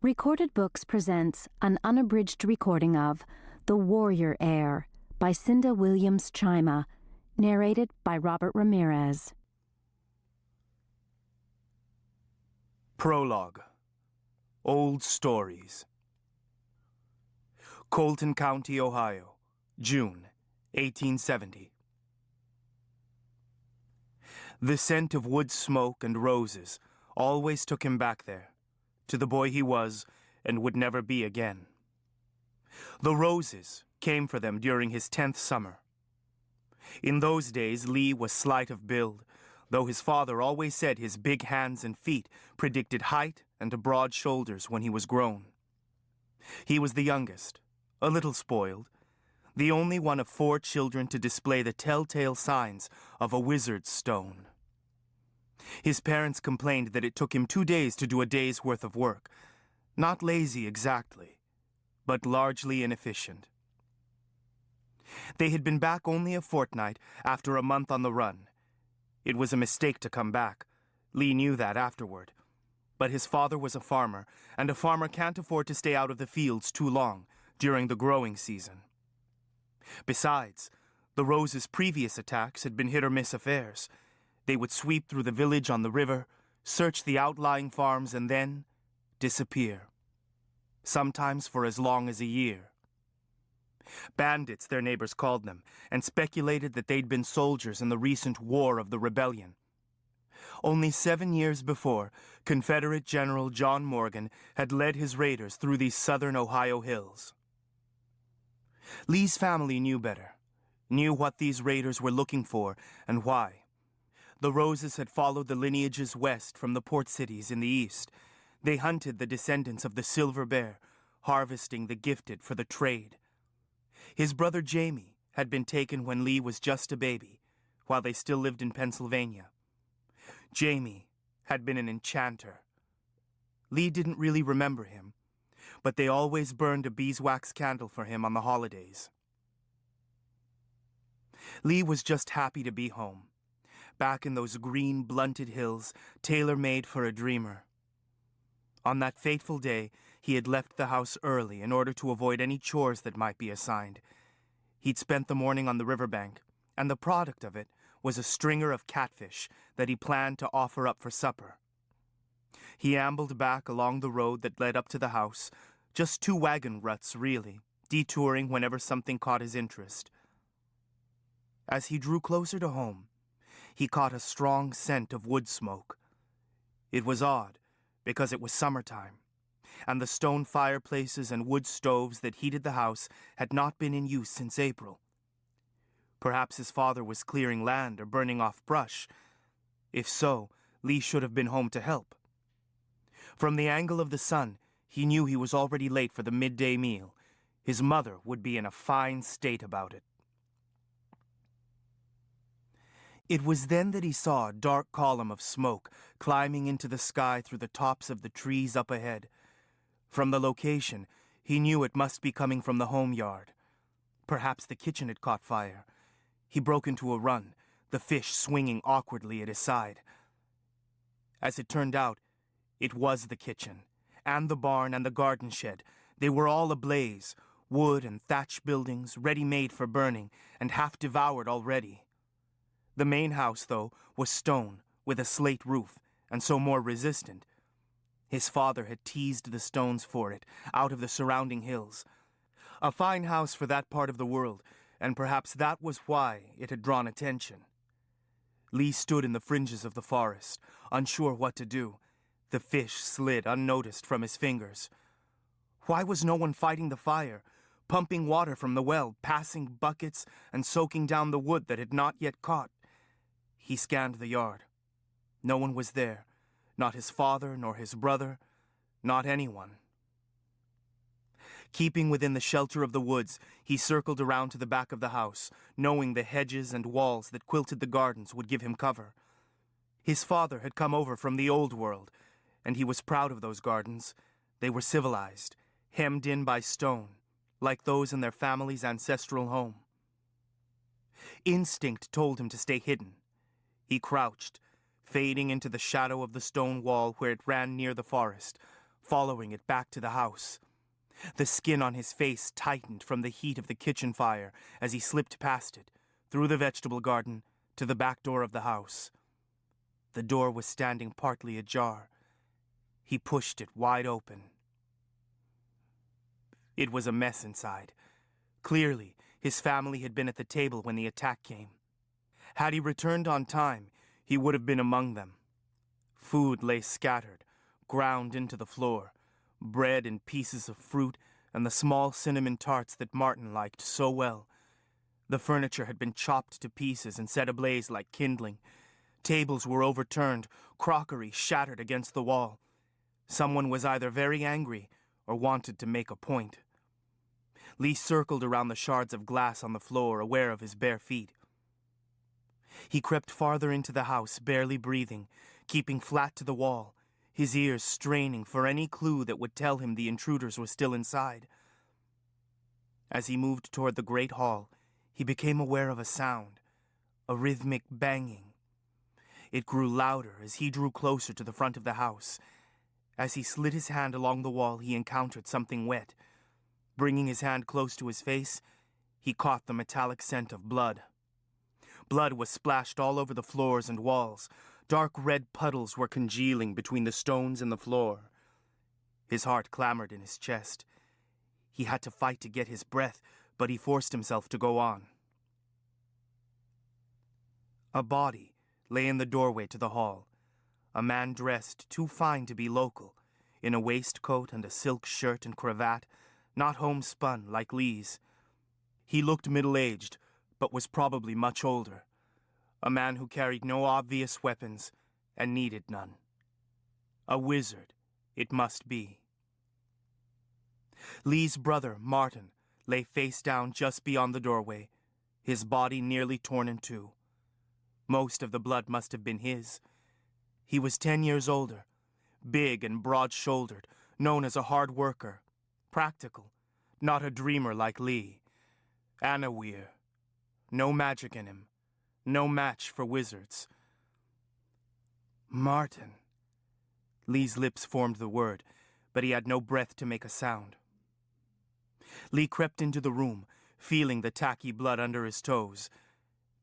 Recorded Books presents an unabridged recording of The Warrior Heir by Cinda Williams Chima, narrated by Robert Ramirez. Prologue. Old Stories. Colton County, Ohio, June, 1870. The scent of wood smoke and roses always took him back there, to the boy he was and would never be again. The roses came for them during his 10th summer. In those days, Lee was slight of build, though his father always said his big hands and feet predicted height and broad shoulders when he was grown. He was the youngest, a little spoiled, the only one of 4 children to display the telltale signs of a wizard's stone. His parents complained that it took him 2 days to do a day's worth of work. Not lazy exactly, but largely inefficient. They had been back only a fortnight after a month on the run. It was a mistake to come back. Lee knew that afterward. But his father was a farmer, and a farmer can't afford to stay out of the fields too long during the growing season. Besides, the Rose's previous attacks had been hit-or-miss affairs. They would sweep through the village on the river, search the outlying farms, and then disappear. Sometimes for as long as a year. Bandits, their neighbors called them, and speculated that they'd been soldiers in the recent War of the Rebellion. Only 7 years before, Confederate General John Morgan had led his raiders through these southern Ohio hills. Lee's family knew better, knew what these raiders were looking for and why. The Roses had followed the lineages west from the port cities in the east. They hunted the descendants of the Silver Bear, harvesting the gifted for the trade. His brother Jamie had been taken when Lee was just a baby, while they still lived in Pennsylvania. Jamie had been an enchanter. Lee didn't really remember him, but they always burned a beeswax candle for him on the holidays. Lee was just happy to be home, back in those green, blunted hills, tailor-made for a dreamer. On that fateful day, he had left the house early in order to avoid any chores that might be assigned. He'd spent the morning on the riverbank, and the product of it was a stringer of catfish that he planned to offer up for supper. He ambled back along the road that led up to the house, just 2 wagon ruts, really, detouring whenever something caught his interest. As he drew closer to home, he caught a strong scent of wood smoke. It was odd, because it was summertime, and the stone fireplaces and wood stoves that heated the house had not been in use since April. Perhaps his father was clearing land or burning off brush. If so, Lee should have been home to help. From the angle of the sun, he knew he was already late for the midday meal. His mother would be in a fine state about it. It was then that he saw a dark column of smoke climbing into the sky through the tops of the trees up ahead. From the location, he knew it must be coming from the home yard. Perhaps the kitchen had caught fire. He broke into a run, the fish swinging awkwardly at his side. As it turned out, it was the kitchen, and the barn and the garden shed. They were all ablaze, wood and thatch buildings, ready-made for burning, and half devoured already. The main house, though, was stone, with a slate roof, and so more resistant. His father had teased the stones for it, out of the surrounding hills. A fine house for that part of the world, and perhaps that was why it had drawn attention. Lee stood in the fringes of the forest, unsure what to do. The fish slid unnoticed from his fingers. Why was no one fighting the fire, pumping water from the well, passing buckets, and soaking down the wood that had not yet caught? He scanned the yard. No one was there, not his father nor his brother, not anyone. Keeping within the shelter of the woods, he circled around to the back of the house, knowing the hedges and walls that quilted the gardens would give him cover. His father had come over from the old world, and he was proud of those gardens. They were civilized, hemmed in by stone, like those in their family's ancestral home. Instinct told him to stay hidden. He crouched, fading into the shadow of the stone wall where it ran near the forest, following it back to the house. The skin on his face tightened from the heat of the kitchen fire as he slipped past it, through the vegetable garden, to the back door of the house. The door was standing partly ajar. He pushed it wide open. It was a mess inside. Clearly, his family had been at the table when the attack came. Had he returned on time, he would have been among them. Food lay scattered, ground into the floor, bread and pieces of fruit and the small cinnamon tarts that Martin liked so well. The furniture had been chopped to pieces and set ablaze like kindling. Tables were overturned, crockery shattered against the wall. Someone was either very angry or wanted to make a point. Lee circled around the shards of glass on the floor, aware of his bare feet. He crept farther into the house, barely breathing, keeping flat to the wall, his ears straining for any clue that would tell him the intruders were still inside. As he moved toward the great hall, he became aware of a sound, a rhythmic banging. It grew louder as he drew closer to the front of the house. As he slid his hand along the wall, he encountered something wet. Bringing his hand close to his face, he caught the metallic scent of blood. Blood was splashed all over the floors and walls. Dark red puddles were congealing between the stones and the floor. His heart clamored in his chest. He had to fight to get his breath, but he forced himself to go on. A body lay in the doorway to the hall. A man dressed too fine to be local, in a waistcoat and a silk shirt and cravat, not homespun like Lee's. He looked middle-aged, but was probably much older. A man who carried no obvious weapons and needed none. A wizard, it must be. Lee's brother, Martin, lay face down just beyond the doorway, his body nearly torn in two. Most of the blood must have been his. He was 10 years older, big and broad-shouldered, known as a hard worker, practical, not a dreamer like Lee. And a Weir. No magic in him. No match for wizards. Martin. Lee's lips formed the word, but he had no breath to make a sound. Lee crept into the room, feeling the tacky blood under his toes.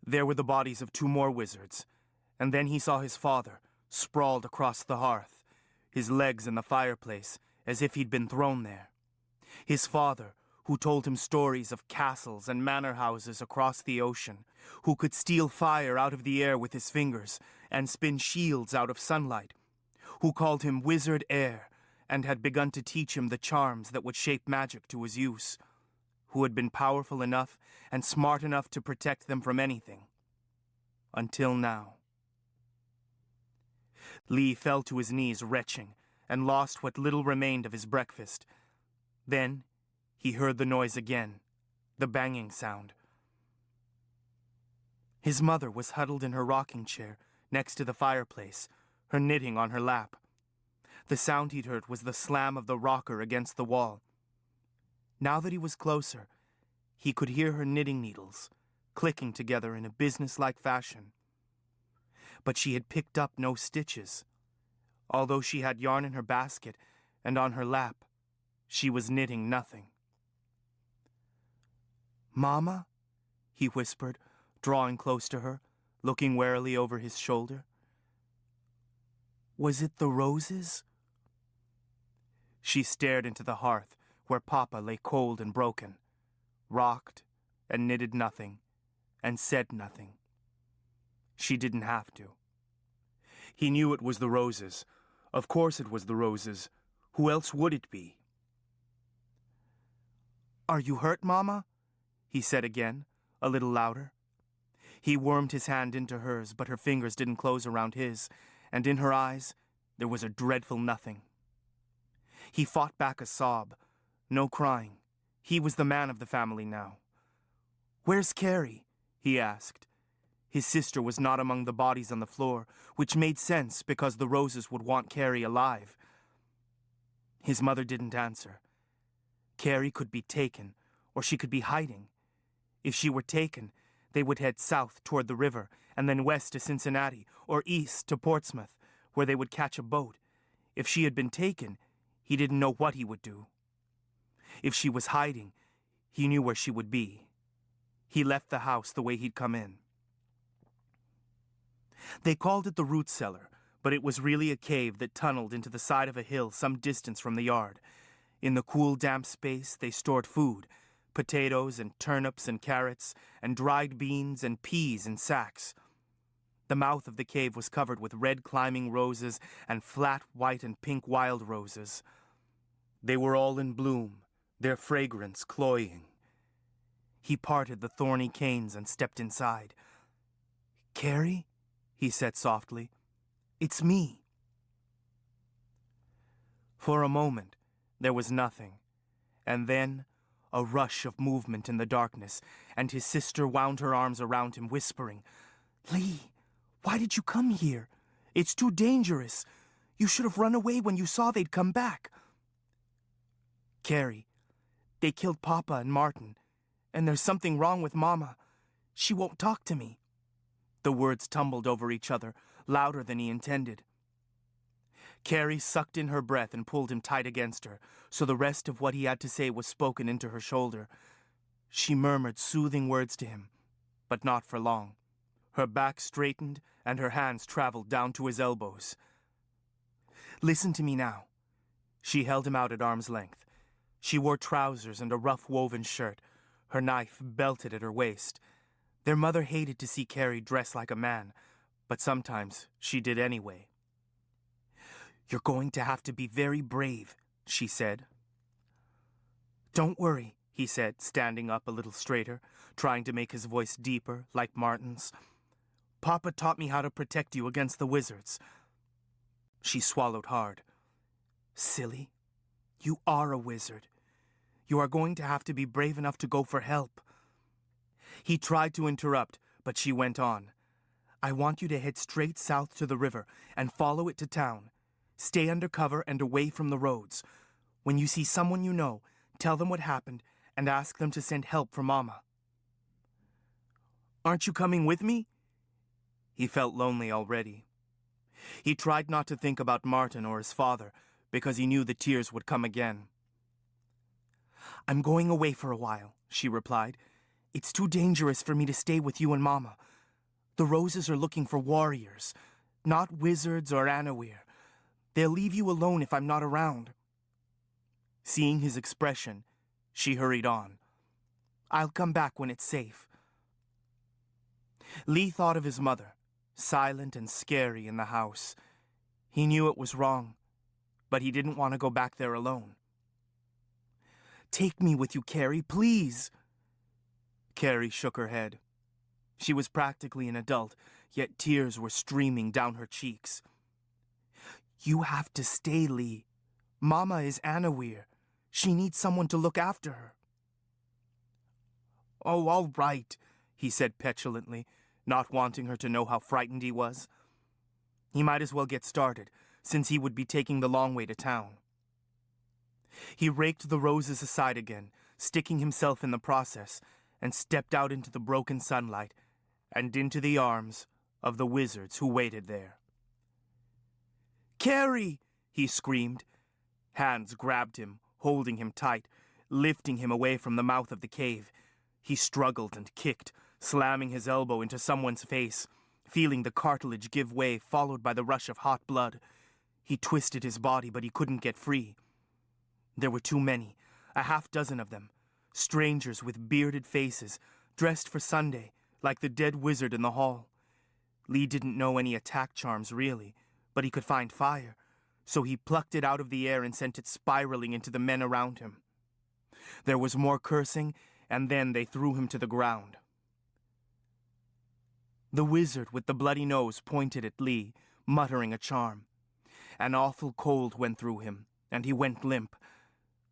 There were the bodies of 2 more wizards, and then he saw his father, sprawled across the hearth, his legs in the fireplace, as if he'd been thrown there. His father, who told him stories of castles and manor houses across the ocean, who could steal fire out of the air with his fingers and spin shields out of sunlight, who called him Wizard Heir and had begun to teach him the charms that would shape magic to his use, who had been powerful enough and smart enough to protect them from anything. Until now. Lee fell to his knees retching and lost what little remained of his breakfast. Then he heard the noise again, the banging sound. His mother was huddled in her rocking chair next to the fireplace, her knitting on her lap. The sound he'd heard was the slam of the rocker against the wall. Now that he was closer, he could hear her knitting needles, clicking together in a businesslike fashion. But she had picked up no stitches. Although she had yarn in her basket and on her lap, she was knitting nothing. "Mama?" he whispered, drawing close to her, looking warily over his shoulder. "Was it the roses?" She stared into the hearth, where Papa lay cold and broken, rocked and knitted nothing, and said nothing. She didn't have to. He knew it was the roses. Of course it was the roses. Who else would it be? "Are you hurt, Mama?" he said again, a little louder. He wormed his hand into hers, but her fingers didn't close around his, and in her eyes there was a dreadful nothing. He fought back a sob. No crying. He was the man of the family now. "Where's Carrie?" he asked. His sister was not among the bodies on the floor, which made sense because the roses would want Carrie alive. His mother didn't answer. Carrie could be taken, or she could be hiding. If she were taken, they would head south toward the river, and then west to Cincinnati, or east to Portsmouth, where they would catch a boat. If she had been taken, He didn't know what he would do. If she was hiding, he knew where she would be. He left the house the way he'd come in. They called it the root cellar, but it was really a cave that tunneled into the side of a hill some distance from the yard. In the cool, damp space, they stored food, potatoes and turnips and carrots, and dried beans and peas in sacks. The mouth of the cave was covered with red climbing roses and flat white and pink wild roses. They were all in bloom, their fragrance cloying. He parted the thorny canes and stepped inside. "Carrie?" he said softly. "It's me." For a moment, there was nothing, and then a rush of movement in the darkness, and his sister wound her arms around him, whispering, "Lee, why did you come here? It's too dangerous. You should have run away when you saw they'd come back." "Carrie, they killed Papa and Martin, and there's something wrong with Mama. She won't talk to me." The words tumbled over each other, louder than he intended. Carrie sucked in her breath and pulled him tight against her, so the rest of what he had to say was spoken into her shoulder. She murmured soothing words to him, but not for long. Her back straightened, and her hands traveled down to his elbows. "Listen to me now." She held him out at arm's length. She wore trousers and a rough woven shirt, her knife belted at her waist. Their mother hated to see Carrie dress like a man, but sometimes she did anyway. "You're going to have to be very brave," she said. "Don't worry," he said, standing up a little straighter, trying to make his voice deeper, like Martin's. "Papa taught me how to protect you against the wizards." She swallowed hard. "Silly. You are a wizard. You are going to have to be brave enough to go for help." He tried to interrupt, but she went on. "I want you to head straight south to the river and follow it to town. Stay under cover and away from the roads. When you see someone you know, tell them what happened and ask them to send help for Mama." "Aren't you coming with me?" He felt lonely already. He tried not to think about Martin or his father, because he knew the tears would come again. "I'm going away for a while," she replied. "It's too dangerous for me to stay with you and Mama. The Roses are looking for warriors, not wizards or Weir. They'll leave you alone if I'm not around." Seeing his expression, she hurried on. "I'll come back when it's safe." Lee thought of his mother, silent and scary in the house. He knew it was wrong, but he didn't want to go back there alone. "Take me with you, Carrie, please." Carrie shook her head. She was practically an adult, yet tears were streaming down her cheeks. "You have to stay, Lee. Mama is Weir. She needs someone to look after her." "Oh, all right," he said petulantly, not wanting her to know how frightened he was. He might as well get started, since he would be taking the long way to town. He raked the roses aside again, sticking himself in the process, and stepped out into the broken sunlight and into the arms of the wizards who waited there. "Carrie!" he screamed. Hands grabbed him, holding him tight, lifting him away from the mouth of the cave. He struggled and kicked, slamming his elbow into someone's face, feeling the cartilage give way, followed by the rush of hot blood. He twisted his body, but he couldn't get free. There were too many, a half-dozen of them, strangers with bearded faces, dressed for Sunday, like the dead wizard in the hall. Lee didn't know any attack charms, really, but he could find fire, so he plucked it out of the air and sent it spiraling into the men around him. There was more cursing, and then they threw him to the ground. The wizard with the bloody nose pointed at Lee, muttering a charm. An awful cold went through him, and he went limp.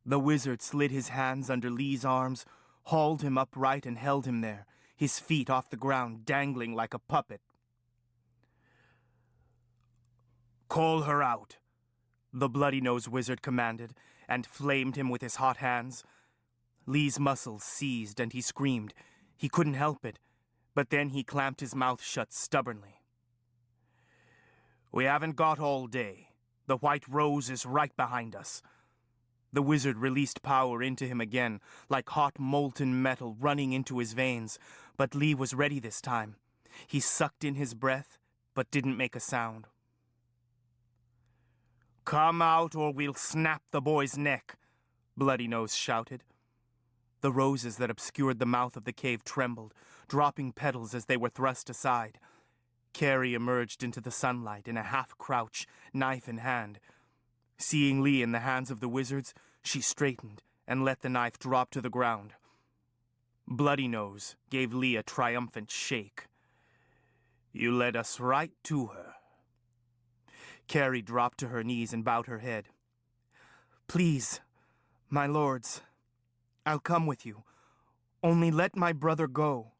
The wizard slid his hands under Lee's arms, hauled him upright and held him there, his feet off the ground, dangling like a puppet. "Call her out," the bloody-nosed wizard commanded, and flamed him with his hot hands. Lee's muscles seized, and he screamed. He couldn't help it, but then he clamped his mouth shut stubbornly. "We haven't got all day. The White Rose is right behind us. The wizard released power into him again, like hot molten metal running into his veins, but Lee was ready this time. He sucked in his breath, but didn't make a sound. "Come out or we'll snap the boy's neck," Bloody Nose shouted. The roses that obscured the mouth of the cave trembled, dropping petals as they were thrust aside. Carrie emerged into the sunlight in a half-crouch, knife in hand. Seeing Lee in the hands of the wizards, she straightened and let the knife drop to the ground. Bloody Nose gave Lee a triumphant shake. "You led us right to her." Carrie dropped to her knees and bowed her head. "Please, my lords, I'll come with you. Only let my brother go."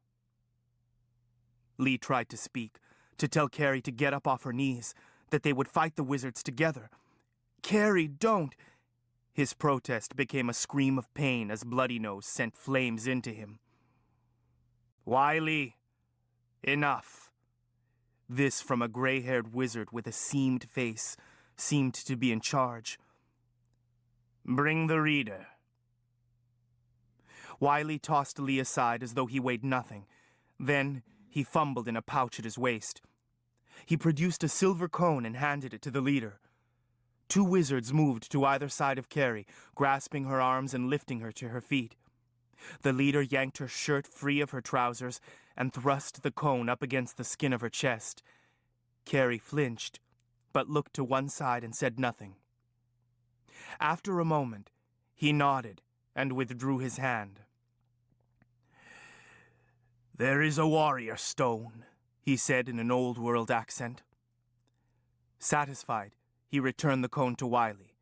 Lee tried to speak, to tell Carrie to get up off her knees, that they would fight the wizards together. "Carrie, don't!" His protest became a scream of pain as Bloody Nose sent flames into him. "Wiley, enough." This from a gray-haired wizard with a seamed face, seemed to be in charge. "Bring the reader." Wiley tossed Lee aside as though he weighed nothing. Then he fumbled in a pouch at his waist. He produced a silver cone and handed it to the leader. Two wizards moved to either side of Carrie, grasping her arms and lifting her to her feet. The leader yanked her shirt free of her trousers and thrust the cone up against the skin of her chest. Carrie flinched, but looked to one side and said nothing. After a moment, he nodded and withdrew his hand. "There is a warrior stone," he said in an old-world accent. Satisfied, he returned the cone to Wiley.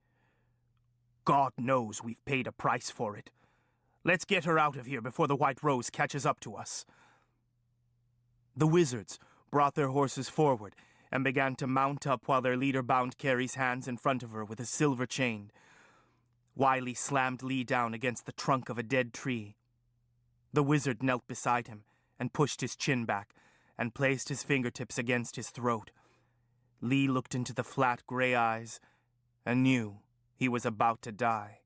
"God knows we've paid a price for it. Let's get her out of here before the White Rose catches up to us." The wizards brought their horses forward and began to mount up while their leader bound Carrie's hands in front of her with a silver chain. Wiley slammed Lee down against the trunk of a dead tree. The wizard knelt beside him and pushed his chin back and placed his fingertips against his throat. Lee looked into the flat gray eyes and knew he was about to die.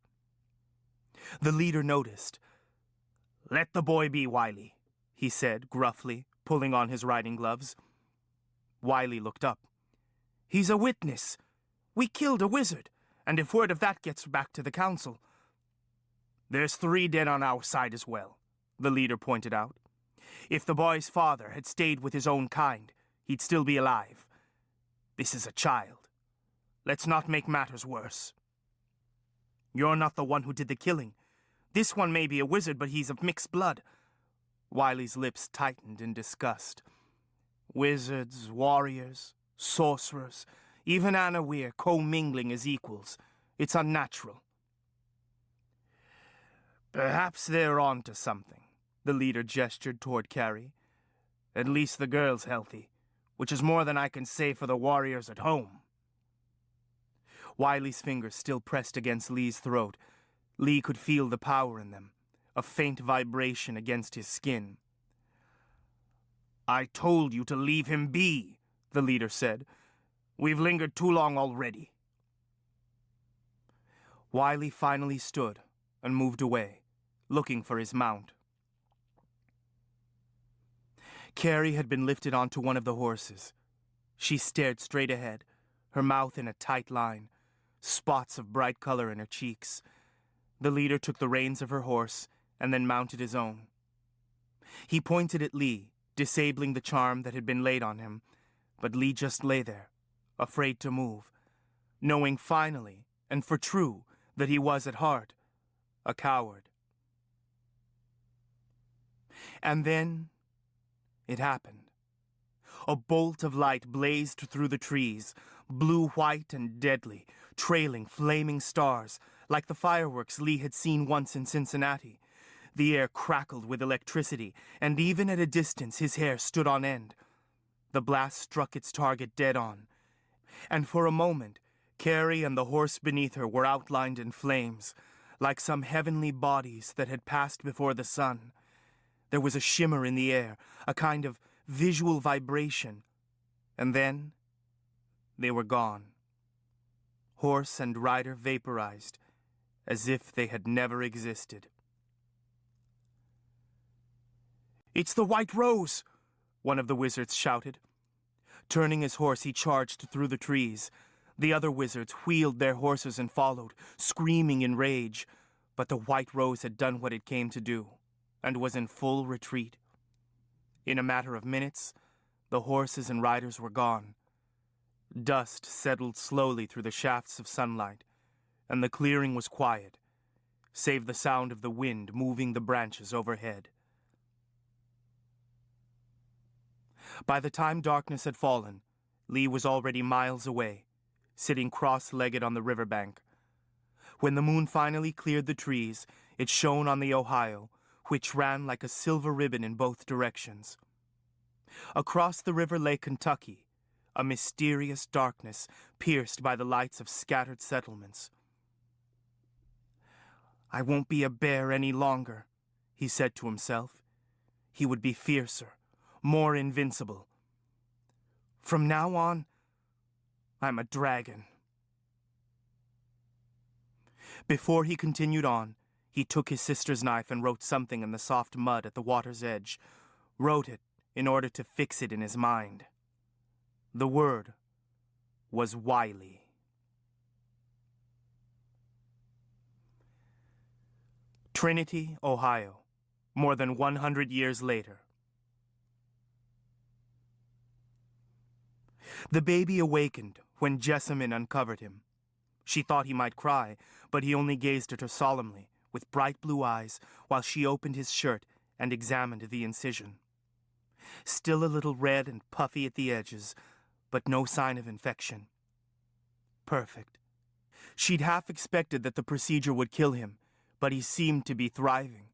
The leader noticed. "Let the boy be, Wiley," he said gruffly, pulling on his riding gloves. Wiley looked up. "He's a witness. We killed a wizard, and if word of that gets back to the council—" "There's 3 dead on our side as well," the leader pointed out. "If the boy's father had stayed with his own kind, he'd still be alive. This is a child. Let's not make matters worse. You're not the one who did the killing. This one may be a wizard, but he's of mixed blood." Wiley's lips tightened in disgust. "Wizards, warriors, sorcerers, even Anna Weir commingling as equals. It's unnatural." "Perhaps they're on to something," the leader gestured toward Carrie. "At least the girl's healthy, which is more than I can say for the warriors at home." Wiley's fingers still pressed against Lee's throat. Lee could feel the power in them, a faint vibration against his skin. "I told you to leave him be," the leader said. "We've lingered too long already." Wiley finally stood and moved away, looking for his mount. Carrie had been lifted onto one of the horses. She stared straight ahead, her mouth in a tight line, spots of bright color in her cheeks. The leader took the reins of her horse and then mounted his own. He pointed at Lee, disabling the charm that had been laid on him, but Lee just lay there, afraid to move, knowing finally, and for true, that he was at heart a coward. And then it happened. A bolt of light blazed through the trees, blue-white and deadly, trailing flaming stars, like the fireworks Lee had seen once in Cincinnati. The air crackled with electricity, and even at a distance his hair stood on end. The blast struck its target dead on, and for a moment Carrie and the horse beneath her were outlined in flames, like some heavenly bodies that had passed before the sun. There was a shimmer in the air, a kind of visual vibration, and then they were gone. Horse and rider vaporized, as if they had never existed. "It's the White Rose!" one of the wizards shouted. Turning his horse, he charged through the trees. The other wizards wheeled their horses and followed, screaming in rage. But the White Rose had done what it came to do, and was in full retreat. In a matter of minutes, the horses and riders were gone. Dust settled slowly through the shafts of sunlight, and the clearing was quiet, save the sound of the wind moving the branches overhead. By the time darkness had fallen, Lee was already miles away, sitting cross-legged on the riverbank. When the moon finally cleared the trees, it shone on the Ohio, which ran like a silver ribbon in both directions. Across the river lay Kentucky, a mysterious darkness pierced by the lights of scattered settlements. "I won't be a bear any longer," he said to himself. He would be fiercer, more invincible. "From now on, I'm a dragon." Before he continued on, he took his sister's knife and wrote something in the soft mud at the water's edge, wrote it in order to fix it in his mind. The word was Wiley. Trinity, Ohio, more than 100 years later. The baby awakened when Jessamine uncovered him. She thought he might cry, but he only gazed at her solemnly, with bright blue eyes, while she opened his shirt and examined the incision. Still a little red and puffy at the edges, but no sign of infection. Perfect. She'd half expected that the procedure would kill him, but he seemed to be thriving.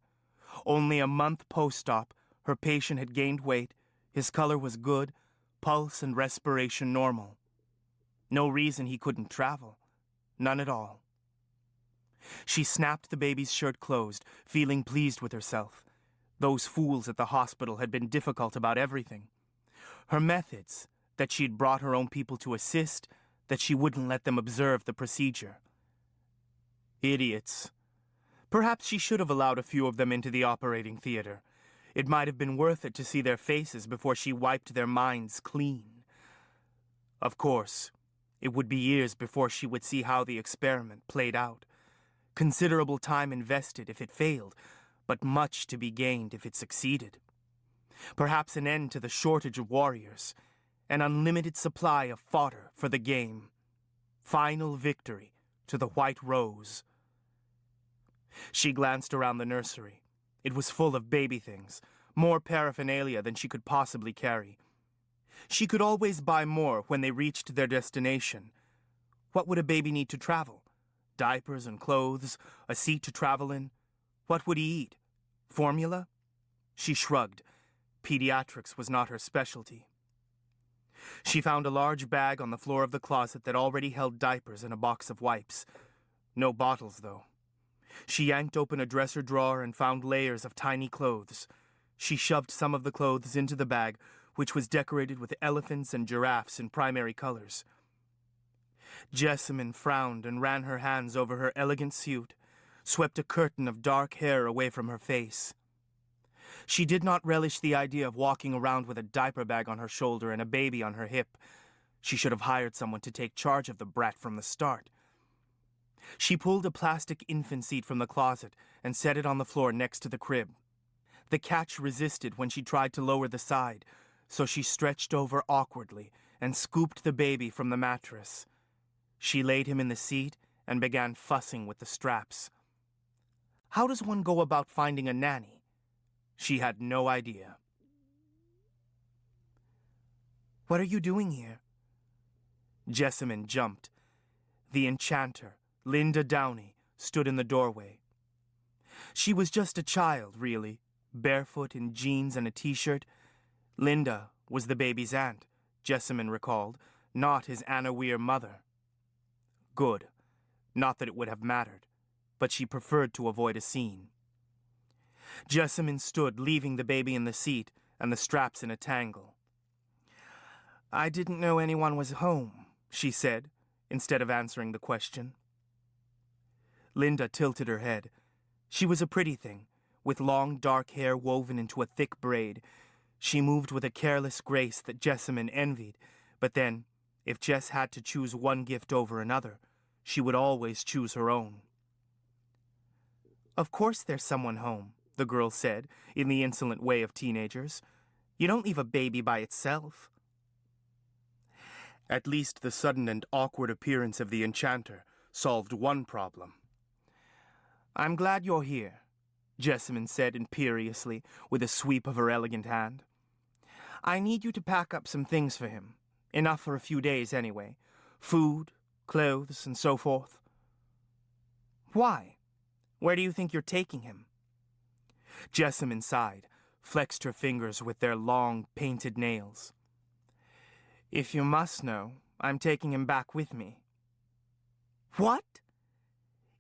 Only a month post-op, her patient had gained weight, his color was good, pulse and respiration normal. No reason he couldn't travel. None at all. She snapped the baby's shirt closed, feeling pleased with herself. Those fools at the hospital had been difficult about everything. Her methods, that she'd brought her own people to assist, that she wouldn't let them observe the procedure. Idiots. Perhaps she should have allowed a few of them into the operating theater. It might have been worth it to see their faces before she wiped their minds clean. Of course, it would be years before she would see how the experiment played out. Considerable time invested if it failed, but much to be gained if it succeeded. Perhaps an end to the shortage of warriors, an unlimited supply of fodder for the game. Final victory to the White Rose. She glanced around the nursery. It was full of baby things, more paraphernalia than she could possibly carry. She could always buy more when they reached their destination. What would a baby need to travel? Diapers and clothes, a seat to travel in. What would he eat? Formula? She shrugged. Pediatrics was not her specialty. She found a large bag on the floor of the closet that already held diapers and a box of wipes. No bottles, though. She yanked open a dresser drawer and found layers of tiny clothes. She shoved some of the clothes into the bag, which was decorated with elephants and giraffes in primary colors. Jessamine frowned and ran her hands over her elegant suit, swept a curtain of dark hair away from her face. She did not relish the idea of walking around with a diaper bag on her shoulder and a baby on her hip. She should have hired someone to take charge of the brat from the start. She pulled a plastic infant seat from the closet and set it on the floor next to the crib. The catch resisted when she tried to lower the side, so she stretched over awkwardly and scooped the baby from the mattress. She laid him in the seat and began fussing with the straps. How does one go about finding a nanny? She had no idea. "What are you doing here?" Jessamine jumped. The enchanter, Linda Downey, stood in the doorway. She was just a child, really, barefoot in jeans and a t-shirt. Linda was the baby's aunt, Jessamine recalled, not his Anna Weir mother. Good. Not that it would have mattered, but she preferred to avoid a scene. Jessamine stood, leaving the baby in the seat and the straps in a tangle. "I didn't know anyone was home," she said, instead of answering the question. Linda tilted her head. She was a pretty thing, with long dark hair woven into a thick braid. She moved with a careless grace that Jessamine envied, but then, if Jess had to choose one gift over another, she would always choose her own. "Of course there's someone home," the girl said, in the insolent way of teenagers. "You don't leave a baby by itself." At least the sudden and awkward appearance of the enchanter solved one problem. "I'm glad you're here," Jessamine said imperiously, with a sweep of her elegant hand. "I need you to pack up some things for him. Enough for a few days, anyway. Food, clothes, and so forth." "Why? Where do you think you're taking him?" Jessamine sighed, flexed her fingers with their long, painted nails. "If you must know, I'm taking him back with me." "What?"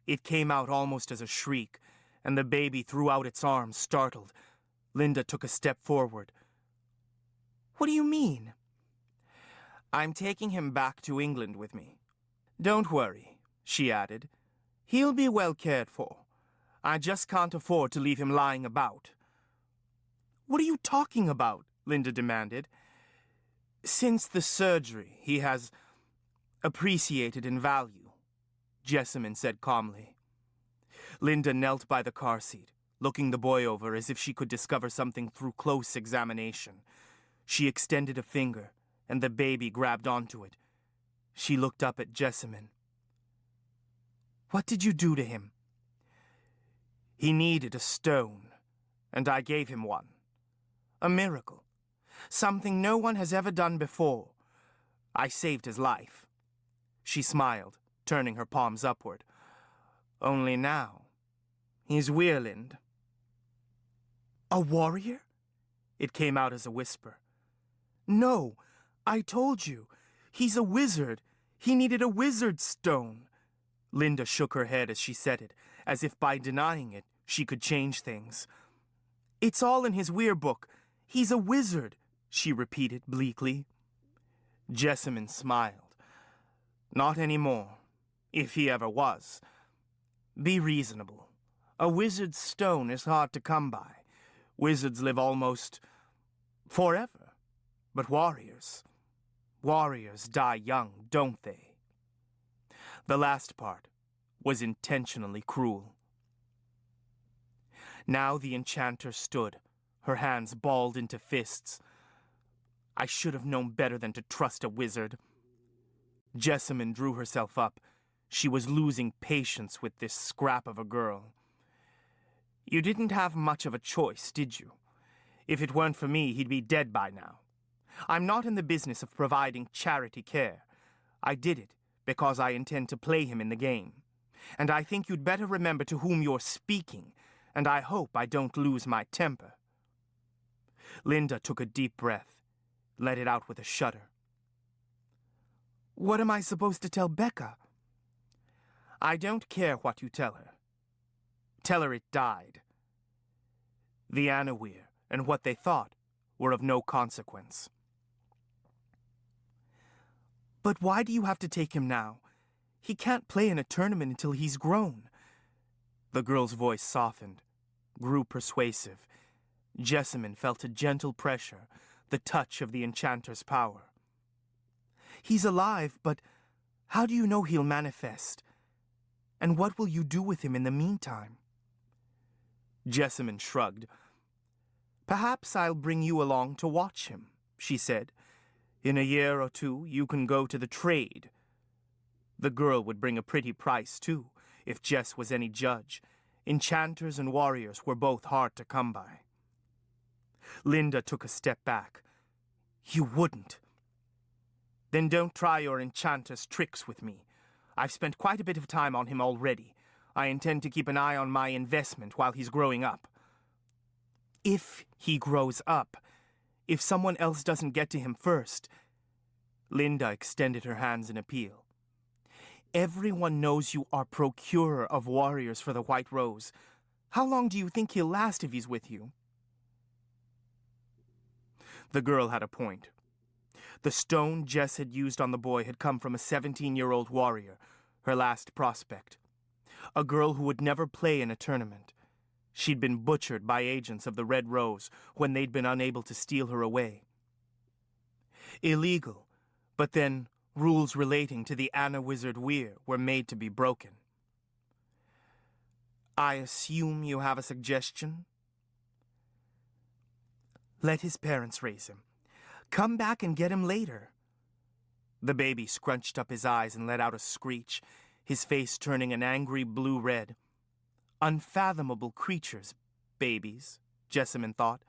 It came out almost as a shriek, and the baby threw out its arms, startled. Linda took a step forward. "What do you mean?" "I'm taking him back to England with me. Don't worry," she added. "He'll be well cared for. I just can't afford to leave him lying about." "What are you talking about?" Linda demanded. "Since the surgery, he has appreciated in value," Jessamine said calmly. Linda knelt by the car seat, looking the boy over as if she could discover something through close examination. She extended a finger, and the baby grabbed onto it. She looked up at Jessamine. "What did you do to him?" "He needed a stone, and I gave him one. A miracle. Something no one has ever done before. I saved his life." She smiled, turning her palms upward. "Only now, he's Weirland." "A warrior?" It came out as a whisper. "No, I told you. He's a wizard. He needed a wizard's stone." Linda shook her head as she said it, as if by denying it, she could change things. "It's all in his Weir book. He's a wizard," she repeated bleakly. Jessamine smiled. "Not anymore, if he ever was. Be reasonable. A wizard's stone is hard to come by. Wizards live almost forever. But warriors die young, don't they?" The last part was intentionally cruel. Now the enchanter stood, her hands balled into fists. "I should have known better than to trust a wizard." Jessamine drew herself up. She was losing patience with this scrap of a girl. "You didn't have much of a choice, did you? If it weren't for me, he'd be dead by now. I'm not in the business of providing charity care. I did it because I intend to play him in the game. And I think you'd better remember to whom you're speaking, and I hope I don't lose my temper." Linda took a deep breath, let it out with a shudder. "What am I supposed to tell Becca?" "I don't care what you tell her. Tell her it died." The Weir and what they thought were of no consequence. "But why do you have to take him now? He can't play in a tournament until he's grown." The girl's voice softened, grew persuasive. Jessamine felt a gentle pressure, the touch of the enchanter's power. "He's alive, but how do you know he'll manifest? And what will you do with him in the meantime?" Jessamine shrugged. "Perhaps I'll bring you along to watch him," she said. "In a year or two, you can go to the trade." The girl would bring a pretty price, too, if Jess was any judge. Enchanters and warriors were both hard to come by. Linda took a step back. "You wouldn't." "Then don't try your enchanter's tricks with me. I've spent quite a bit of time on him already. I intend to keep an eye on my investment while he's growing up." "If he grows up. If someone else doesn't get to him first." Linda extended her hands in appeal. "Everyone knows you are procurer of warriors for the White Rose. How long do you think he'll last if he's with you?" The girl had a point. The stone Jess had used on the boy had come from a 17-year-old warrior, her last prospect. A girl who would never play in a tournament. She'd been butchered by agents of the Red Rose when they'd been unable to steal her away. Illegal, but then rules relating to the Anna Wizard Weir were made to be broken. I assume you have a suggestion? Let his parents raise him. Come back and get him later. The baby scrunched up his eyes and let out a screech, his face turning an angry blue-red. Unfathomable creatures, babies, Jessamine thought.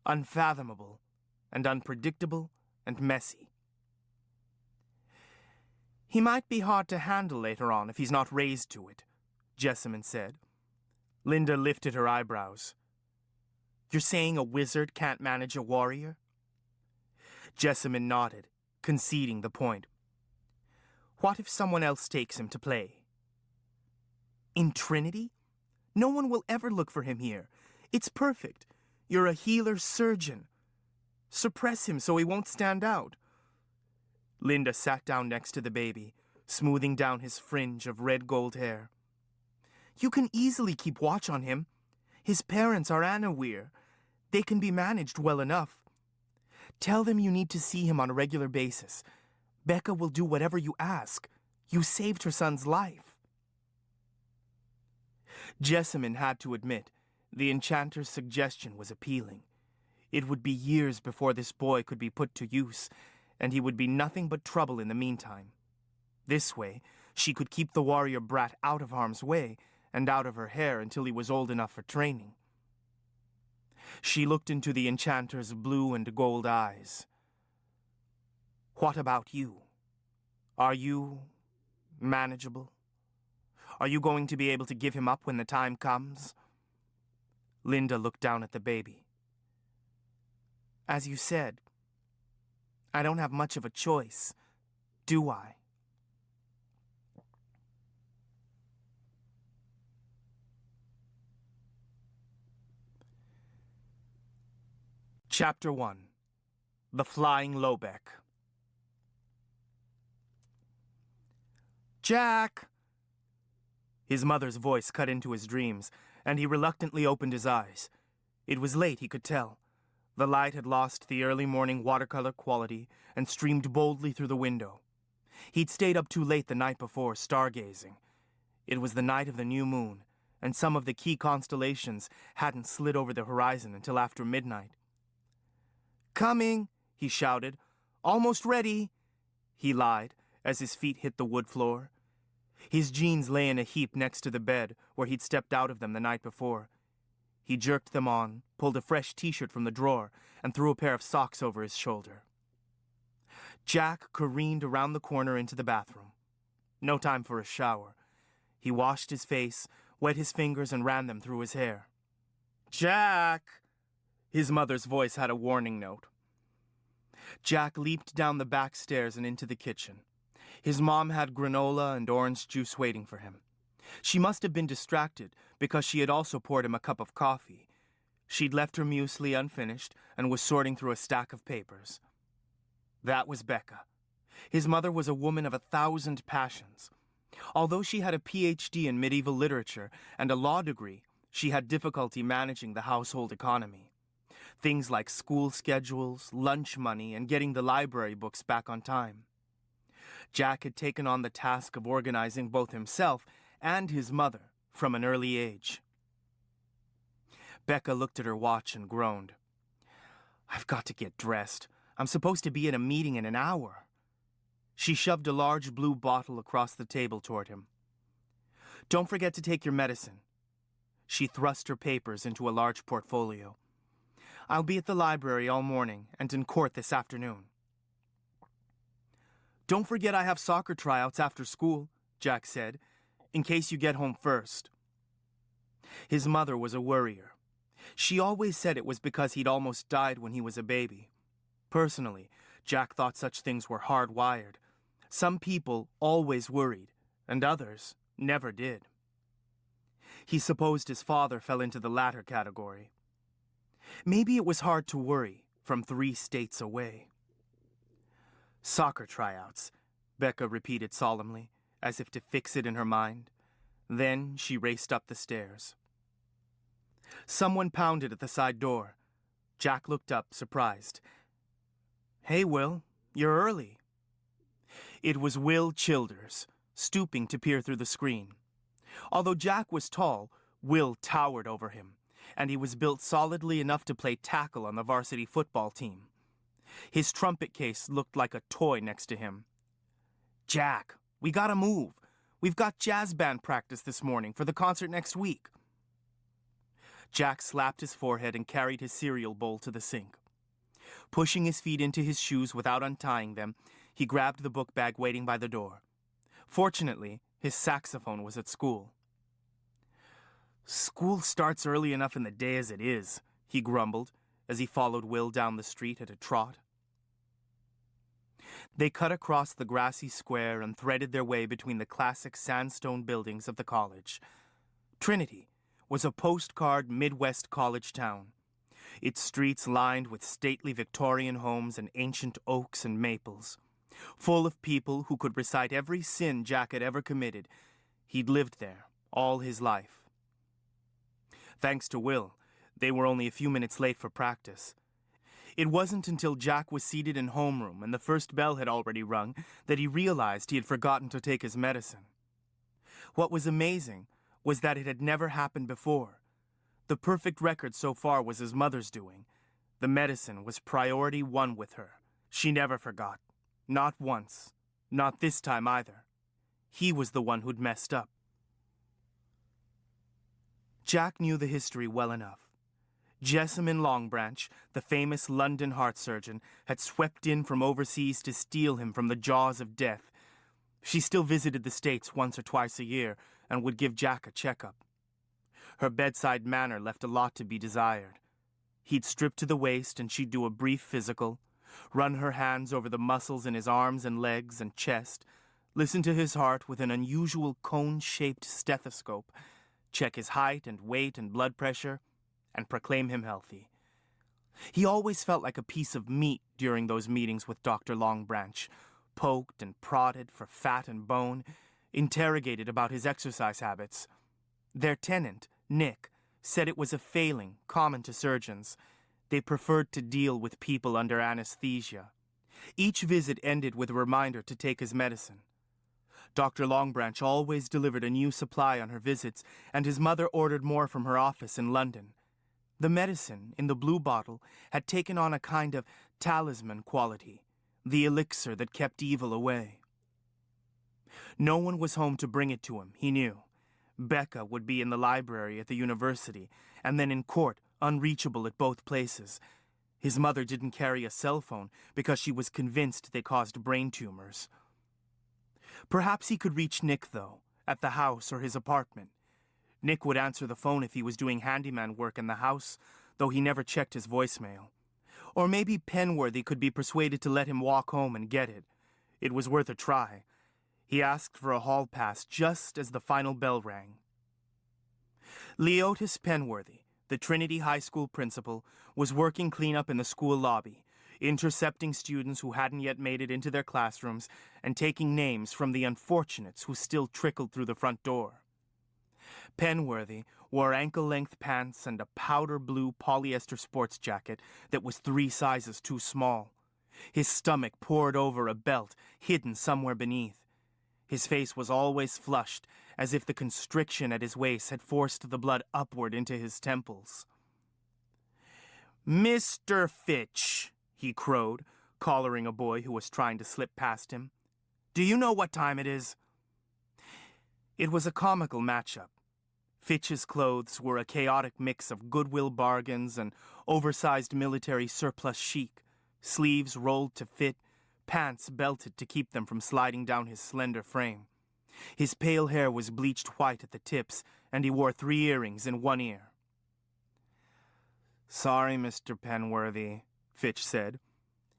Unfathomable and unpredictable and messy. He might be hard to handle later on if he's not raised to it, Jessamine said. Linda lifted her eyebrows. You're saying a wizard can't manage a warrior? Jessamine nodded, conceding the point. What if someone else takes him to play? In Trinity? No one will ever look for him here. It's perfect. You're a healer surgeon. Suppress him so he won't stand out. Linda sat down next to the baby, smoothing down his fringe of red gold hair. You can easily keep watch on him. His parents are Anna Weir. They can be managed well enough. Tell them you need to see him on a regular basis. Becca will do whatever you ask. You saved her son's life. Jessamine had to admit, the enchanter's suggestion was appealing. It would be years before this boy could be put to use, and he would be nothing but trouble in the meantime. This way, she could keep the warrior brat out of harm's way and out of her hair until he was old enough for training. She looked into the enchanter's blue and gold eyes. What about you? Are you manageable? Are you going to be able to give him up when the time comes? Linda looked down at the baby. As you said, I don't have much of a choice, do I? Chapter 1. The Flying Lobeck. Jack! His mother's voice cut into his dreams, and he reluctantly opened his eyes. It was late, he could tell. The light had lost the early morning watercolor quality and streamed boldly through the window. He'd stayed up too late the night before, stargazing. It was the night of the new moon, and some of the key constellations hadn't slid over the horizon until after midnight. Coming, he shouted. Almost ready. He lied, as his feet hit the wood floor. His jeans lay in a heap next to the bed, where he'd stepped out of them the night before. He jerked them on, pulled a fresh t-shirt from the drawer, and threw a pair of socks over his shoulder. Jack careened around the corner into the bathroom. No time for a shower. He washed his face, wet his fingers, and ran them through his hair. Jack! His mother's voice had a warning note. Jack leaped down the back stairs and into the kitchen. His mom had granola and orange juice waiting for him. She must have been distracted because she had also poured him a cup of coffee. She'd left her muesli unfinished and was sorting through a stack of papers. That was Becca. His mother was a woman of 1,000 passions. Although she had a PhD in medieval literature and a law degree, she had difficulty managing the household economy. Things like school schedules, lunch money, and getting the library books back on time. Jack had taken on the task of organizing both himself and his mother from an early age. Becca looked at her watch and groaned. I've got to get dressed. I'm supposed to be at a meeting in an hour. She shoved a large blue bottle across the table toward him. Don't forget to take your medicine. She thrust her papers into a large portfolio. I'll be at the library all morning and in court this afternoon. Don't forget I have soccer tryouts after school, Jack said, in case you get home first. His mother was a worrier. She always said it was because he'd almost died when he was a baby. Personally, Jack thought such things were hardwired. Some people always worried, and others never did. He supposed his father fell into the latter category. Maybe it was hard to worry from 3 states away. Soccer tryouts, Becca repeated solemnly, as if to fix it in her mind. Then she raced up the stairs. Someone pounded at the side door. Jack looked up, surprised. "Hey, Will, you're early." It was Will Childers, stooping to peer through the screen. Although Jack was tall, Will towered over him, and he was built solidly enough to play tackle on the varsity football team. His trumpet case looked like a toy next to him. "Jack, we gotta move. We've got jazz band practice this morning for the concert next week." Jack slapped his forehead and carried his cereal bowl to the sink. Pushing his feet into his shoes without untying them, he grabbed the book bag waiting by the door. Fortunately, his saxophone was at school. "School starts early enough in the day as it is," he grumbled as he followed Will down the street at a trot. They cut across the grassy square and threaded their way between the classic sandstone buildings of the college. Trinity was a postcard Midwest college town, its streets lined with stately Victorian homes and ancient oaks and maples. Full of people who could recite every sin Jack had ever committed. He'd lived there all his life. Thanks to Will, they were only a few minutes late for practice. It wasn't until Jack was seated in homeroom and the first bell had already rung that he realized he had forgotten to take his medicine. What was amazing was that it had never happened before. The perfect record so far was his mother's doing. The medicine was priority one with her. She never forgot. Not once. Not this time either. He was the one who'd messed up. Jack knew the history well enough. Jessamine Longbranch, the famous London heart surgeon, had swept in from overseas to steal him from the jaws of death. She still visited the States once or twice a year and would give Jack a checkup. Her bedside manner left a lot to be desired. He'd strip to the waist and she'd do a brief physical, run her hands over the muscles in his arms and legs and chest, listen to his heart with an unusual cone-shaped stethoscope, check his height and weight and blood pressure, and proclaim him healthy. He always felt like a piece of meat during those meetings with Dr. Longbranch, poked and prodded for fat and bone, interrogated about his exercise habits. Their tenant, Nick, said it was a failing common to surgeons. They preferred to deal with people under anesthesia. Each visit ended with a reminder to take his medicine. Dr. Longbranch always delivered a new supply on her visits, and his mother ordered more from her office in London. The medicine, in the blue bottle, had taken on a kind of talisman quality, the elixir that kept evil away. No one was home to bring it to him, he knew. Becca would be in the library at the university, and then in court, unreachable at both places. His mother didn't carry a cell phone because she was convinced they caused brain tumors. Perhaps he could reach Nick, though, at the house or his apartment. Nick would answer the phone if he was doing handyman work in the house, though he never checked his voicemail. Or maybe Penworthy could be persuaded to let him walk home and get it. It was worth a try. He asked for a hall pass just as the final bell rang. Leotis Penworthy, the Trinity High School principal, was working cleanup in the school lobby, intercepting students who hadn't yet made it into their classrooms and taking names from the unfortunates who still trickled through the front door. Penworthy wore ankle-length pants and a powder blue polyester sports jacket that was 3 sizes too small. His stomach poured over a belt hidden somewhere beneath. His face was always flushed, as if the constriction at his waist had forced the blood upward into his temples. "Mr. Fitch," he crowed, collaring a boy who was trying to slip past him. "Do you know what time it is?" It was a comical matchup. Fitch's clothes were a chaotic mix of Goodwill bargains and oversized military surplus chic, sleeves rolled to fit, pants belted to keep them from sliding down his slender frame. His pale hair was bleached white at the tips, and he wore 3 earrings in one ear. "Sorry, Mr. Penworthy," Fitch said.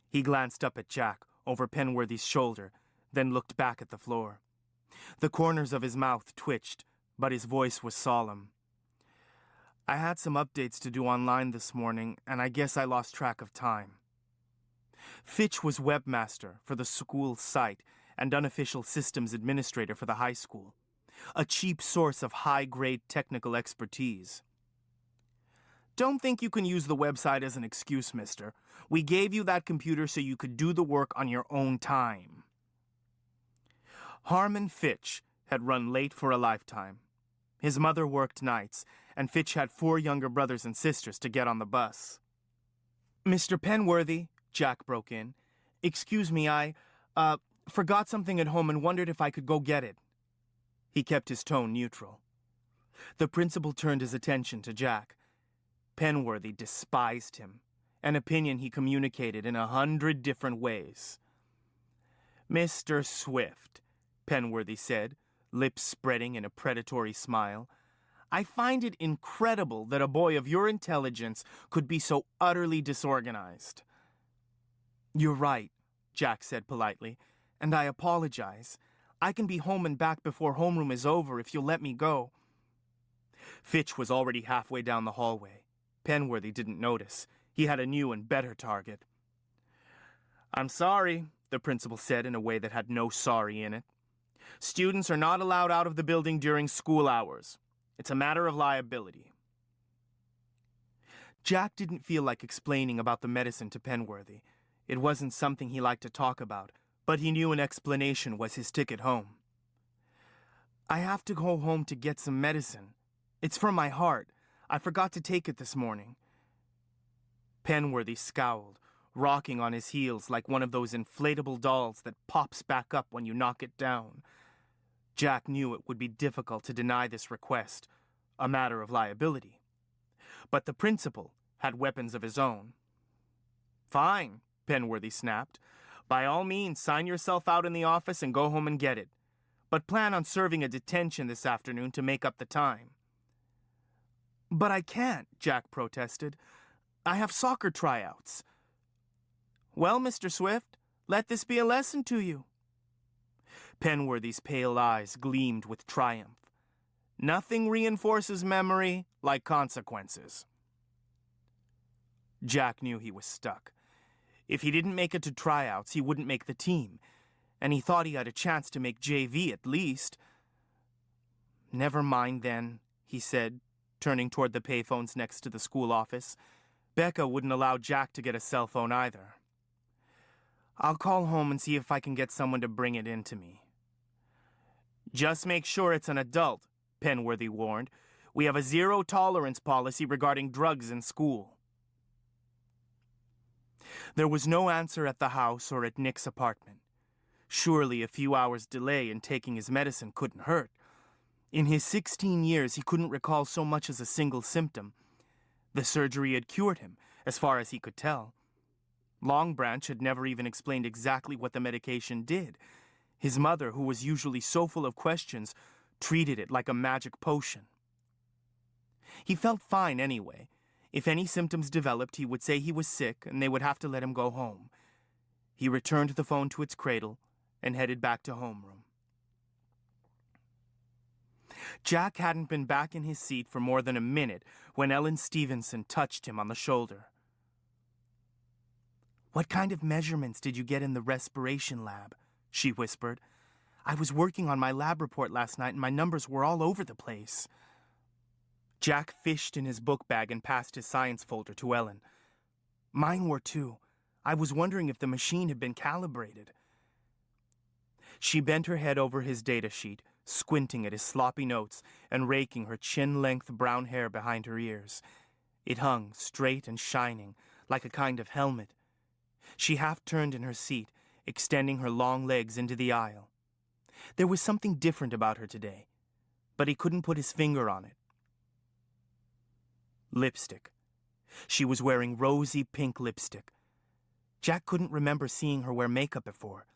He glanced up at Jack, over Penworthy's shoulder, then looked back at the floor. The corners of his mouth twitched, but his voice was solemn. "I had some updates to do online this morning, and I guess I lost track of time." Fitch was webmaster for the school's site and unofficial systems administrator for the high school. a cheap source of high-grade technical expertise. Don't think you can use the website as an excuse, mister. We gave you that computer so you could do the work on your own time. Harmon Fitch had run late for a lifetime. His mother worked nights, and Fitch had 4 younger brothers and sisters to get on the bus. Mr. Penworthy, Jack broke in. Excuse me, I forgot something at home and wondered if I could go get it. He kept his tone neutral. The principal turned his attention to Jack. Penworthy despised him, an opinion he communicated in 100 different ways. Mr. Swift, Penworthy said, lips spreading in a predatory smile, I find it incredible that a boy of your intelligence could be so utterly disorganized. You're right, Jack said politely, and I apologize. I can be home and back before homeroom is over if you'll let me go. Fitch was already halfway down the hallway. Penworthy didn't notice. He had a new and better target. I'm sorry, the principal said in a way that had no sorry in it. Students are not allowed out of the building during school hours. It's a matter of liability. Jack didn't feel like explaining about the medicine to Penworthy. It wasn't something he liked to talk about, but he knew an explanation was his ticket home. I have to go home to get some medicine. It's for my heart. I forgot to take it this morning. Penworthy scowled, rocking on his heels like one of those inflatable dolls that pops back up when you knock it down. Jack knew it would be difficult to deny this request, a matter of liability. But the principal had weapons of his own. Fine, Penworthy snapped. By all means, sign yourself out in the office and go home and get it. But plan on serving a detention this afternoon to make up the time. But I can't, Jack protested. I have soccer tryouts. Well, Mr. Swift, let this be a lesson to you. Penworthy's pale eyes gleamed with triumph. Nothing reinforces memory like consequences. Jack knew he was stuck. If he didn't make it to tryouts, he wouldn't make the team, and he thought he had a chance to make JV at least. Never mind then, he said, turning toward the payphones next to the school office. Becca wouldn't allow Jack to get a cell phone either. I'll call home and see if I can get someone to bring it in to me. Just make sure it's an adult, Penworthy warned. We have a zero-tolerance policy regarding drugs in school. There was no answer at the house or at Nick's apartment. Surely a few hours' delay in taking his medicine couldn't hurt. In his 16 years, he couldn't recall so much as a single symptom. The surgery had cured him, as far as he could tell. Long Branch had never even explained exactly what the medication did. His mother, who was usually so full of questions, treated it like a magic potion. He felt fine anyway. If any symptoms developed, he would say he was sick and they would have to let him go home. He returned the phone to its cradle and headed back to homeroom. Jack hadn't been back in his seat for more than a minute when Ellen Stevenson touched him on the shoulder. What kind of measurements did you get in the respiration lab? She whispered. I was working on my lab report last night and my numbers were all over the place. Jack fished in his book bag and passed his science folder to Ellen. Mine were too. I was wondering if the machine had been calibrated. She bent her head over his data sheet, squinting at his sloppy notes and raking her chin-length brown hair behind her ears. It hung straight and shining, like a kind of helmet. She half-turned in her seat, extending her long legs into the aisle. There was something different about her today, but he couldn't put his finger on it. Lipstick. She was wearing rosy pink lipstick. Jack couldn't remember seeing her wear makeup before.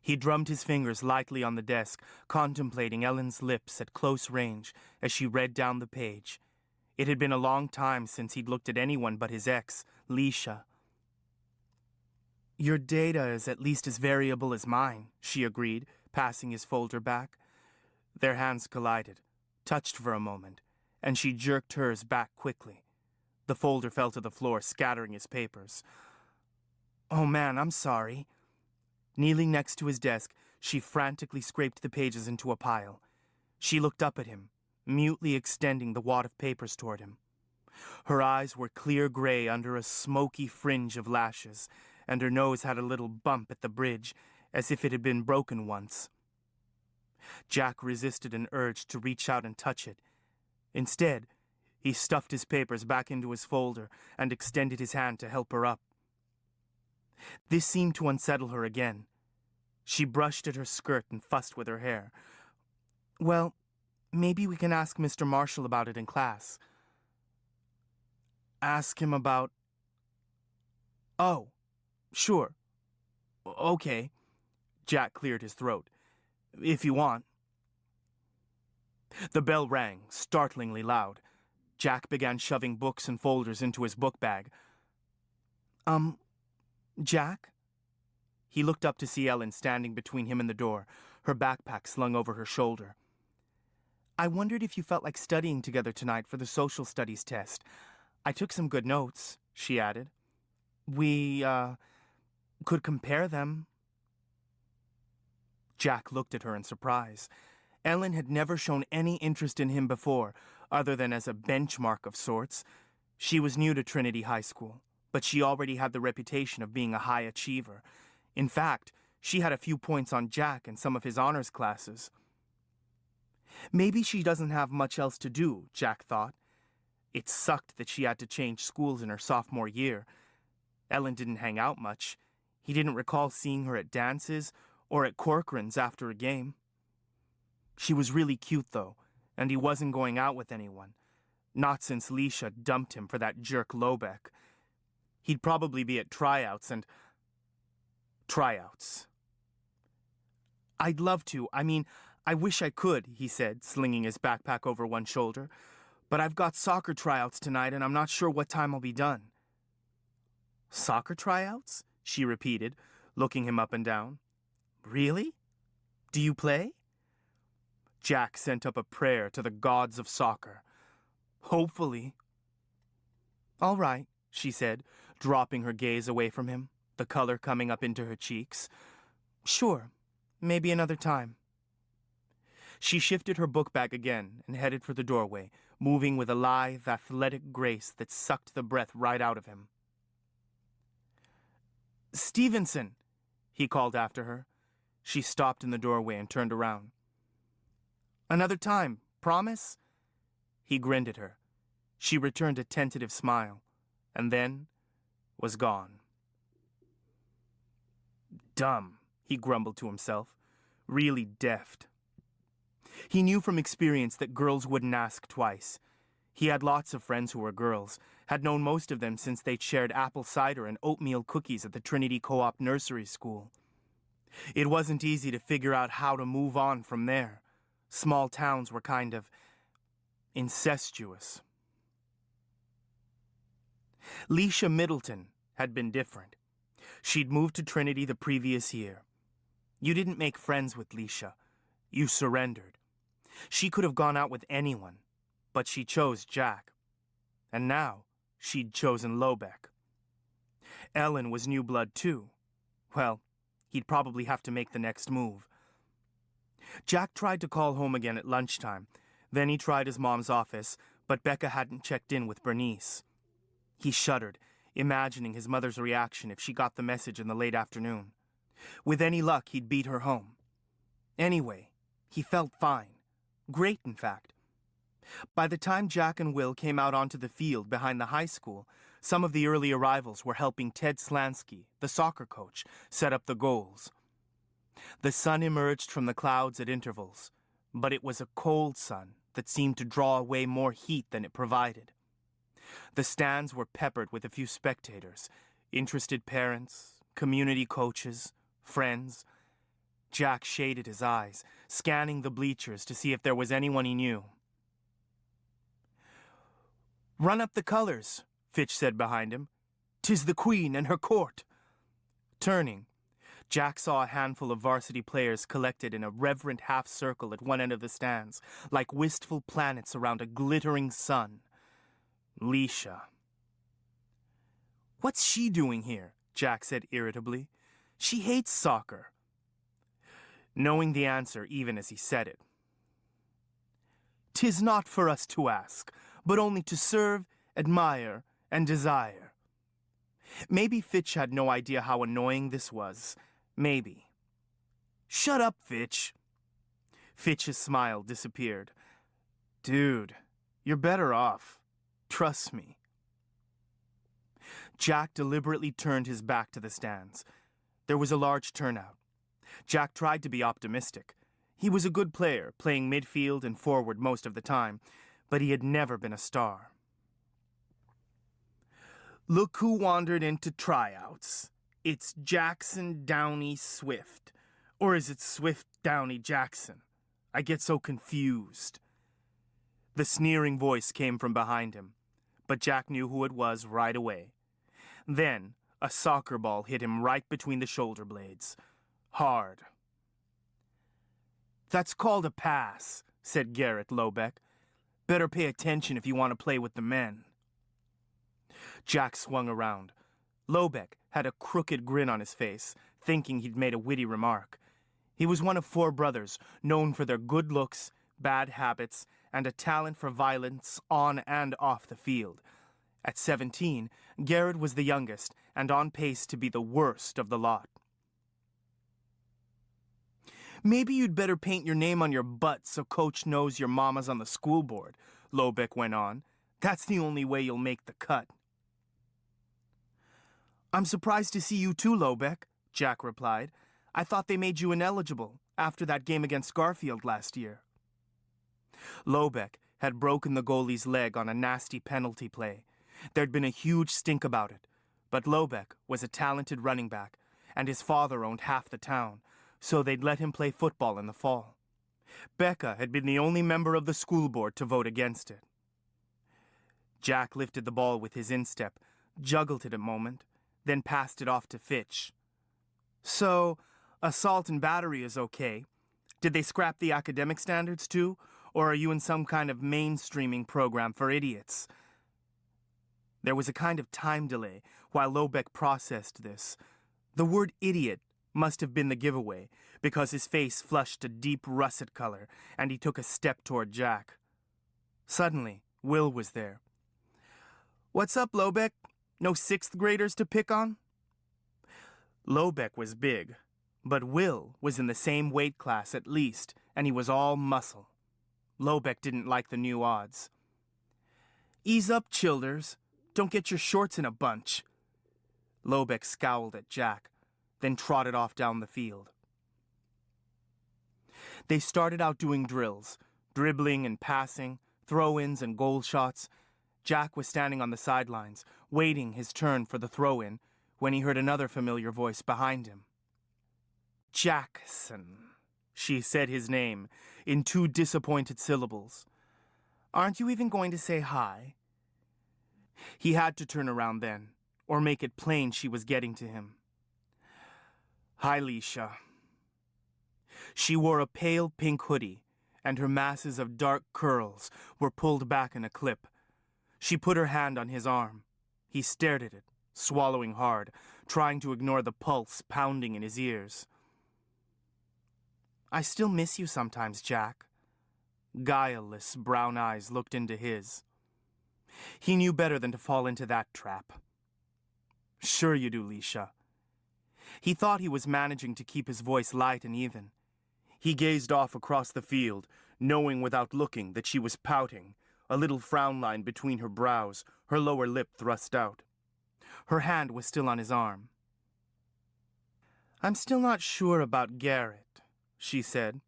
He drummed his fingers lightly on the desk, contemplating Ellen's lips at close range as she read down the page. It had been a long time since he'd looked at anyone but his ex, Leisha. Your data is at least as variable as mine, she agreed, passing his folder back. Their hands collided, touched for a moment, and she jerked hers back quickly. The folder fell to the floor, scattering his papers. Oh man, I'm sorry. Kneeling next to his desk, she frantically scraped the pages into a pile. She looked up at him, mutely extending the wad of papers toward him. Her eyes were clear gray under a smoky fringe of lashes, and her nose had a little bump at the bridge, as if it had been broken once. Jack resisted an urge to reach out and touch it. Instead, he stuffed his papers back into his folder and extended his hand to help her up. This seemed to unsettle her again. She brushed at her skirt and fussed with her hair. "Well, maybe we can ask Mr. Marshall about it in class." "Ask him about..." "Oh, sure. Okay." Jack cleared his throat. "If you want." The bell rang, startlingly loud. Jack began shoving books and folders into his book bag. Jack?" He looked up to see Ellen standing between him and the door, her backpack slung over her shoulder. "I wondered if you felt like studying together tonight for the social studies test. I took some good notes," she added. "We, could compare them." Jack looked at her in surprise. Ellen had never shown any interest in him before, other than as a benchmark of sorts. She was new to Trinity High School, but she already had the reputation of being a high achiever. In fact, she had a few points on Jack in some of his honors classes. Maybe she doesn't have much else to do, Jack thought. It sucked that she had to change schools in her sophomore year. Ellen didn't hang out much. He didn't recall seeing her at dances or at Corcoran's after a game. She was really cute, though, and he wasn't going out with anyone. Not since Leisha dumped him for that jerk Lobeck. He'd probably be at tryouts and... Tryouts. "I'd love to. I wish I could," he said, slinging his backpack over one shoulder. "But I've got soccer tryouts tonight, and I'm not sure what time I'll be done." "Soccer tryouts?" she repeated, looking him up and down. "Really? Do you play?" Jack sent up a prayer to the gods of soccer. "Hopefully." "All right," she said, dropping her gaze away from him, the color coming up into her cheeks. "Sure, maybe another time." She shifted her book bag again and headed for the doorway, moving with a lithe, athletic grace that sucked the breath right out of him. "Stevenson," he called after her. She stopped in the doorway and turned around. "Another time, promise?" He grinned at her. She returned a tentative smile, and then was gone. Dumb, he grumbled to himself. Really deft. He knew from experience that girls wouldn't ask twice. He had lots of friends who were girls, had known most of them since they'd shared apple cider and oatmeal cookies at the Trinity Co-op nursery school. It wasn't easy to figure out how to move on from there. Small towns were kind of incestuous. Leisha Middleton had been different. She'd moved to Trinity the previous year. You didn't make friends with Leisha. You surrendered. She could have gone out with anyone, but she chose Jack. And now, she'd chosen Lobeck. Ellen was new blood too. Well, he'd probably have to make the next move. Jack tried to call home again at lunchtime. Then he tried his mom's office, but Becca hadn't checked in with Bernice. He shuddered, imagining his mother's reaction if she got the message in the late afternoon. With any luck, he'd beat her home. Anyway, he felt fine. Great, in fact. By the time Jack and Will came out onto the field behind the high school, some of the early arrivals were helping Ted Slansky, the soccer coach, set up the goals. The sun emerged from the clouds at intervals, but it was a cold sun that seemed to draw away more heat than it provided. The stands were peppered with a few spectators, interested parents, community coaches, friends. Jack shaded his eyes, scanning the bleachers to see if there was anyone he knew. "Run up the colors," Fitch said behind him. "'Tis the Queen and her court." Turning, Jack saw a handful of varsity players collected in a reverent half-circle at one end of the stands, like wistful planets around a glittering sun. Leisha. "What's she doing here?" Jack said irritably. "She hates soccer." Knowing the answer even as he said it. 'Tis not for us to ask, but only to serve, admire, and desire. Maybe Fitch had no idea how annoying this was. Maybe. Shut up, Fitch. Fitch's smile disappeared. Dude, you're better off. Trust me. Jack deliberately turned his back to the stands. There was a large turnout. Jack tried to be optimistic. He was a good player, playing midfield and forward most of the time, but he had never been a star. Look who wandered into tryouts. It's Jackson Downey Swift. Or is it Swift Downey Jackson? I get so confused. The sneering voice came from behind him, but Jack knew who it was right away. Then, a soccer ball hit him right between the shoulder blades. Hard. That's called a pass, said Garrett Lobeck. Better pay attention if you want to play with the men. Jack swung around. Lobeck had a crooked grin on his face, thinking he'd made a witty remark. He was one of 4 brothers, known for their good looks, bad habits, and a talent for violence on and off the field. At 17, Garrett was the youngest and on pace to be the worst of the lot. Maybe you'd better paint your name on your butt so Coach knows your mama's on the school board, Lobeck went on. That's the only way you'll make the cut. I'm surprised to see you too, Lobeck, Jack replied. I thought they made you ineligible after that game against Garfield last year. Lobeck had broken the goalie's leg on a nasty penalty play. There'd been a huge stink about it, but Lobeck was a talented running back, and his father owned half the town, so they'd let him play football in the fall. Becca had been the only member of the school board to vote against it. Jack lifted the ball with his instep, juggled it a moment, then passed it off to Fitch. So, assault and battery is okay. Did they scrap the academic standards too, or are you in some kind of mainstreaming program for idiots? There was a kind of time delay while Lobeck processed this. The word idiot must have been the giveaway, because his face flushed a deep russet color, and he took a step toward Jack. Suddenly, Will was there. What's up, Lobeck? No 6th graders to pick on? Lobeck was big, but Will was in the same weight class at least, and he was all muscle. Lobeck didn't like the new odds. Ease up, Childers. Don't get your shorts in a bunch. Lobeck scowled at Jack, then trotted off down the field. They started out doing drills, dribbling and passing, throw-ins and goal shots. Jack was standing on the sidelines, waiting his turn for the throw-in, when he heard another familiar voice behind him. Jackson. She said his name in 2 disappointed syllables. Aren't you even going to say hi? He had to turn around then, or make it plain she was getting to him. Hi, Leisha. She wore a pale pink hoodie, and her masses of dark curls were pulled back in a clip. She put her hand on his arm. He stared at it, swallowing hard, trying to ignore the pulse pounding in his ears. I still miss you sometimes, Jack. Guileless brown eyes looked into his. He knew better than to fall into that trap. Sure you do, Leisha. He thought he was managing to keep his voice light and even. He gazed off across the field, knowing without looking that she was pouting, a little frown line between her brows, her lower lip thrust out. Her hand was still on his arm. I'm still not sure about Garrett, she said.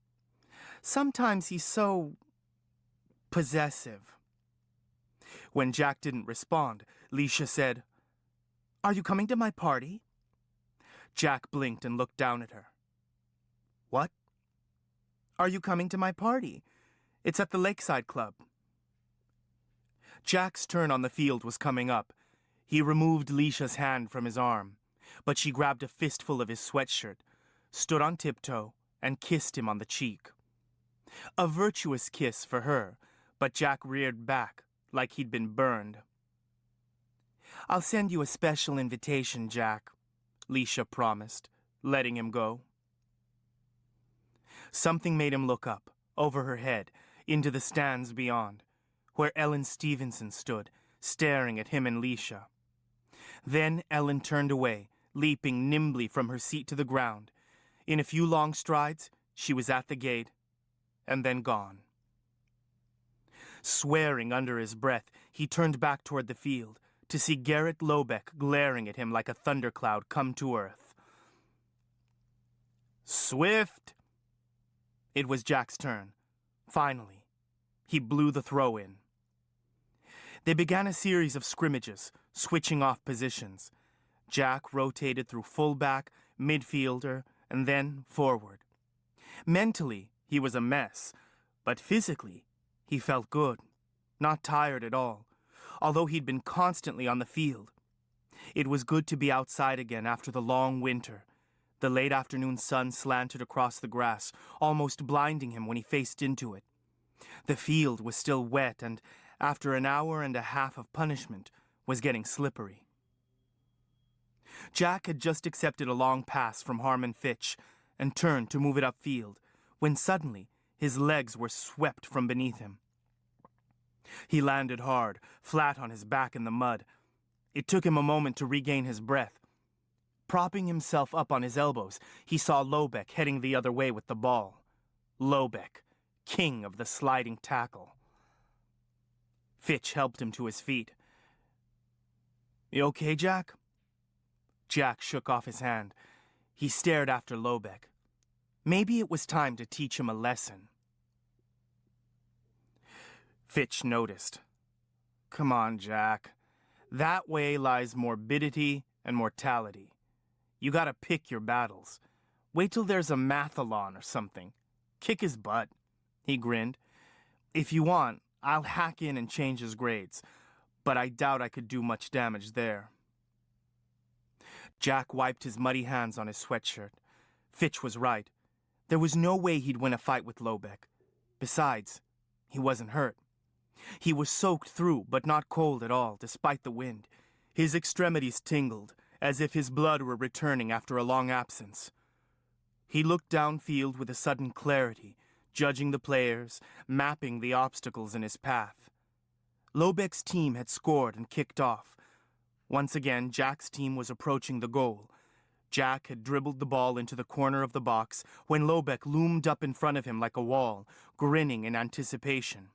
Sometimes he's so possessive. When Jack didn't respond, Leisha said, Are you coming to my party? Jack blinked and looked down at her. What? Are you coming to my party? It's at the Lakeside Club. Jack's turn on the field was coming up. He removed Leisha's hand from his arm, but she grabbed a fistful of his sweatshirt, stood on tiptoe, and kissed him on the cheek. A virtuous kiss for her, but Jack reared back like he'd been burned. I'll send you a special invitation, Jack, Leisha promised, letting him go. Something made him look up, over her head, into the stands beyond, where Ellen Stevenson stood, staring at him and Leisha. Then Ellen turned away, leaping nimbly from her seat to the ground. In a few long strides, she was at the gate, and then gone. Swearing under his breath, he turned back toward the field, to see Garrett Lobeck glaring at him like a thundercloud come to earth. Swift! It was Jack's turn. Finally, he blew the throw in. They began a series of scrimmages, switching off positions. Jack rotated through fullback, midfielder, and then forward. Mentally, he was a mess, but physically, he felt good, not tired at all, although he'd been constantly on the field. It was good to be outside again after the long winter. The late afternoon sun slanted across the grass, almost blinding him when he faced into it. The field was still wet and, after an hour and a half of punishment, was getting slippery. Jack had just accepted a long pass from Harmon Fitch and turned to move it upfield, when suddenly his legs were swept from beneath him. He landed hard, flat on his back in the mud. It took him a moment to regain his breath. Propping himself up on his elbows, he saw Lobeck heading the other way with the ball. Lobeck, king of the sliding tackle. Fitch helped him to his feet. "You okay, Jack?" Jack shook off his hand. He stared after Lobeck. Maybe it was time to teach him a lesson. Fitch noticed. "Come on, Jack. That way lies morbidity and mortality. You gotta pick your battles. Wait till there's a mathalon or something. Kick his butt." He grinned. "If you want, I'll hack in and change his grades, but I doubt I could do much damage there." Jack wiped his muddy hands on his sweatshirt. Fitch was right. There was no way he'd win a fight with Lobeck. Besides, he wasn't hurt. He was soaked through, but not cold at all, despite the wind. His extremities tingled, as if his blood were returning after a long absence. He looked downfield with a sudden clarity, judging the players, mapping the obstacles in his path. Lobeck's team had scored and kicked off. Once again, Jack's team was approaching the goal. Jack had dribbled the ball into the corner of the box when Lobeck loomed up in front of him like a wall, grinning in anticipation.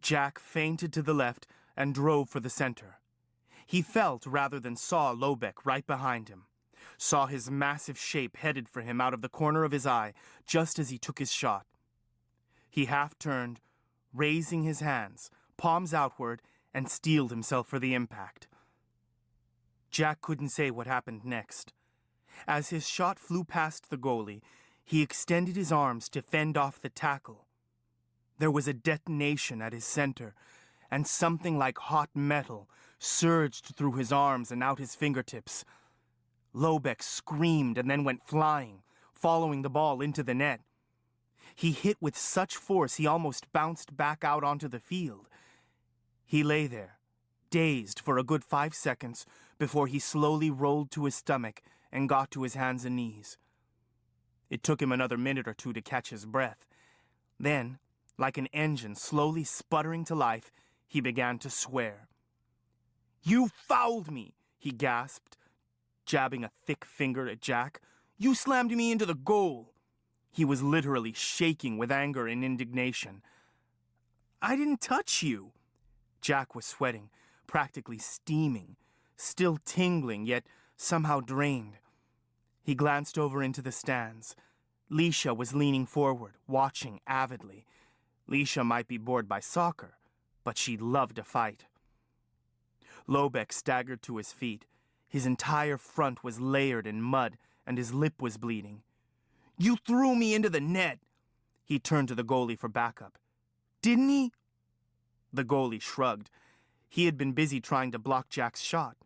Jack feinted to the left and drove for the center. He felt rather than saw Lobeck right behind him, saw his massive shape headed for him out of the corner of his eye just as he took his shot. He half-turned, raising his hands, palms outward, and steeled himself for the impact. Jack couldn't say what happened next. As his shot flew past the goalie, he extended his arms to fend off the tackle. There was a detonation at his center, and something like hot metal surged through his arms and out his fingertips. Lobeck screamed and then went flying, following the ball into the net. He hit with such force he almost bounced back out onto the field. He lay there, dazed for a good 5 seconds before he slowly rolled to his stomach and got to his hands and knees. It took him another minute or two to catch his breath. Then, like an engine slowly sputtering to life, he began to swear. "You fouled me," he gasped, jabbing a thick finger at Jack. "You slammed me into the goal." He was literally shaking with anger and indignation. "I didn't touch you." Jack was sweating, practically steaming, still tingling, yet somehow drained. He glanced over into the stands. Leisha was leaning forward, watching avidly. Leisha might be bored by soccer, but she loved a fight. Lobeck staggered to his feet. His entire front was layered in mud, and his lip was bleeding. "You threw me into the net." He turned to the goalie for backup. "Didn't he?" The goalie shrugged. He had been busy trying to block Jack's shot.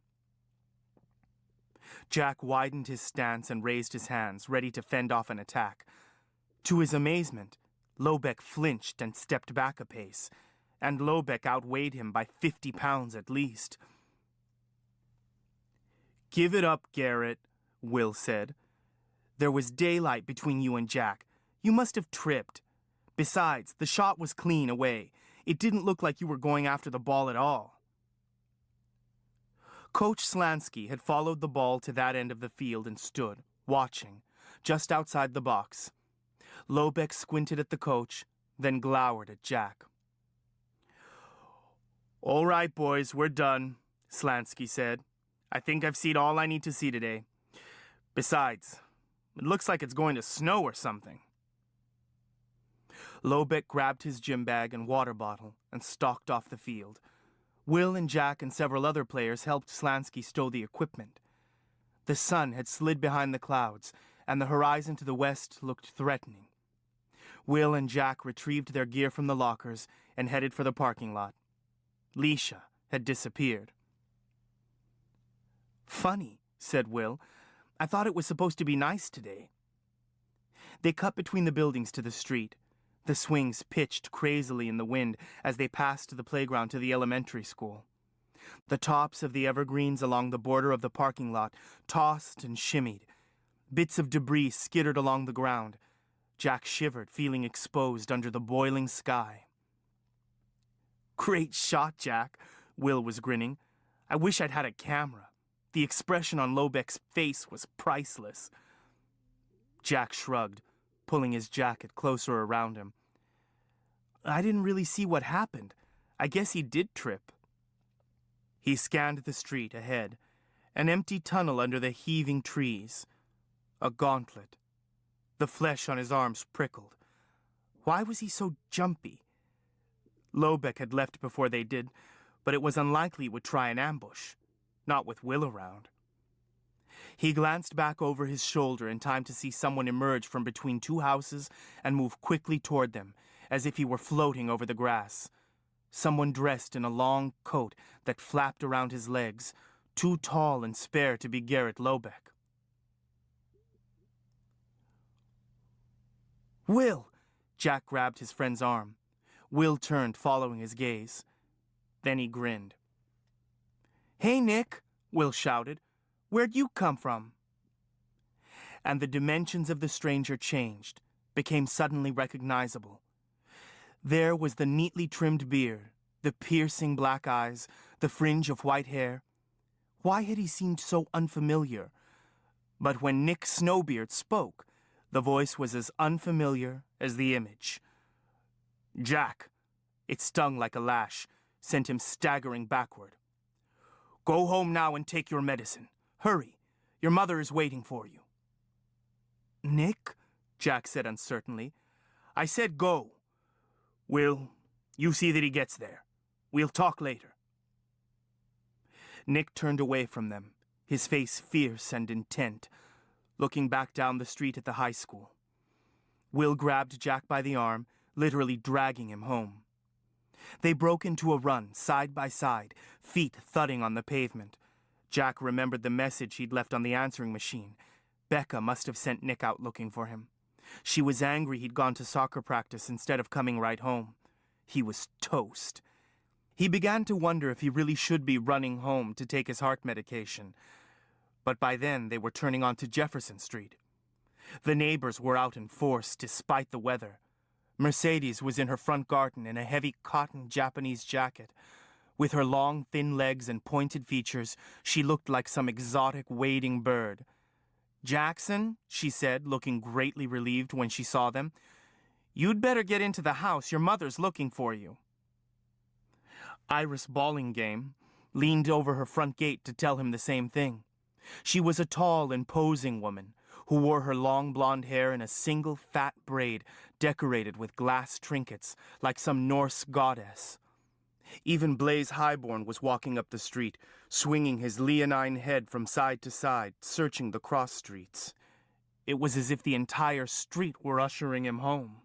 Jack widened his stance and raised his hands, ready to fend off an attack. To his amazement, Lobeck flinched and stepped back a pace, and Lobeck outweighed him by 50 pounds at least. "Give it up, Garrett," Will said. "There was daylight between you and Jack. You must have tripped. Besides, the shot was clean away. It didn't look like you were going after the ball at all. Coach Slansky had followed the ball to that end of the field and stood, watching, just outside the box. Lobeck squinted at the coach, then glowered at Jack. "All right, boys, we're done," Slansky said. "I think I've seen all I need to see today. Besides, it looks like it's going to snow or something." Lobeck grabbed his gym bag and water bottle and stalked off the field. Will and Jack and several other players helped Slansky stow the equipment. The sun had slid behind the clouds, and the horizon to the west looked threatening. Will and Jack retrieved their gear from the lockers and headed for the parking lot. Leisha had disappeared. "Funny," said Will. "I thought it was supposed to be nice today." They cut between the buildings to the street. The swings pitched crazily in the wind as they passed the playground to the elementary school. The tops of the evergreens along the border of the parking lot tossed and shimmied. Bits of debris skittered along the ground. Jack shivered, feeling exposed under the boiling sky. "Great shot, Jack," Will was grinning. "I wish I'd had a camera." The expression on Lobeck's face was priceless. Jack shrugged, pulling his jacket closer around him. "I didn't really see what happened. I guess he did trip." He scanned the street ahead, an empty tunnel under the heaving trees. A gauntlet. The flesh on his arms prickled. Why was he so jumpy? Lobeck had left before they did, but it was unlikely he would try an ambush. Not with Will around. He glanced back over his shoulder in time to see someone emerge from between two houses and move quickly toward them, as if he were floating over the grass. Someone dressed in a long coat that flapped around his legs, too tall and spare to be Garrett Lobeck. "Will!" Jack grabbed his friend's arm. Will turned, following his gaze. Then he grinned. "Hey, Nick!" Will shouted. "Where'd you come from?" And the dimensions of the stranger changed, became suddenly recognizable. There was the neatly trimmed beard, the piercing black eyes, the fringe of white hair. Why had he seemed so unfamiliar? But when Nick Snowbeard spoke, the voice was as unfamiliar as the image. "Jack!" It stung like a lash, sent him staggering backward. "Go home now and take your medicine. Hurry. Your mother is waiting for you." "Nick?" Jack said uncertainly. "I said go. Will, you see that he gets there. We'll talk later." Nick turned away from them, his face fierce and intent, looking back down the street at the high school. Will grabbed Jack by the arm, literally dragging him home. They broke into a run, side by side, feet thudding on the pavement. Jack remembered the message he'd left on the answering machine. Becca must have sent Nick out looking for him. She was angry he'd gone to soccer practice instead of coming right home. He was toast. He began to wonder if he really should be running home to take his heart medication. But by then they were turning onto Jefferson Street. The neighbors were out in force despite the weather. Mercedes was in her front garden in a heavy cotton Japanese jacket. With her long, thin legs and pointed features, she looked like some exotic wading bird. "Jackson," she said, looking greatly relieved when she saw them, "you'd better get into the house. Your mother's looking for you." Iris Ballingame leaned over her front gate to tell him the same thing. She was a tall, imposing woman who wore her long blonde hair in a single fat braid decorated with glass trinkets like some Norse goddess. Even Blaze Highborn was walking up the street, swinging his leonine head from side to side, searching the cross streets. It was as if the entire street were ushering him home.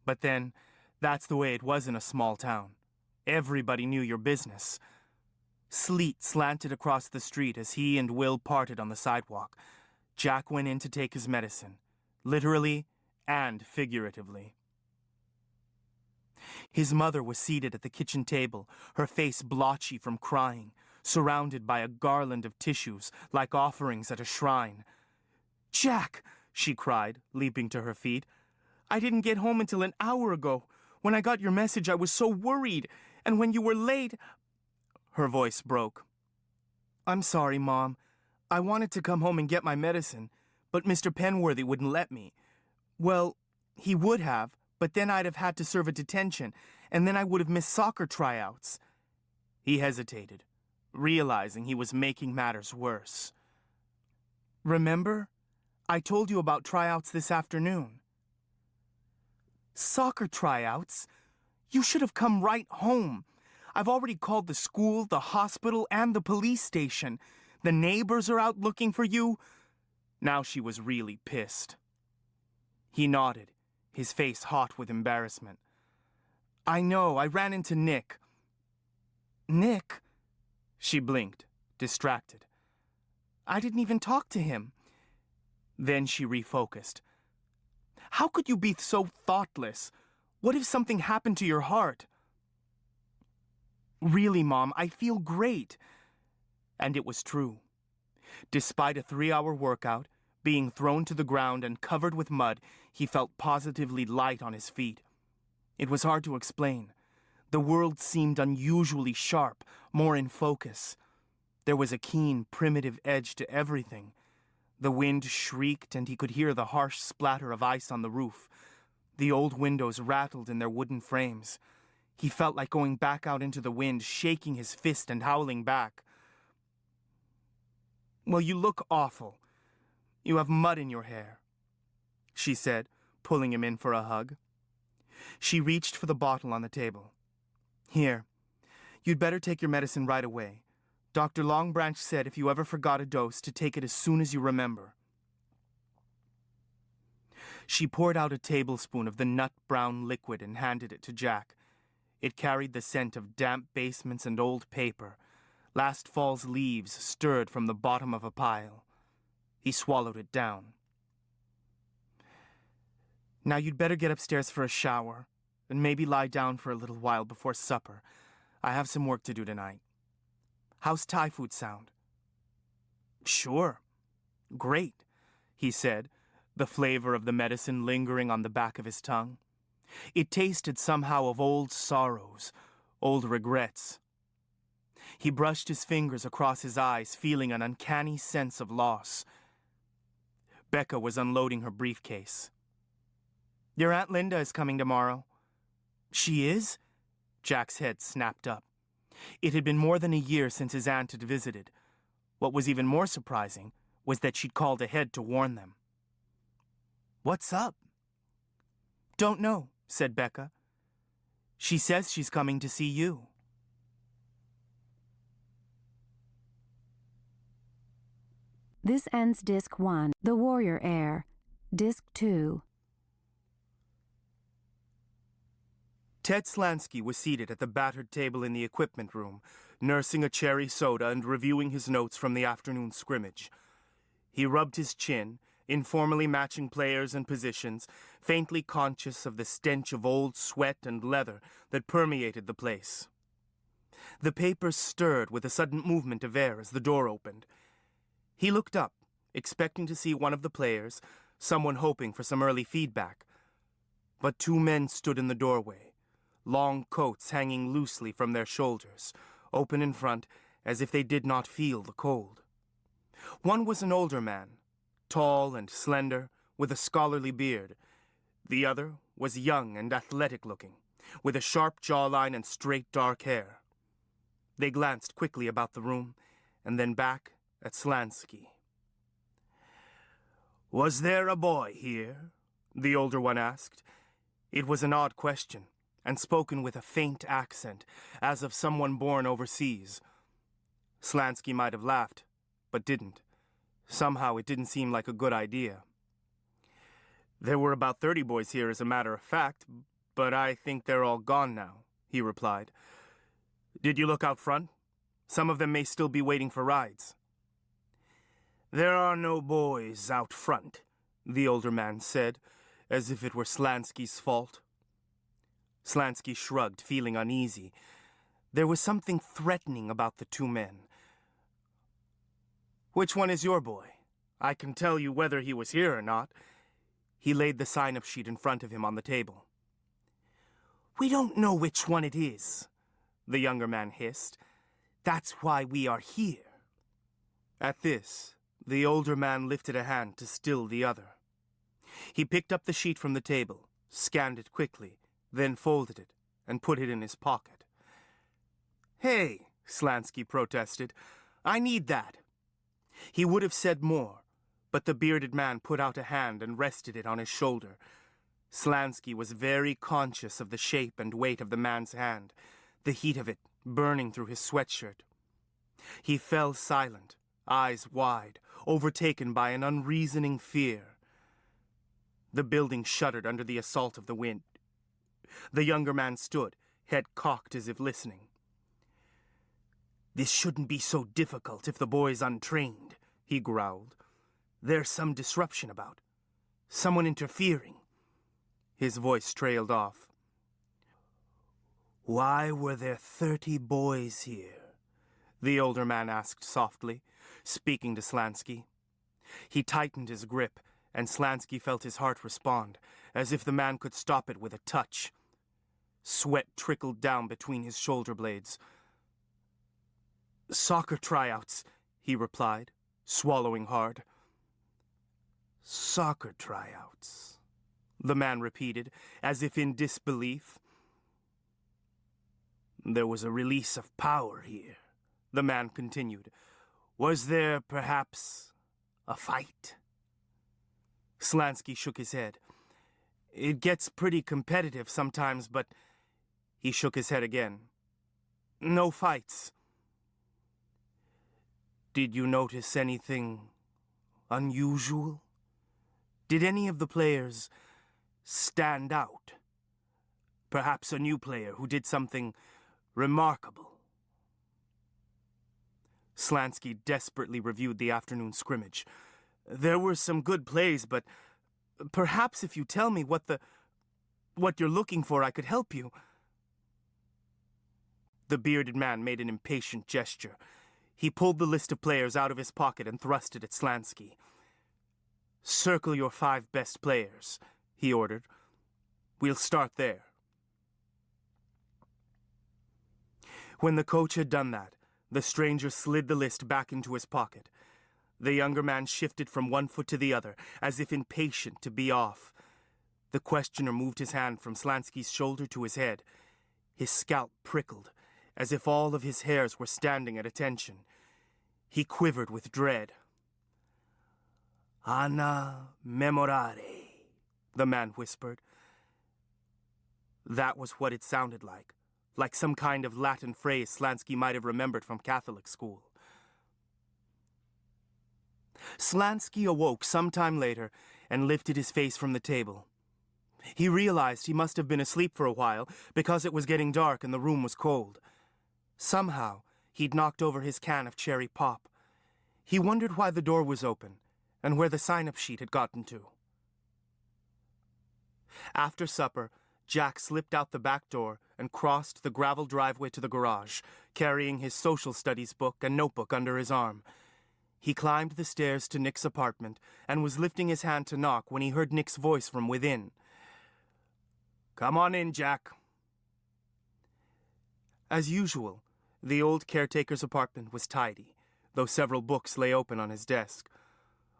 But then, that's the way it was in a small town. Everybody knew your business. Sleet slanted across the street as he and Will parted on the sidewalk. Jack went in to take his medicine, literally and figuratively. His mother was seated at the kitchen table, her face blotchy from crying, surrounded by a garland of tissues like offerings at a shrine. "Jack!" she cried, leaping to her feet. I didn't get home until an hour ago. When I got your message, I was so worried. And when you were late..." Her voice broke. "I'm sorry, Mom. I wanted to come home and get my medicine, but Mr. Penworthy wouldn't let me. Well, he would have, but then I'd have had to serve a detention, and then I would have missed soccer tryouts." He hesitated, realizing he was making matters worse. "Remember? I told you about tryouts this afternoon." "Soccer tryouts? You should have come right home. I've already called the school, the hospital, and the police station. The neighbors are out looking for you." Now she was really pissed. He nodded, his face hot with embarrassment. "I know, I ran into Nick." "Nick?" She blinked, distracted. "I didn't even talk to him." Then she refocused. "How could you be so thoughtless? What if something happened to your heart?" "Really, Mom, I feel great." And it was true. Despite a 3-hour workout, being thrown to the ground and covered with mud, he felt positively light on his feet. It was hard to explain. The world seemed unusually sharp, more in focus. There was a keen, primitive edge to everything. The wind shrieked, and he could hear the harsh splatter of ice on the roof. The old windows rattled in their wooden frames. He felt like going back out into the wind, shaking his fist and howling back. "Well, you look awful. You have mud in your hair," she said, pulling him in for a hug. She reached for the bottle on the table. "Here, you'd better take your medicine right away. Dr. Longbranch said if you ever forgot a dose, to take it as soon as you remember." She poured out a tablespoon of the nut-brown liquid and handed it to Jack. It carried the scent of damp basements and old paper, last fall's leaves stirred from the bottom of a pile. He swallowed it down. "Now you'd better get upstairs for a shower, and maybe lie down for a little while before supper. I have some work to do tonight. How's Thai food sound?" "Sure. Great," he said, the flavor of the medicine lingering on the back of his tongue. It tasted somehow of old sorrows, old regrets. He brushed his fingers across his eyes, feeling an uncanny sense of loss. Becca was unloading her briefcase. "Your Aunt Linda is coming tomorrow." "She is?" Jack's head snapped up. It had been more than a year since his aunt had visited. What was even more surprising was that she'd called ahead to warn them. "What's up?" "Don't know," said Becca. "She says she's coming to see you." This ends Disc 1, The Warrior Heir. Disc 2. Ted Slansky was seated at the battered table in the equipment room, nursing a cherry soda and reviewing his notes from the afternoon scrimmage. He rubbed his chin, informally matching players and positions, faintly conscious of the stench of old sweat and leather that permeated the place. The papers stirred with a sudden movement of air as the door opened. He looked up, expecting to see one of the players, someone hoping for some early feedback. But 2 men stood in the doorway, long coats hanging loosely from their shoulders, open in front as if they did not feel the cold. One was an older man, tall and slender, with a scholarly beard. The other was young and athletic-looking, with a sharp jawline and straight dark hair. They glanced quickly about the room, and then back at Slansky. "Was there a boy here?" the older one asked. It was an odd question, and spoken with a faint accent, as of someone born overseas. Slansky might have laughed, but didn't. Somehow it didn't seem like a good idea. "There were about 30 boys here, as a matter of fact, but I think they're all gone now," he replied. "Did you look out front? Some of them may still be waiting for rides." "There are no boys out front," the older man said, as if it were Slansky's fault. Slansky shrugged, feeling uneasy. There was something threatening about the 2 men. "Which one is your boy? I can tell you whether he was here or not. He laid the sign-up sheet in front of him on the table. "We don't know which one it is," the younger man hissed. "That's why we are here." At this, the older man lifted a hand to still the other. He picked up the sheet from the table, scanned it quickly, then folded it and put it in his pocket. "Hey," Slansky protested, "I need that." He would have said more, but the bearded man put out a hand and rested it on his shoulder. Slansky was very conscious of the shape and weight of the man's hand, the heat of it burning through his sweatshirt. He fell silent, eyes wide, overtaken by an unreasoning fear. The building shuddered under the assault of the wind. The younger man stood, head cocked as if listening. "This shouldn't be so difficult if the boy's untrained," he growled. "There's some disruption about. Someone interfering." His voice trailed off. "Why were there 30 boys here?" the older man asked softly, speaking to Slansky. He tightened his grip, and Slansky felt his heart respond, as if the man could stop it with a touch. Sweat trickled down between his shoulder blades. "Soccer tryouts," he replied, swallowing hard. "Soccer tryouts," the man repeated, as if in disbelief. "There was a release of power here," the man continued. "Was there, perhaps, a fight?" Slansky shook his head. "It gets pretty competitive sometimes, but..." He shook his head again. "No fights." "Did you notice anything unusual? Did any of the players stand out? Perhaps a new player who did something remarkable?" Slansky desperately reviewed the afternoon scrimmage. "There were some good plays, but perhaps if you tell me what you're looking for, I could help you." The bearded man made an impatient gesture. He pulled the list of players out of his pocket and thrust it at Slansky. "Circle your 5 best players," he ordered. "We'll start there." When the coach had done that, the stranger slid the list back into his pocket. The younger man shifted from one foot to the other, as if impatient to be off. The questioner moved his hand from Slansky's shoulder to his head. His scalp prickled, as if all of his hairs were standing at attention. He quivered with dread. "Ana memorare," the man whispered. That was what it sounded like some kind of Latin phrase Slansky might have remembered from Catholic school. Slansky awoke some time later and lifted his face from the table. He realized he must have been asleep for a while because it was getting dark and the room was cold. Somehow, he'd knocked over his can of cherry pop. He wondered why the door was open and where the sign-up sheet had gotten to. After supper, Jack slipped out the back door and crossed the gravel driveway to the garage, carrying his social studies book and notebook under his arm. He climbed the stairs to Nick's apartment and was lifting his hand to knock when he heard Nick's voice from within. "Come on in, Jack." As usual, the old caretaker's apartment was tidy, though several books lay open on his desk.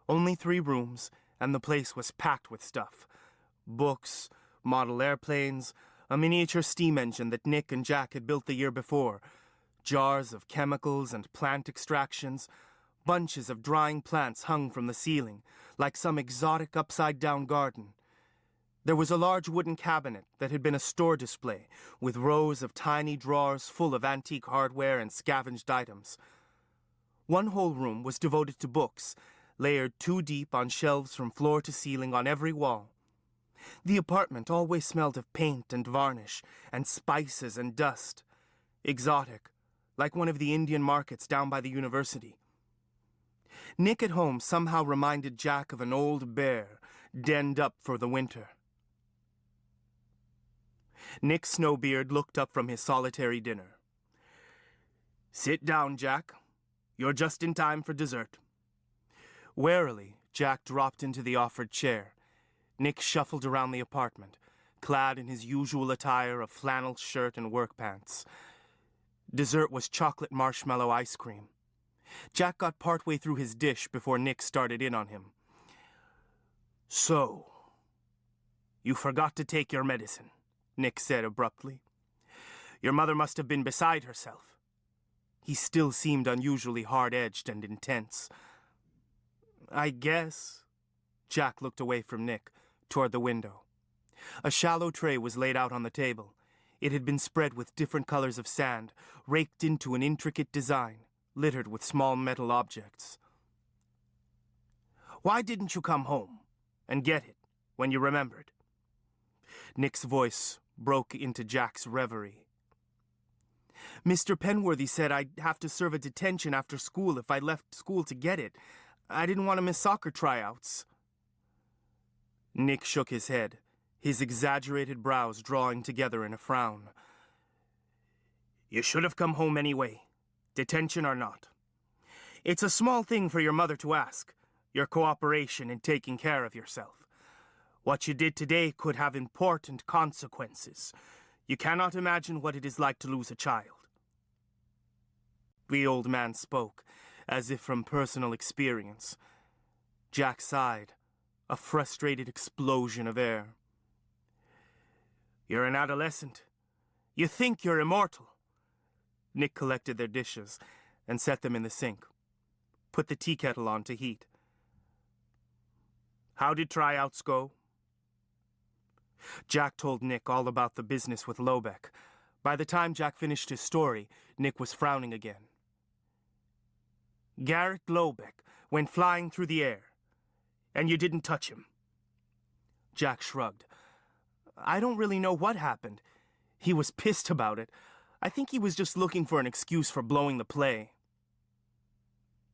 Only 3 rooms, and the place was packed with stuff. Books, model airplanes, a miniature steam engine that Nick and Jack had built the year before, jars of chemicals and plant extractions, bunches of drying plants hung from the ceiling, like some exotic upside-down garden. There was a large wooden cabinet that had been a store display, with rows of tiny drawers full of antique hardware and scavenged items. One whole room was devoted to books, layered 2 deep on shelves from floor to ceiling on every wall. The apartment always smelled of paint and varnish, and spices and dust. Exotic, like one of the Indian markets down by the university. Nick at home somehow reminded Jack of an old bear, denned up for the winter. Nick Snowbeard looked up from his solitary dinner. "Sit down, Jack. You're just in time for dessert." Warily, Jack dropped into the offered chair. Nick shuffled around the apartment, clad in his usual attire of flannel shirt and work pants. Dessert was chocolate marshmallow ice cream. Jack got partway through his dish before Nick started in on him. "So, you forgot to take your medicine," Nick said abruptly. "Your mother must have been beside herself." He still seemed unusually hard-edged and intense. "I guess." Jack looked away from Nick, toward the window. A shallow tray was laid out on the table. It had been spread with different colors of sand, raked into an intricate design, littered with small metal objects. "Why didn't you come home and get it when you remembered?" Nick's voice broke into Jack's reverie. "Mr. Penworthy said I'd have to serve a detention after school if I left school to get it. I didn't want to miss soccer tryouts." Nick shook his head, his exaggerated brows drawing together in a frown. "You should have come home anyway, detention or not. It's a small thing for your mother to ask, your cooperation in taking care of yourself. What you did today could have important consequences. You cannot imagine what it is like to lose a child." The old man spoke, as if from personal experience. Jack sighed, a frustrated explosion of air. "You're an adolescent. You think you're immortal." Nick collected their dishes and set them in the sink, put the tea kettle on to heat. "How did tryouts go?" Jack told Nick all about the business with Lobeck. By the time Jack finished his story, Nick was frowning again. "Garrett Lobeck went flying through the air, and you didn't touch him." Jack shrugged. "I don't really know what happened. He was pissed about it. I think he was just looking for an excuse for blowing the play."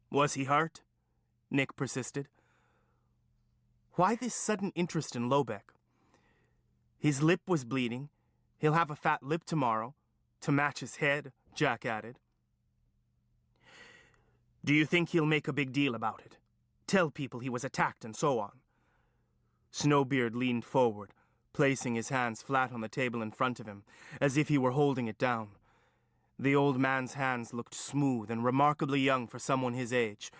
"Was he hurt?" Nick persisted. Why this sudden interest in Lobeck? "His lip was bleeding. He'll have a fat lip tomorrow, to match his head," Jack added. "Do you think he'll make a big deal about it? Tell people he was attacked and so on?" Snowbeard leaned forward, placing his hands flat on the table in front of him, as if he were holding it down. The old man's hands looked smooth and remarkably young for someone his age,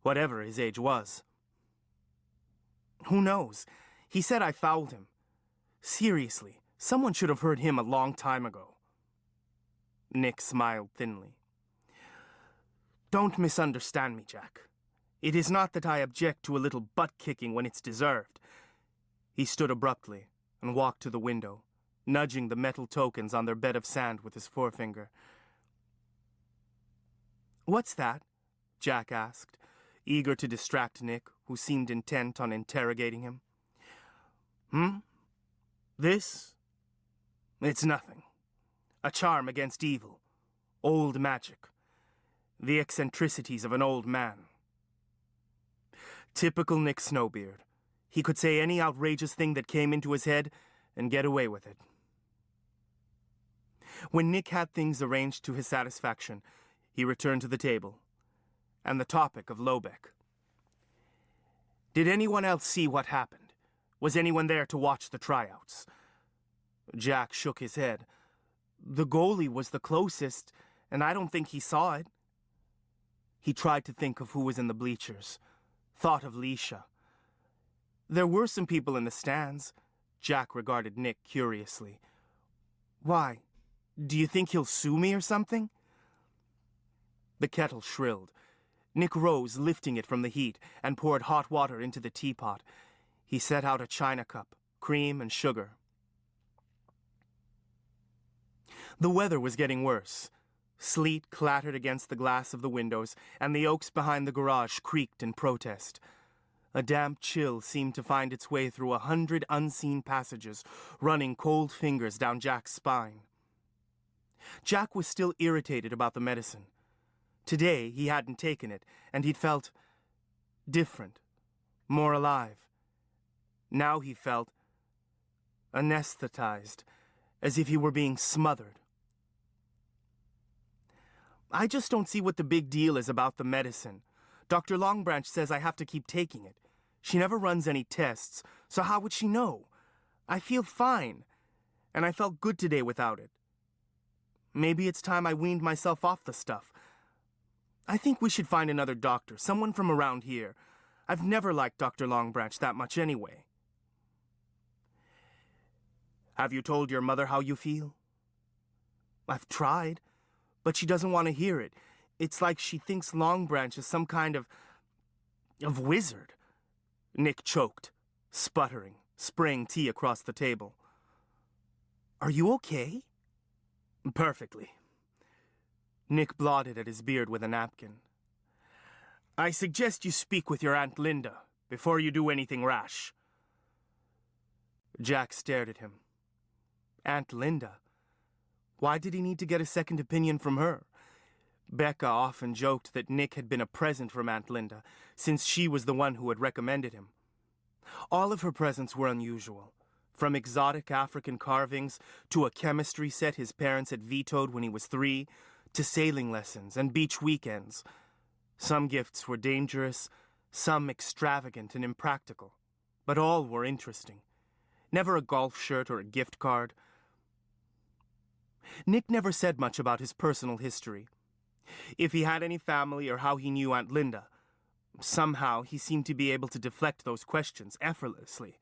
whatever his age was. "Who knows? He said I fouled him. Seriously, someone should have heard him a long time ago." Nick smiled thinly. "Don't misunderstand me, Jack. It is not that I object to a little butt-kicking when it's deserved." He stood abruptly and walked to the window, nudging the metal tokens on their bed of sand with his forefinger. "What's that?" Jack asked, eager to distract Nick, who seemed intent on interrogating him. This? It's nothing. A charm against evil. Old magic. The eccentricities of an old man." Typical Nick Snowbeard. He could say any outrageous thing that came into his head and get away with it. When Nick had things arranged to his satisfaction, he returned to the table, and the topic of Lobeck. "Did anyone else see what happened? Was anyone there to watch the tryouts?" Jack shook his head. "The goalie was the closest, and I don't think he saw it." He tried to think of who was in the bleachers. Thought of Leisha. There were some people in the stands. Jack regarded Nick curiously. "Why? Do you think he'll sue me or something?" The kettle shrilled. Nick rose, lifting it from the heat, and poured hot water into the teapot. He set out a china cup, cream and sugar. The weather was getting worse. Sleet clattered against the glass of the windows, and the oaks behind the garage creaked in protest. A damp chill seemed to find its way through 100 unseen passages, running cold fingers down Jack's spine. Jack was still irritated about the medicine. Today he hadn't taken it, and he'd felt different, more alive. Now he felt anesthetized, as if he were being smothered. "I just don't see what the big deal is about the medicine. Dr. Longbranch says I have to keep taking it. She never runs any tests, so how would she know? I feel fine, and I felt good today without it. Maybe it's time I weaned myself off the stuff. I think we should find another doctor, someone from around here. I've never liked Dr. Longbranch that much anyway. Have you told your mother how you feel? I've tried, but she doesn't want to hear it. It's like she thinks Longbranch is some kind of wizard. Nick choked, sputtering, spraying tea across the table. Are you okay? Perfectly. Nick blotted at his beard with a napkin. I suggest you speak with your Aunt Linda before you do anything rash. Jack stared at him. Aunt Linda? Why did he need to get a second opinion from her? Becca often joked that Nick had been a present from Aunt Linda, since she was the one who had recommended him. All of her presents were unusual, from exotic African carvings to a chemistry set his parents had vetoed when he was 3, to sailing lessons and beach weekends. Some gifts were dangerous, some extravagant and impractical, but all were interesting. Never a golf shirt or a gift card. Nick never said much about his personal history. If he had any family or how he knew Aunt Linda, somehow he seemed to be able to deflect those questions effortlessly.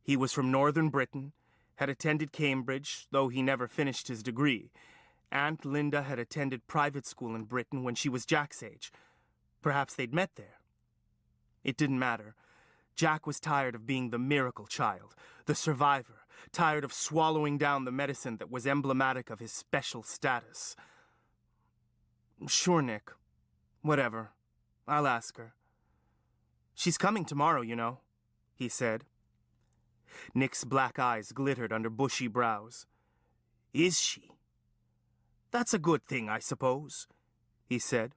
He was from northern Britain, had attended Cambridge, though he never finished his degree. Aunt Linda had attended private school in Britain when she was Jack's age. Perhaps they'd met there. It didn't matter. Jack was tired of being the miracle child, the survivor, tired of swallowing down the medicine that was emblematic of his special status. Sure, Nick. Whatever. I'll ask her. She's coming tomorrow, you know, he said. Nick's black eyes glittered under bushy brows. Is she? That's a good thing, I suppose, he said.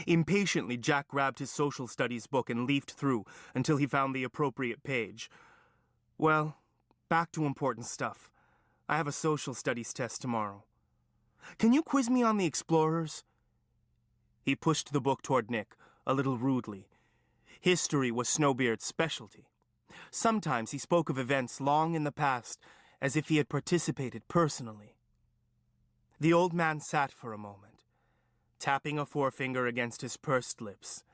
Impatiently, Jack grabbed his social studies book and leafed through until he found the appropriate page. Well, back to important stuff. I have a social studies test tomorrow. Can you quiz me on the explorers? He pushed the book toward Nick, a little rudely. History was Snowbeard's specialty. Sometimes he spoke of events long in the past, as if he had participated personally. The old man sat for a moment, tapping a forefinger against his pursed lips.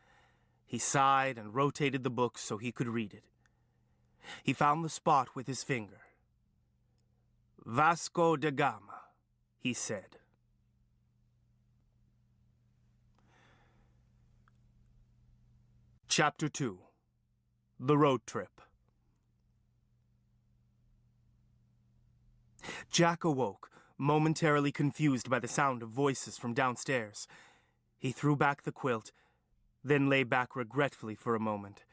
He sighed and rotated the book so he could read it. He found the spot with his finger. Vasco da Gama, he said. Chapter 2. The Road Trip. Jack awoke, momentarily confused by the sound of voices from downstairs. He threw back the quilt, then lay back regretfully for a moment.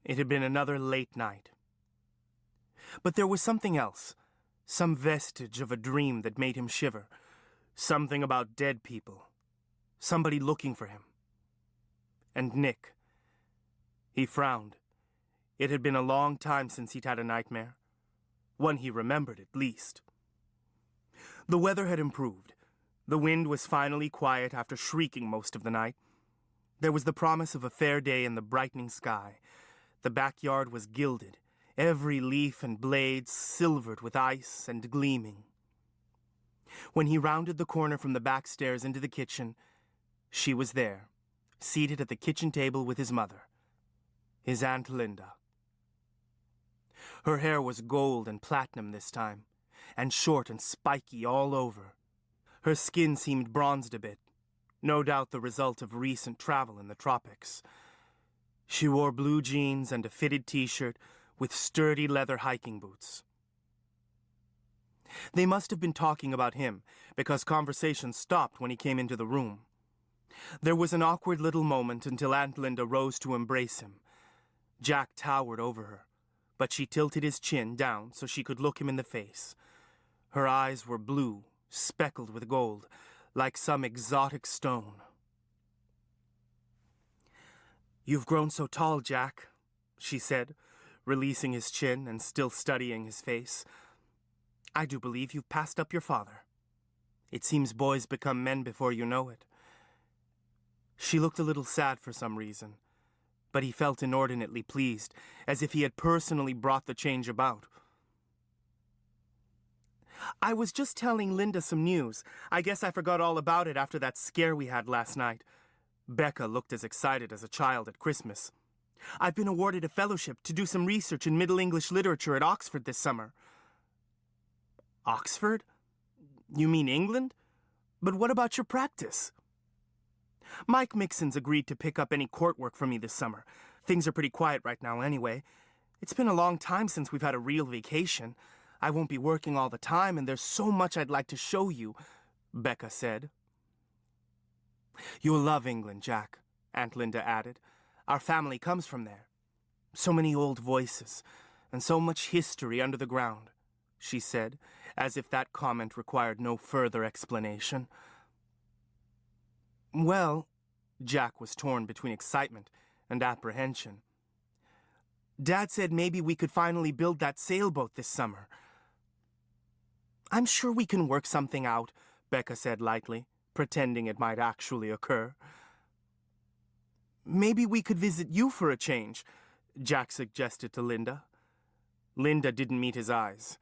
It had been another late night. But there was something else, some vestige of a dream that made him shiver. Something about dead people. Somebody looking for him. And Nick. He frowned. It had been a long time since he'd had a nightmare. One he remembered, at least. The weather had improved. The wind was finally quiet after shrieking most of the night. There was the promise of a fair day in the brightening sky. The backyard was gilded, every leaf and blade silvered with ice and gleaming. When he rounded the corner from the back stairs into the kitchen, she was there, seated at the kitchen table with his mother, his Aunt Linda. Her hair was gold and platinum this time, and short and spiky all over. Her skin seemed bronzed a bit, no doubt the result of recent travel in the tropics. She wore blue jeans and a fitted t-shirt with sturdy leather hiking boots. They must have been talking about him, because conversation stopped when he came into the room. There was an awkward little moment until Aunt Linda rose to embrace him. Jack towered over her, but she tilted his chin down so she could look him in the face. Her eyes were blue, speckled with gold, like some exotic stone. "You've grown so tall, Jack," she said, releasing his chin and still studying his face. "I do believe you've passed up your father. It seems boys become men before you know it." She looked a little sad for some reason. but he felt inordinately pleased, as if he had personally brought the change about. I was just telling Linda some news. I guess I forgot all about it after that scare we had last night. Becca looked as excited as a child at Christmas. I've been awarded a fellowship to do some research in Middle English literature at Oxford this summer. Oxford? You mean England? But what about your practice? Mike Mixon's agreed to pick up any court work for me this summer. Things are pretty quiet right now anyway. It's been a long time since we've had a real vacation. I won't be working all the time, and there's so much I'd like to show you, Becca said. You'll love England, Jack, Aunt Linda added. Our family comes from there. So many old voices, and so much history under the ground, she said, as if that comment required no further explanation. Well, Jack was torn between excitement and apprehension. Dad said maybe we could finally build that sailboat this summer. I'm sure we can work something out, Becca said lightly, pretending it might actually occur. Maybe we could visit you for a change, Jack suggested to Linda. Linda didn't meet his eyes.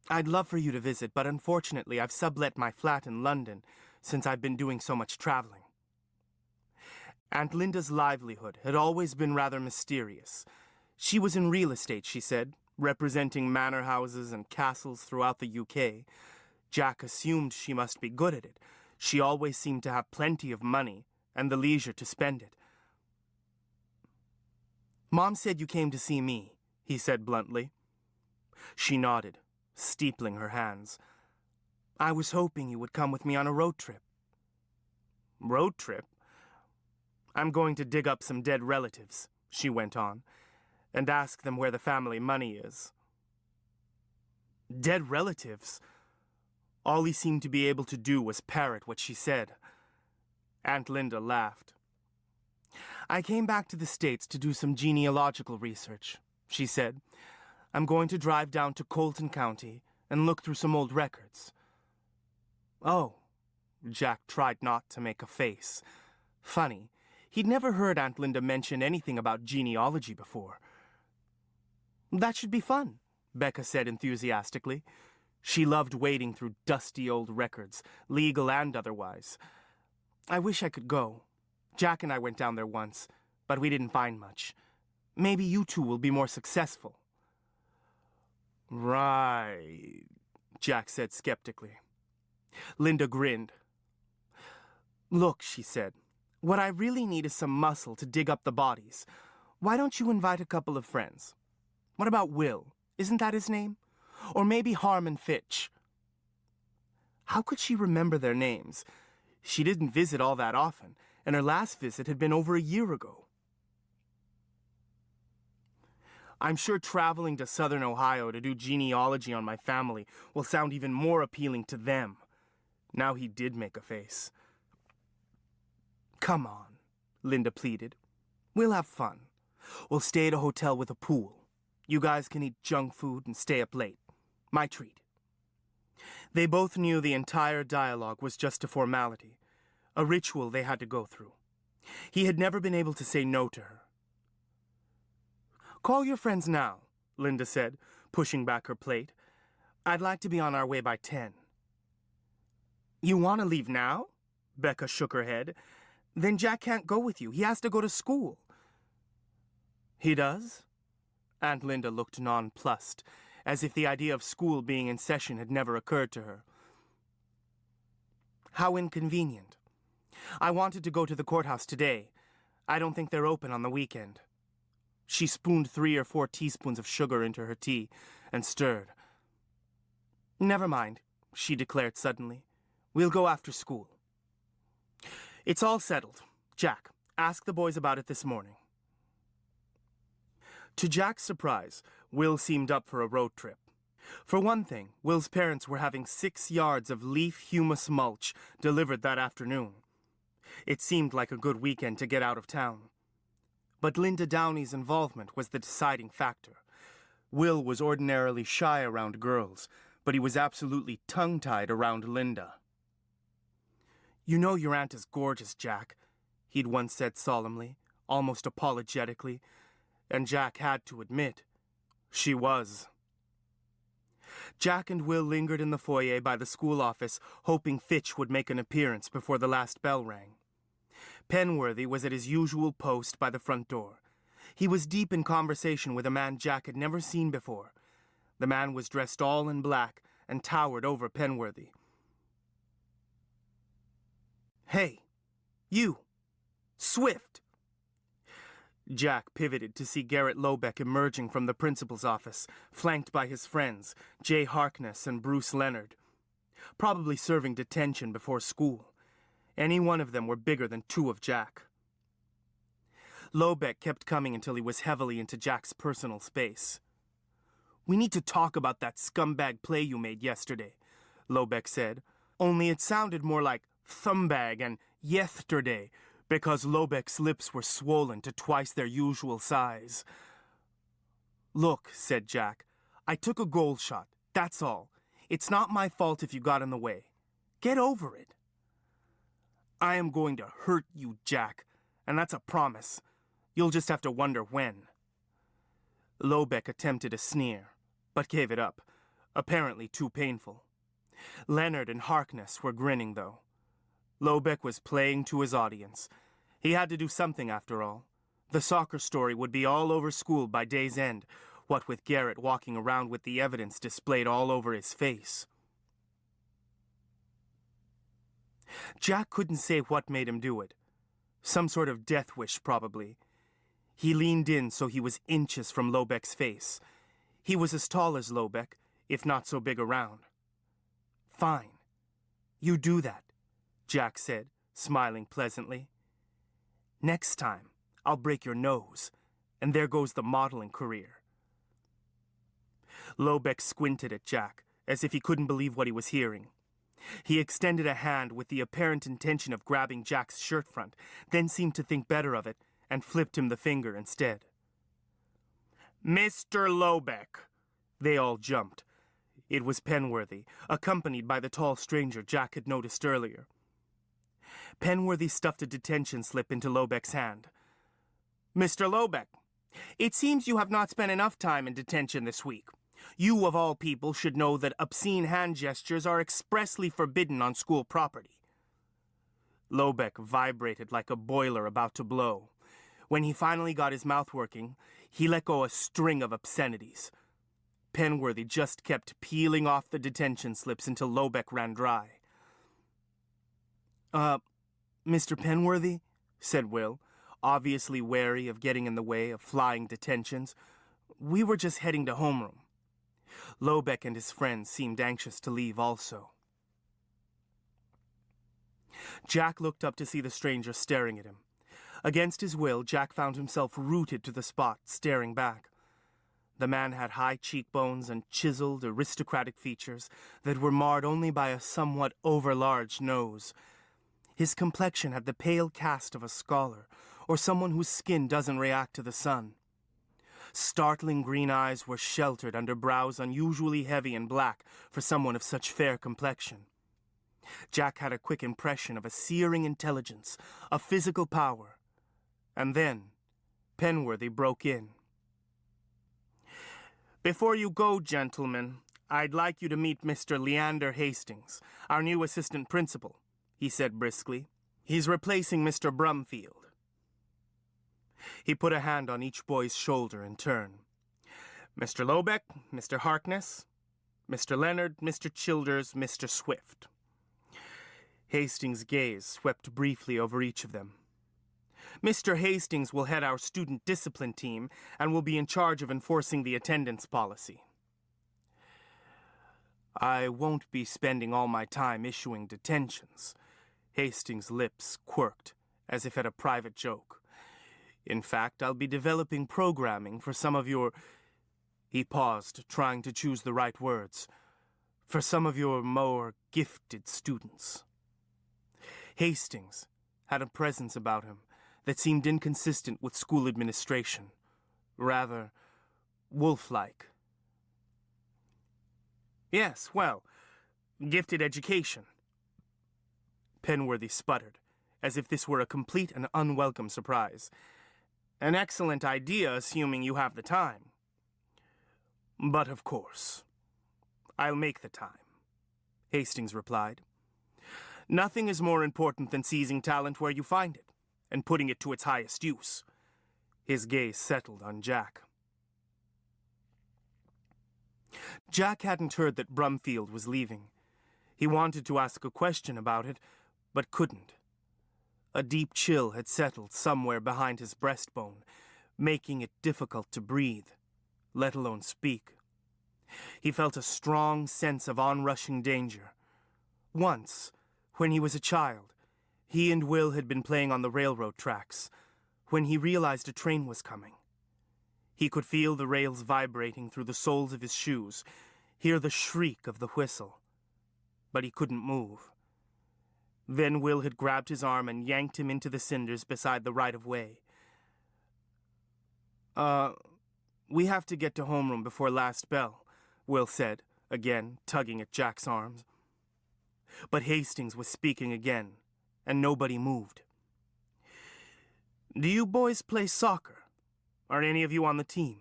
I'd love for you to visit, but unfortunately I've sublet my flat in London since I've been doing so much traveling. Aunt Linda's livelihood had always been rather mysterious. She was in real estate, she said, representing manor houses and castles throughout the UK. Jack assumed she must be good at it. She always seemed to have plenty of money and the leisure to spend it. Mom said you came to see me, he said bluntly. She nodded, steepling her hands. I was hoping you would come with me on a road trip. Road trip? I'm going to dig up some dead relatives, she went on, and ask them where the family money is. Dead relatives? All he seemed to be able to do was parrot what she said. Aunt Linda laughed. I came back to the States to do some genealogical research, she said. I'm going to drive down to Colton County and look through some old records. Oh, Jack tried not to make a face. Funny, he'd never heard Aunt Linda mention anything about genealogy before. That should be fun, Becca said enthusiastically. She loved wading through dusty old records, legal and otherwise. I wish I could go. Jack and I went down there once, but we didn't find much. Maybe you two will be more successful. Right, Jack said skeptically. Linda grinned. Look, she said, what I really need is some muscle to dig up the bodies. Why don't you invite a couple of friends? What about Will? Isn't that his name? Or maybe Harmon Fitch? How could she remember their names? She didn't visit all that often, and her last visit had been over a year ago. I'm sure traveling to southern Ohio to do genealogy on my family will sound even more appealing to them. Now he did make a face. Come on, Linda pleaded. We'll have fun. We'll stay at a hotel with a pool. You guys can eat junk food and stay up late. My treat. They both knew the entire dialogue was just a formality, a ritual they had to go through. He had never been able to say no to her. Call your friends now, Linda said, pushing back her plate. I'd like to be on our way by 10. You want to leave now? Becca shook her head. Then Jack can't go with you. He has to go to school. He does? Aunt Linda looked nonplussed, as if the idea of school being in session had never occurred to her. How inconvenient. I wanted to go to the courthouse today. I don't think they're open on the weekend. She spooned 3 or 4 teaspoons of sugar into her tea and stirred. Never mind, she declared suddenly. We'll go after school. It's all settled. Jack, ask the boys about it this morning. To Jack's surprise, Will seemed up for a road trip. For one thing, Will's parents were having 6 yards of leaf humus mulch delivered that afternoon. It seemed like a good weekend to get out of town. But Linda Downey's involvement was the deciding factor. Will was ordinarily shy around girls, but he was absolutely tongue-tied around Linda. You know your aunt is gorgeous, Jack, he'd once said solemnly, almost apologetically, and Jack had to admit, she was. Jack and Will lingered in the foyer by the school office, hoping Fitch would make an appearance before the last bell rang. Penworthy was at his usual post by the front door. He was deep in conversation with a man Jack had never seen before. The man was dressed all in black and towered over Penworthy. "Hey, you! Swift!" Jack pivoted to see Garrett Lobeck emerging from the principal's office, flanked by his friends, Jay Harkness and Bruce Leonard. Probably serving detention before school. Any one of them were bigger than two of Jack. Lobeck kept coming until he was heavily into Jack's personal space. "We need to talk about that scumbag play you made yesterday," Lobeck said, only it sounded more like thumbag and yesterday, because Lobeck's lips were swollen to twice their usual size. "Look," said Jack, "I took a goal shot, that's all. It's not my fault if you got in the way. Get over it." "I am going to hurt you, Jack, and that's a promise. You'll just have to wonder when." Lobeck attempted a sneer, but gave it up, apparently too painful. Leonard and Harkness were grinning, though. Lobeck was playing to his audience. He had to do something, after all. The soccer story would be all over school by day's end, what with Garrett walking around with the evidence displayed all over his face. Jack couldn't say what made him do it. Some sort of death wish, probably. He leaned in so he was inches from Lobeck's face. He was as tall as Lobeck, if not so big around. "Fine. You do that," Jack said, smiling pleasantly. "Next time, I'll break your nose, and there goes the modeling career." Lobeck squinted at Jack, as if he couldn't believe what he was hearing. He extended a hand with the apparent intention of grabbing Jack's shirt front, then seemed to think better of it, and flipped him the finger instead. "Mr. Lobeck!" They all jumped. It was Penworthy, accompanied by the tall stranger Jack had noticed earlier. Penworthy stuffed a detention slip into Lobeck's hand. "Mr. Lobeck, it seems you have not spent enough time in detention this week. You, of all people, should know that obscene hand gestures are expressly forbidden on school property." Lobeck vibrated like a boiler about to blow. When he finally got his mouth working, he let go a string of obscenities. Penworthy just kept peeling off the detention slips until Lobeck ran dry. Mr. Penworthy," said Will, obviously wary of getting in the way of flying detentions. "We were just heading to homeroom." Lobeck and his friends seemed anxious to leave also. Jack looked up to see the stranger staring at him. Against his will, Jack found himself rooted to the spot, staring back. The man had high cheekbones and chiseled, aristocratic features that were marred only by a somewhat overlarge nose. His complexion had the pale cast of a scholar, or someone whose skin doesn't react to the sun. Startling green eyes were sheltered under brows unusually heavy and black for someone of such fair complexion. Jack had a quick impression of a searing intelligence, a physical power. And then, Penworthy broke in. "Before you go, gentlemen, I'd like you to meet Mr. Leander Hastings, our new assistant principal," he said briskly. "He's replacing Mr. Brumfield." He put a hand on each boy's shoulder in turn. "Mr. Lobeck, Mr. Harkness, Mr. Leonard, Mr. Childers, Mr. Swift." Hastings' gaze swept briefly over each of them. "Mr. Hastings will head our student discipline team and will be in charge of enforcing the attendance policy." "I won't be spending all my time issuing detentions." Hastings' lips quirked, as if at a private joke. "In fact, I'll be developing programming for some of your—" He paused, trying to choose the right words. "For some of your more gifted students." Hastings had a presence about him that seemed inconsistent with school administration. Rather, wolf-like. "Yes, well, gifted education." Penworthy sputtered, as if this were a complete and unwelcome surprise. An excellent idea, assuming you have the time. But of course, I'll make the time, Hastings replied. Nothing is more important than seizing talent where you find it, and putting it to its highest use. His gaze settled on Jack. Jack hadn't heard that Brumfield was leaving. He wanted to ask a question about it, but couldn't. A deep chill had settled somewhere behind his breastbone, making it difficult to breathe, let alone speak. He felt a strong sense of onrushing danger. Once, when he was a child, he and Will had been playing on the railroad tracks, when he realized a train was coming. He could feel the rails vibrating through the soles of his shoes, hear the shriek of the whistle. But he couldn't move. Then Will had grabbed his arm and yanked him into the cinders beside the right-of-way. We have to get to homeroom before last bell, Will said, again tugging at Jack's arms. But Hastings was speaking again, and nobody moved. Do you boys play soccer? Are any of you on the team?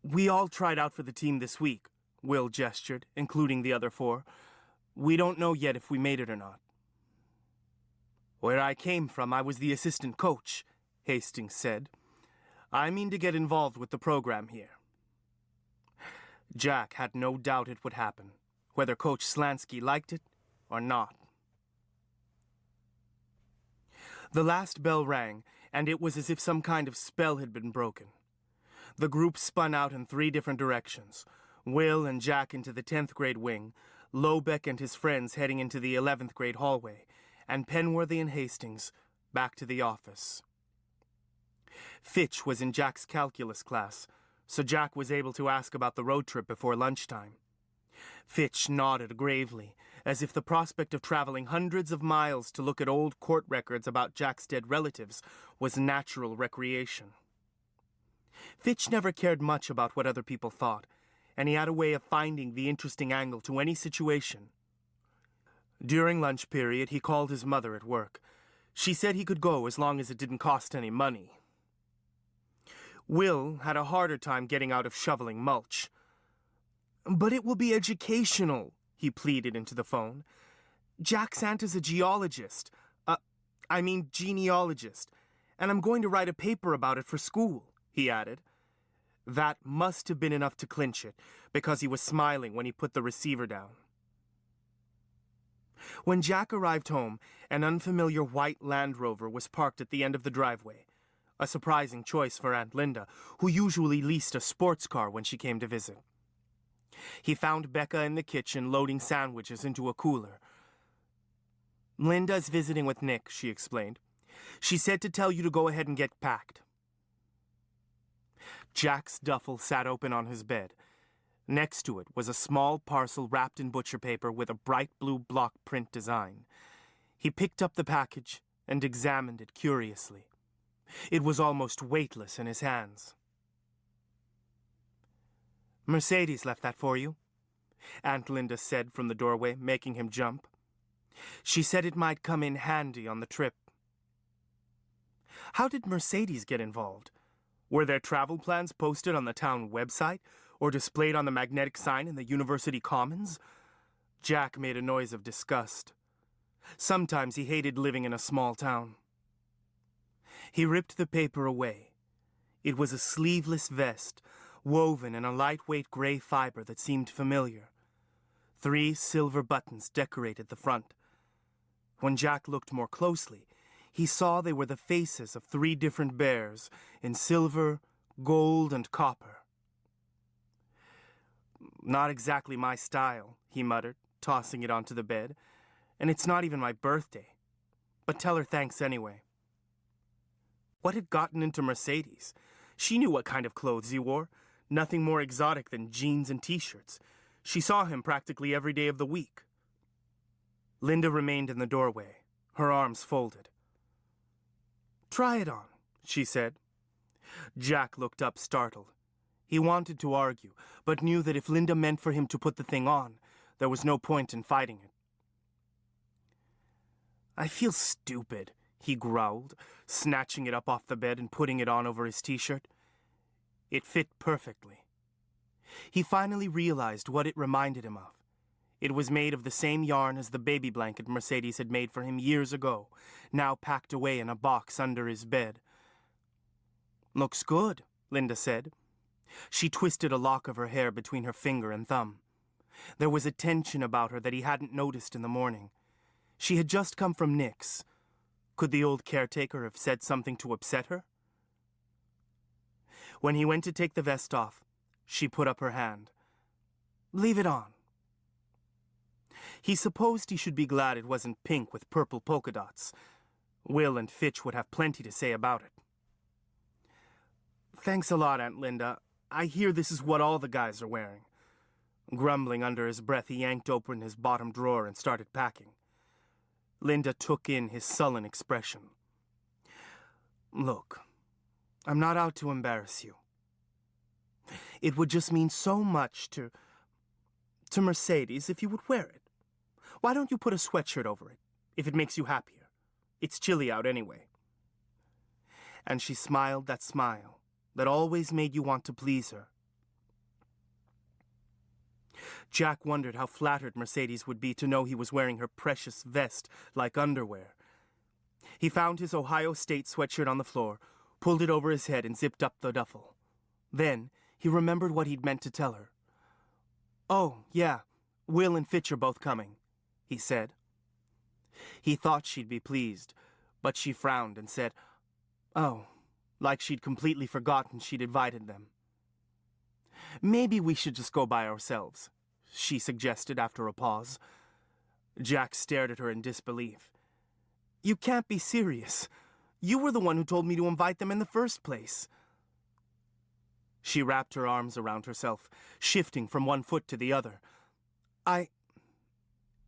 We all tried out for the team this week, Will gestured, including the other four. We don't know yet if we made it or not. Where I came from, I was the assistant coach, Hastings said. I mean to get involved with the program here. Jack had no doubt it would happen, whether Coach Slansky liked it or not. The last bell rang, and it was as if some kind of spell had been broken. The group spun out in 3 different directions, Will and Jack into the 10th grade wing, Lobeck and his friends heading into the 11th grade hallway, and Penworthy and Hastings back to the office. Fitch was in Jack's calculus class, so Jack was able to ask about the road trip before lunchtime. Fitch nodded gravely, as if the prospect of traveling hundreds of miles to look at old court records about Jack's dead relatives was natural recreation. Fitch never cared much about what other people thought, and he had a way of finding the interesting angle to any situation. During lunch period, he called his mother at work. She said he could go as long as it didn't cost any money. Will had a harder time getting out of shoveling mulch. But it will be educational, he pleaded into the phone. Jack Santa's a genealogist, and I'm going to write a paper about it for school, he added. That must have been enough to clinch it, because he was smiling when he put the receiver down. When Jack arrived home, an unfamiliar white Land Rover was parked at the end of the driveway, a surprising choice for Aunt Linda, who usually leased a sports car when she came to visit. He found Becca in the kitchen loading sandwiches into a cooler. Linda's visiting with Nick, she explained. She said to tell you to go ahead and get packed. Jack's duffel sat open on his bed. Next to it was a small parcel wrapped in butcher paper with a bright blue block print design. He picked up the package and examined it curiously. It was almost weightless in his hands. Mercedes left that for you, Aunt Linda said from the doorway, making him jump. She said it might come in handy on the trip. How did Mercedes get involved? Were their travel plans posted on the town website or displayed on the magnetic sign in the university commons? Jack made a noise of disgust. Sometimes he hated living in a small town. He ripped the paper away. It was a sleeveless vest, woven in a lightweight gray fiber that seemed familiar. 3 silver buttons decorated the front. When Jack looked more closely, he saw they were the faces of 3 different bears in silver, gold, and copper. Not exactly my style, he muttered, tossing it onto the bed. And it's not even my birthday. But tell her thanks anyway. What had gotten into Mercedes? She knew what kind of clothes he wore. Nothing more exotic than jeans and t-shirts. She saw him practically every day of the week. Linda remained in the doorway, her arms folded. Try it on, she said. Jack looked up startled. He wanted to argue, but knew that if Linda meant for him to put the thing on, there was no point in fighting it. I feel stupid, he growled, snatching it up off the bed and putting it on over his t-shirt. It fit perfectly. He finally realized what it reminded him of. It was made of the same yarn as the baby blanket Mercedes had made for him years ago, now packed away in a box under his bed. "Looks good," Linda said. She twisted a lock of her hair between her finger and thumb. There was a tension about her that he hadn't noticed in the morning. She had just come from Nick's. Could the old caretaker have said something to upset her? When he went to take the vest off, she put up her hand. "Leave it on." He supposed he should be glad it wasn't pink with purple polka dots. Will and Fitch would have plenty to say about it. "Thanks a lot, Aunt Linda. I hear this is what all the guys are wearing." Grumbling under his breath, he yanked open his bottom drawer and started packing. Linda took in his sullen expression. "Look, I'm not out to embarrass you. It would just mean so much to Mercedes if you would wear it. Why don't you put a sweatshirt over it, if it makes you happier? It's chilly out anyway." And she smiled that smile that always made you want to please her. Jack wondered how flattered Mercedes would be to know he was wearing her precious vest like underwear. He found his Ohio State sweatshirt on the floor, pulled it over his head, and zipped up the duffel. Then he remembered what he'd meant to tell her. "Oh, yeah, Will and Fitch are both coming," he said. He thought she'd be pleased, but she frowned and said, "Oh," like she'd completely forgotten she'd invited them. "Maybe we should just go by ourselves," she suggested after a pause. Jack stared at her in disbelief. "You can't be serious. You were the one who told me to invite them in the first place." She wrapped her arms around herself, shifting from one foot to the other.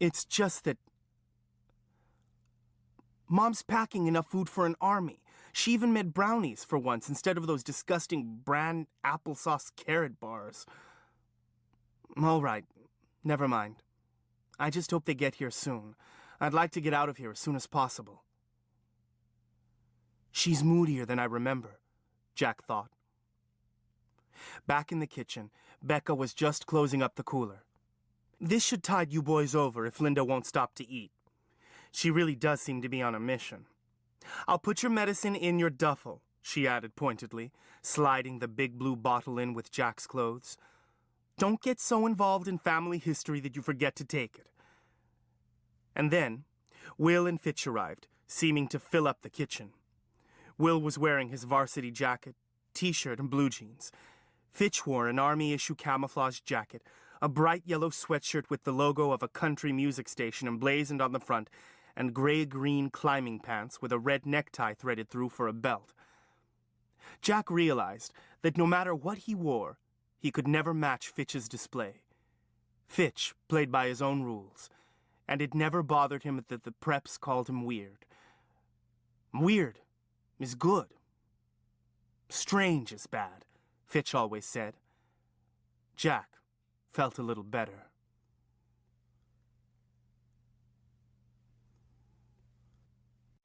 It's just that Mom's packing enough food for an army. She even made brownies for once instead of those disgusting bran applesauce carrot bars." "All right, never mind. I just hope they get here soon. I'd like to get out of here as soon as possible." She's moodier than I remember, Jack thought. Back in the kitchen, Becca was just closing up the cooler. "This should tide you boys over if Linda won't stop to eat. She really does seem to be on a mission. I'll put your medicine in your duffel," she added pointedly, sliding the big blue bottle in with Jack's clothes. "Don't get so involved in family history that you forget to take it." And then, Will and Fitch arrived, seeming to fill up the kitchen. Will was wearing his varsity jacket, t-shirt, and blue jeans. Fitch wore an Army-issue camouflage jacket, a bright yellow sweatshirt with the logo of a country music station emblazoned on the front, and gray-green climbing pants with a red necktie threaded through for a belt. Jack realized that no matter what he wore, he could never match Fitch's display. Fitch played by his own rules, and it never bothered him that the preps called him weird. Weird is good. Strange is bad, Fitch always said. Jack felt a little better.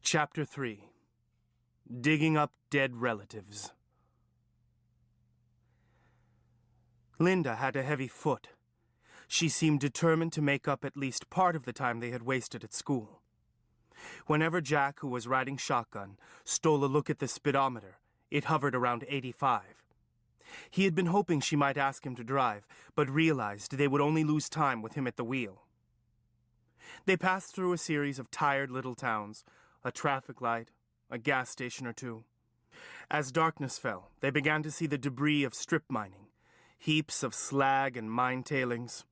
Chapter 3. Digging Up Dead Relatives. Linda had a heavy foot. She seemed determined to make up at least part of the time they had wasted at school. Whenever Jack, who was riding shotgun, stole a look at the speedometer, it hovered around 85. He had been hoping she might ask him to drive, but realized they would only lose time with him at the wheel. They passed through a series of tired little towns, a traffic light, a gas station or two. As darkness fell, they began to see the debris of strip mining, heaps of slag and mine tailings.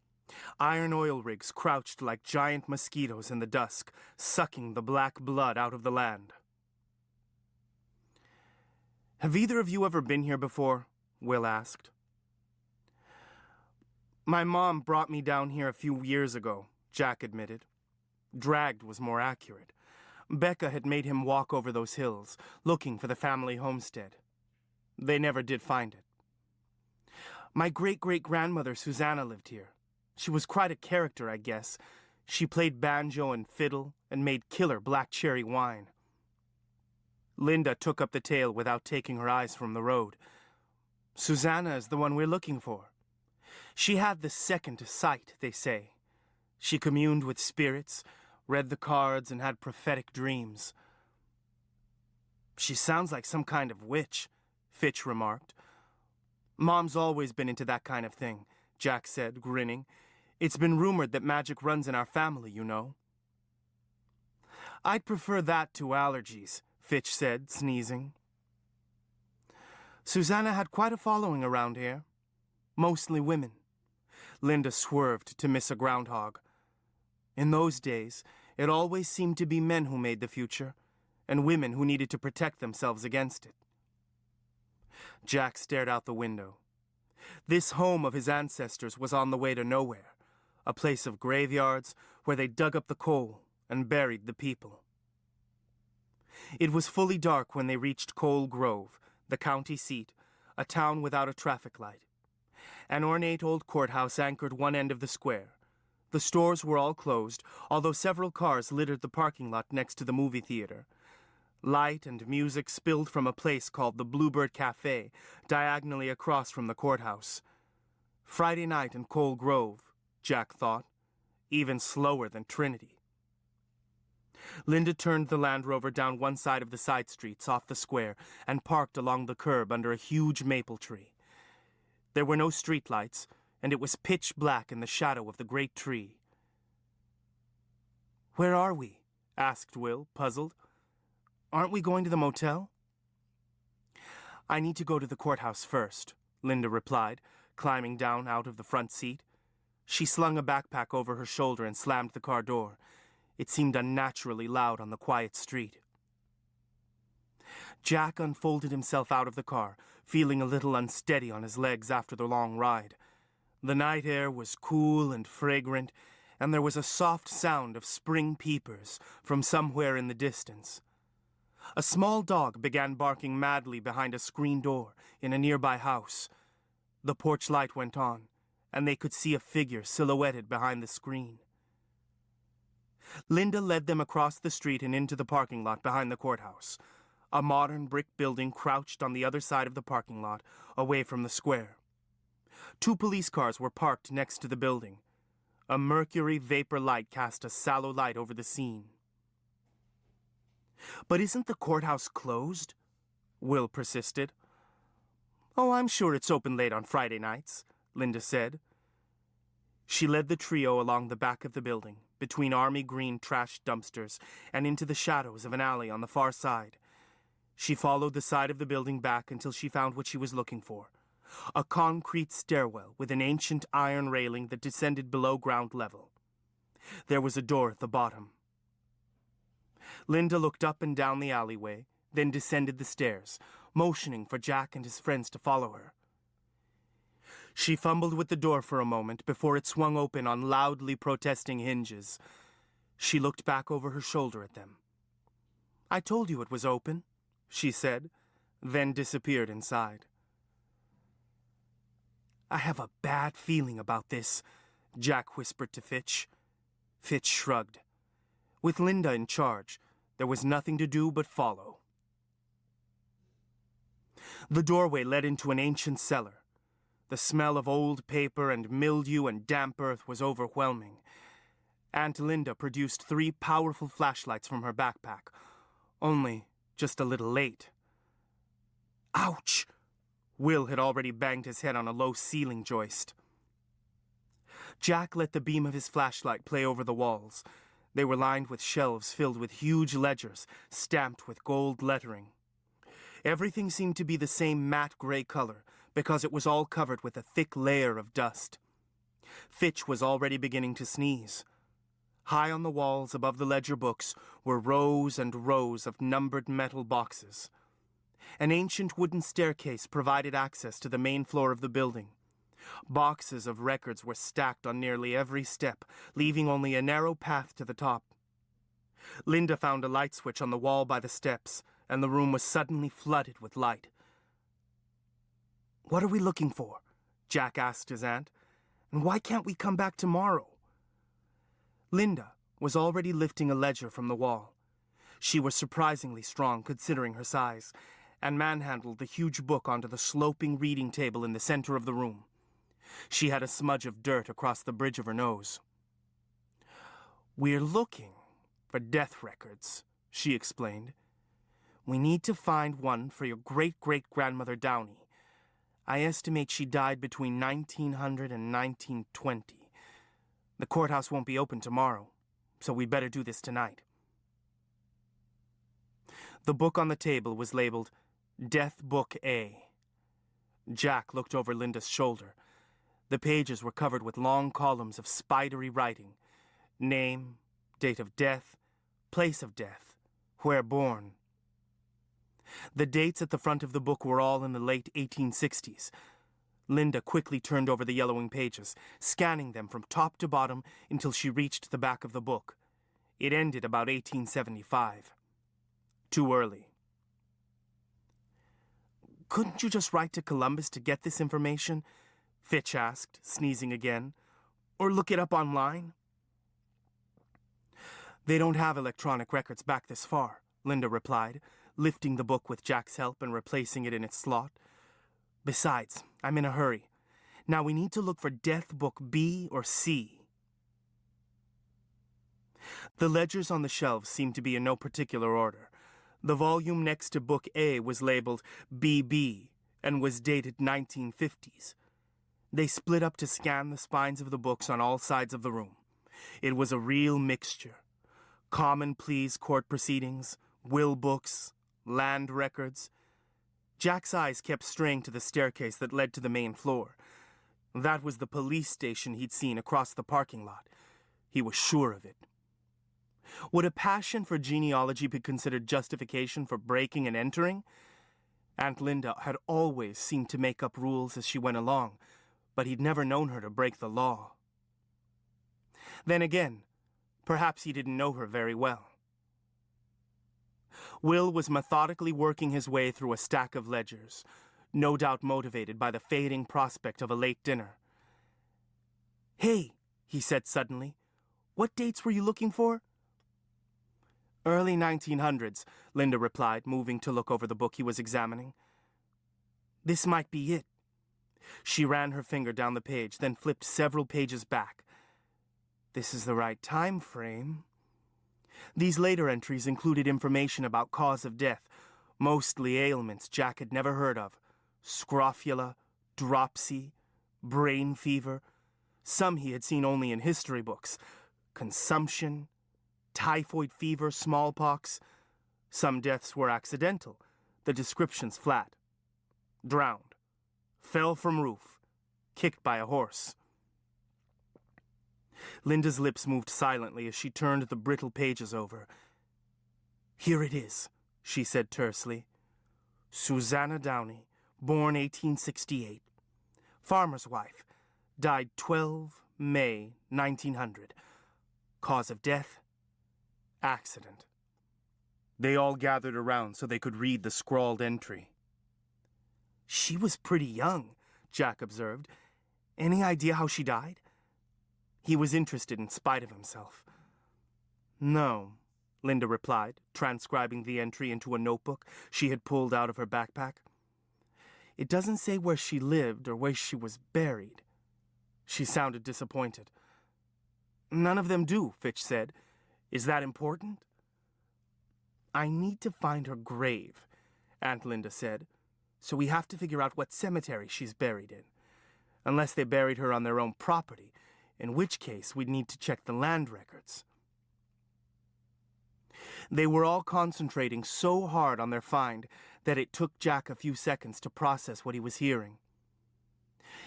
Iron oil rigs crouched like giant mosquitoes in the dusk, sucking the black blood out of the land. "Have either of you ever been here before?" Will asked. "My mom brought me down here a few years ago," Jack admitted. Dragged was more accurate. Becca had made him walk over those hills, looking for the family homestead. They never did find it. "My great-great-grandmother Susanna lived here. She was quite a character, I guess. She played banjo and fiddle and made killer black cherry wine." Linda took up the tale without taking her eyes from the road. Susanna is the one we're looking for. She had the second sight, they say. She communed with spirits, read the cards, and had prophetic dreams. She sounds like some kind of witch, Fitch remarked. Mom's always been into that kind of thing, Jack said, grinning. It's been rumored that magic runs in our family, you know. I'd prefer that to allergies, Fitch said, sneezing. Susanna had quite a following around here. Mostly women. Linda swerved to miss a groundhog. In those days, it always seemed to be men who made the future, and women who needed to protect themselves against it. Jack stared out the window. This home of his ancestors was on the way to nowhere, a place of graveyards where they dug up the coal and buried the people. It was fully dark when they reached Coal Grove, the county seat, a town without a traffic light. An ornate old courthouse anchored one end of the square. The stores were all closed, although several cars littered the parking lot next to the movie theater. Light and music spilled from a place called the Bluebird Cafe, diagonally across from the courthouse. Friday night in Coal Grove, Jack thought, even slower than Trinity. Linda turned the Land Rover down one side of the side streets off the square and parked along the curb under a huge maple tree. There were no streetlights, and it was pitch black in the shadow of the great tree. "Where are we?" asked Will, puzzled. "Aren't we going to the motel?" "I need to go to the courthouse first," Linda replied, climbing down out of the front seat. She slung a backpack over her shoulder and slammed the car door. It seemed unnaturally loud on the quiet street. Jack unfolded himself out of the car, feeling a little unsteady on his legs after the long ride. The night air was cool and fragrant, and there was a soft sound of spring peepers from somewhere in the distance. A small dog began barking madly behind a screen door in a nearby house. The porch light went on, and they could see a figure silhouetted behind the screen. Linda led them across the street and into the parking lot behind the courthouse. A modern brick building crouched on the other side of the parking lot, away from the square. 2 police cars were parked next to the building. A mercury vapor light cast a sallow light over the scene. "But isn't the courthouse closed?" Will persisted. "Oh, I'm sure it's open late on Friday nights," Linda said. She led the trio along the back of the building, between army green trash dumpsters, and into the shadows of an alley on the far side. She followed the side of the building back until she found what she was looking for. A concrete stairwell with an ancient iron railing that descended below ground level. There was a door at the bottom. Linda looked up and down the alleyway, then descended the stairs, motioning for Jack and his friends to follow her. She fumbled with the door for a moment before it swung open on loudly protesting hinges. She looked back over her shoulder at them. "I told you it was open," she said, then disappeared inside. "I have a bad feeling about this," Jack whispered to Fitch. Fitch shrugged. With Linda in charge, there was nothing to do but follow. The doorway led into an ancient cellar. The smell of old paper and mildew and damp earth was overwhelming. Aunt Linda produced 3 powerful flashlights from her backpack, only just a little late. "Ouch!" Will had already banged his head on a low ceiling joist. Jack let the beam of his flashlight play over the walls. They were lined with shelves filled with huge ledgers, stamped with gold lettering. Everything seemed to be the same matte gray color, because it was all covered with a thick layer of dust. Fitch was already beginning to sneeze. High on the walls above the ledger books were rows and rows of numbered metal boxes. An ancient wooden staircase provided access to the main floor of the building. Boxes of records were stacked on nearly every step, leaving only a narrow path to the top. Linda found a light switch on the wall by the steps, and the room was suddenly flooded with light. "What are we looking for?" Jack asked his aunt. "And why can't we come back tomorrow?" Linda was already lifting a ledger from the wall. She was surprisingly strong considering her size, and manhandled the huge book onto the sloping reading table in the center of the room. She had a smudge of dirt across the bridge of her nose. "We're looking for death records," she explained. "We need to find one for your great-great-grandmother Downey. I estimate she died between 1900 and 1920. The courthouse won't be open tomorrow, so we'd better do this tonight." The book on the table was labeled Death Book A. Jack looked over Linda's shoulder. The pages were covered with long columns of spidery writing. Name, date of death, place of death, where born. The dates at the front of the book were all in the late 1860s. Linda quickly turned over the yellowing pages, scanning them from top to bottom until she reached the back of the book. It ended about 1875. Too early. "Couldn't you just write to Columbus to get this information?" Fitch asked, sneezing again. "Or look it up online?" "They don't have electronic records back this far," Linda replied, lifting the book with Jack's help and replacing it in its slot. "Besides, I'm in a hurry. Now we need to look for Death Book B or C." The ledgers on the shelves seemed to be in no particular order. The volume next to Book A was labeled BB and was dated 1950s. They split up to scan the spines of the books on all sides of the room. It was a real mixture. Common pleas court proceedings, will books, land records. Jack's eyes kept straying to the staircase that led to the main floor. That was the police station he'd seen across the parking lot. He was sure of it. Would a passion for genealogy be considered justification for breaking and entering? Aunt Linda had always seemed to make up rules as she went along, but he'd never known her to break the law. Then again, perhaps he didn't know her very well. Will was methodically working his way through a stack of ledgers, no doubt motivated by the fading prospect of a late dinner. "Hey," he said suddenly, "what dates were you looking for?" "Early 1900s, Linda replied, moving to look over the book he was examining. "This might be it." She ran her finger down the page, then flipped several pages back. "This is the right time frame." These later entries included information about cause of death, mostly ailments Jack had never heard of. Scrofula, dropsy, brain fever. Some he had seen only in history books. Consumption, typhoid fever, smallpox. Some deaths were accidental, the descriptions flat. Drowned. Fell from roof. Kicked by a horse. Linda's lips moved silently as she turned the brittle pages over. "Here it is," she said tersely. "Susanna Downey, born 1868. Farmer's wife. Died 12 May 1900. Cause of death? Accident." They all gathered around so they could read the scrawled entry. "She was pretty young," Jack observed. "Any idea how she died?" He was interested in spite of himself. "No," Linda replied, transcribing the entry into a notebook she had pulled out of her backpack. "It doesn't say where she lived or where she was buried." She sounded disappointed. "None of them do," Fitch said. "Is that important?" "I need to find her grave," Aunt Linda said. "So we have to figure out what cemetery she's buried in. Unless they buried her on their own property, in which case we'd need to check the land records." They were all concentrating so hard on their find that it took Jack a few seconds to process what he was hearing.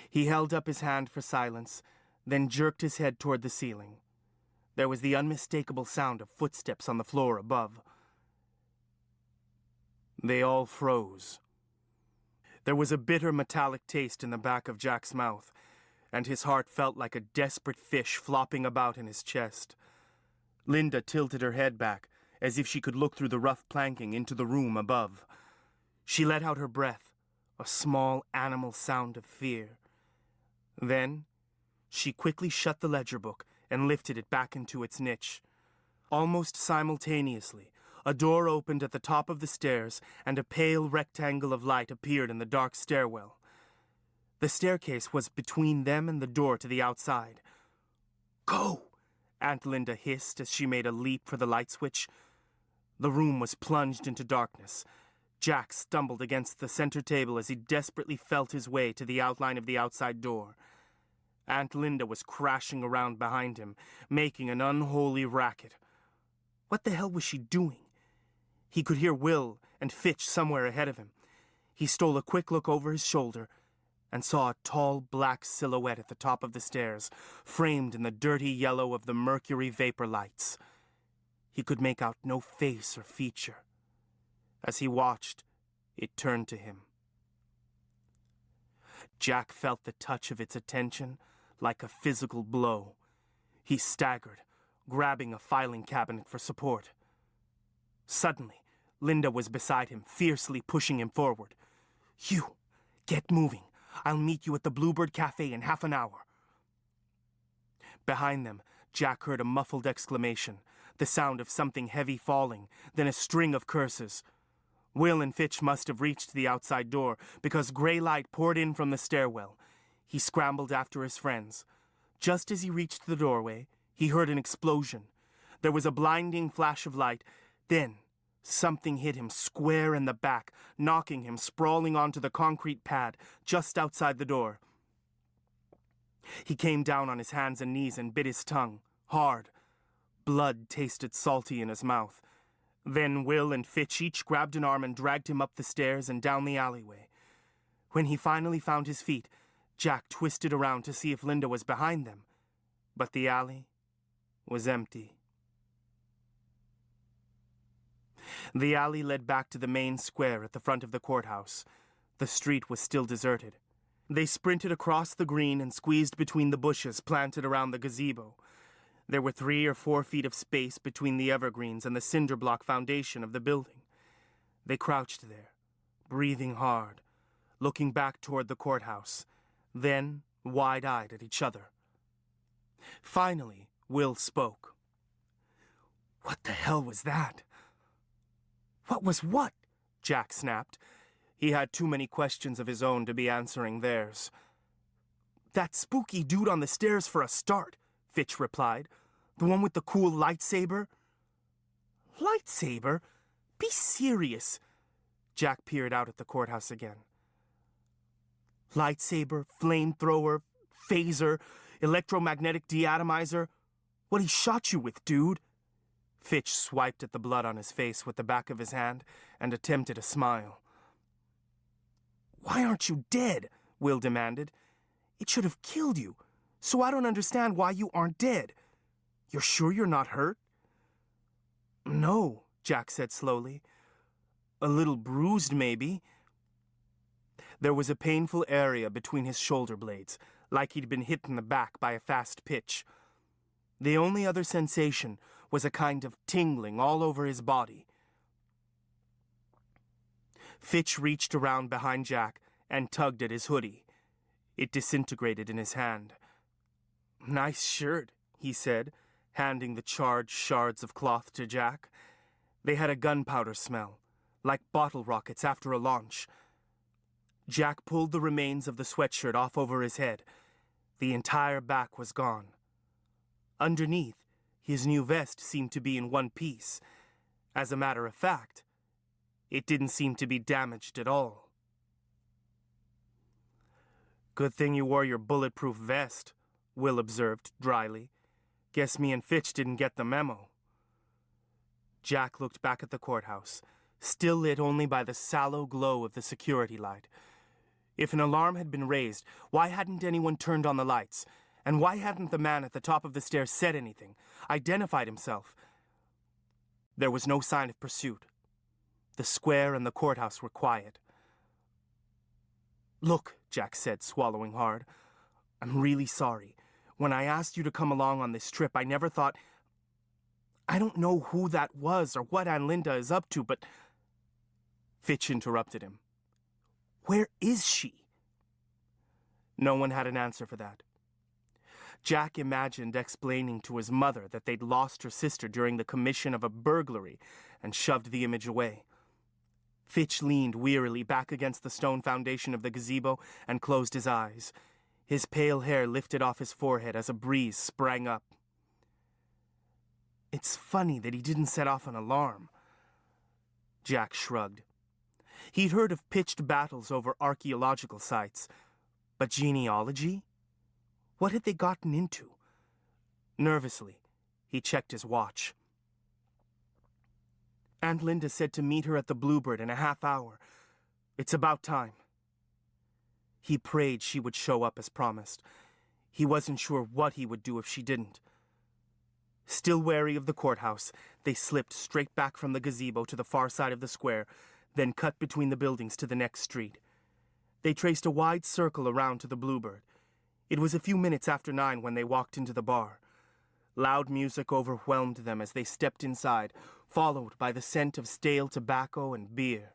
He held up his hand for silence, then jerked his head toward the ceiling. There was the unmistakable sound of footsteps on the floor above. They all froze. There was a bitter metallic taste in the back of Jack's mouth, and his heart felt like a desperate fish flopping about in his chest. Linda tilted her head back, as if she could look through the rough planking into the room above. She let out her breath, a small animal sound of fear. Then, she quickly shut the ledger book and lifted it back into its niche. Almost simultaneously, A door opened at the top of the stairs, and a pale rectangle of light appeared in the dark stairwell. The staircase was between them and the door to the outside. "Go!" Aunt Linda hissed as she made a leap for the light switch. The room was plunged into darkness. Jack stumbled against the center table as he desperately felt his way to the outline of the outside door. Aunt Linda was crashing around behind him, making an unholy racket. What the hell was she doing? He could hear Will and Fitch somewhere ahead of him. He stole a quick look over his shoulder and saw a tall black silhouette at the top of the stairs, framed in the dirty yellow of the mercury vapor lights. He could make out no face or feature. As he watched, it turned to him. Jack felt the touch of its attention like a physical blow. He staggered, grabbing a filing cabinet for support. Suddenly, Linda was beside him, fiercely pushing him forward. "You, get moving. I'll meet you at the Bluebird Cafe in half an hour." Behind them, Jack heard a muffled exclamation, the sound of something heavy falling, then a string of curses. Will and Fitch must have reached the outside door, because gray light poured in from the stairwell. He scrambled after his friends. Just as he reached the doorway, he heard an explosion. There was a blinding flash of light. Then, something hit him square in the back, knocking him sprawling onto the concrete pad just outside the door. He came down on his hands and knees and bit his tongue, hard. Blood tasted salty in his mouth. Then Will and Fitch each grabbed an arm and dragged him up the stairs and down the alleyway. When he finally found his feet, Jack twisted around to see if Linda was behind them. But the alley was empty. The alley led back to the main square at the front of the courthouse. The street was still deserted. They sprinted across the green and squeezed between the bushes planted around the gazebo. There were 3 or 4 feet of space between the evergreens and the cinder block foundation of the building. They crouched there, breathing hard, looking back toward the courthouse, then wide-eyed at each other. Finally, Will spoke. "What the hell was that?" "What was what?" Jack snapped. He had too many questions of his own to be answering theirs. "That spooky dude on the stairs for a start," Fitch replied. "The one with the cool lightsaber." "Lightsaber? Be serious." Jack peered out at the courthouse again. "Lightsaber, flamethrower, phaser, electromagnetic deatomizer. What he shot you with, dude." Fitch swiped at the blood on his face with the back of his hand and attempted a smile. "Why aren't you dead?" Will demanded. "It should have killed you, so I don't understand why you aren't dead. You're sure you're not hurt?" "No," Jack said slowly. "A little bruised, maybe." There was a painful area between his shoulder blades, like he'd been hit in the back by a fast pitch. The only other sensation was a kind of tingling all over his body. Fitch reached around behind Jack and tugged at his hoodie. It disintegrated in his hand. "Nice shirt," he said, handing the charred shards of cloth to Jack. They had a gunpowder smell, like bottle rockets after a launch. Jack pulled the remains of the sweatshirt off over his head. The entire back was gone. Underneath, his new vest seemed to be in one piece. As a matter of fact, it didn't seem to be damaged at all. "Good thing you wore your bulletproof vest," Will observed dryly. "Guess me and Fitch didn't get the memo." Jack looked back at the courthouse, still lit only by the sallow glow of the security light. If an alarm had been raised, why hadn't anyone turned on the lights? And why hadn't the man at the top of the stairs said anything, identified himself? There was no sign of pursuit. The square and the courthouse were quiet. "Look," Jack said, swallowing hard, "I'm really sorry. When I asked you to come along on this trip, I never thought... I don't know who that was or what Aunt Linda is up to, but..." Fitch interrupted him. "Where is she?" No one had an answer for that. Jack imagined explaining to his mother that they'd lost her sister during the commission of a burglary and shoved the image away. Fitch leaned wearily back against the stone foundation of the gazebo and closed his eyes. His pale hair lifted off his forehead as a breeze sprang up. It's funny that he didn't set off an alarm. Jack shrugged. He'd heard of pitched battles over archaeological sites, but genealogy? What had they gotten into? Nervously, he checked his watch. Aunt Linda said to meet her at the Bluebird in a half hour. It's about time. He prayed she would show up as promised. He wasn't sure what he would do if she didn't. Still wary of the courthouse, they slipped straight back from the gazebo to the far side of the square, then cut between the buildings to the next street. They traced a wide circle around to the Bluebird. It was a few minutes after 9 when they walked into the bar. Loud music overwhelmed them as they stepped inside, followed by the scent of stale tobacco and beer.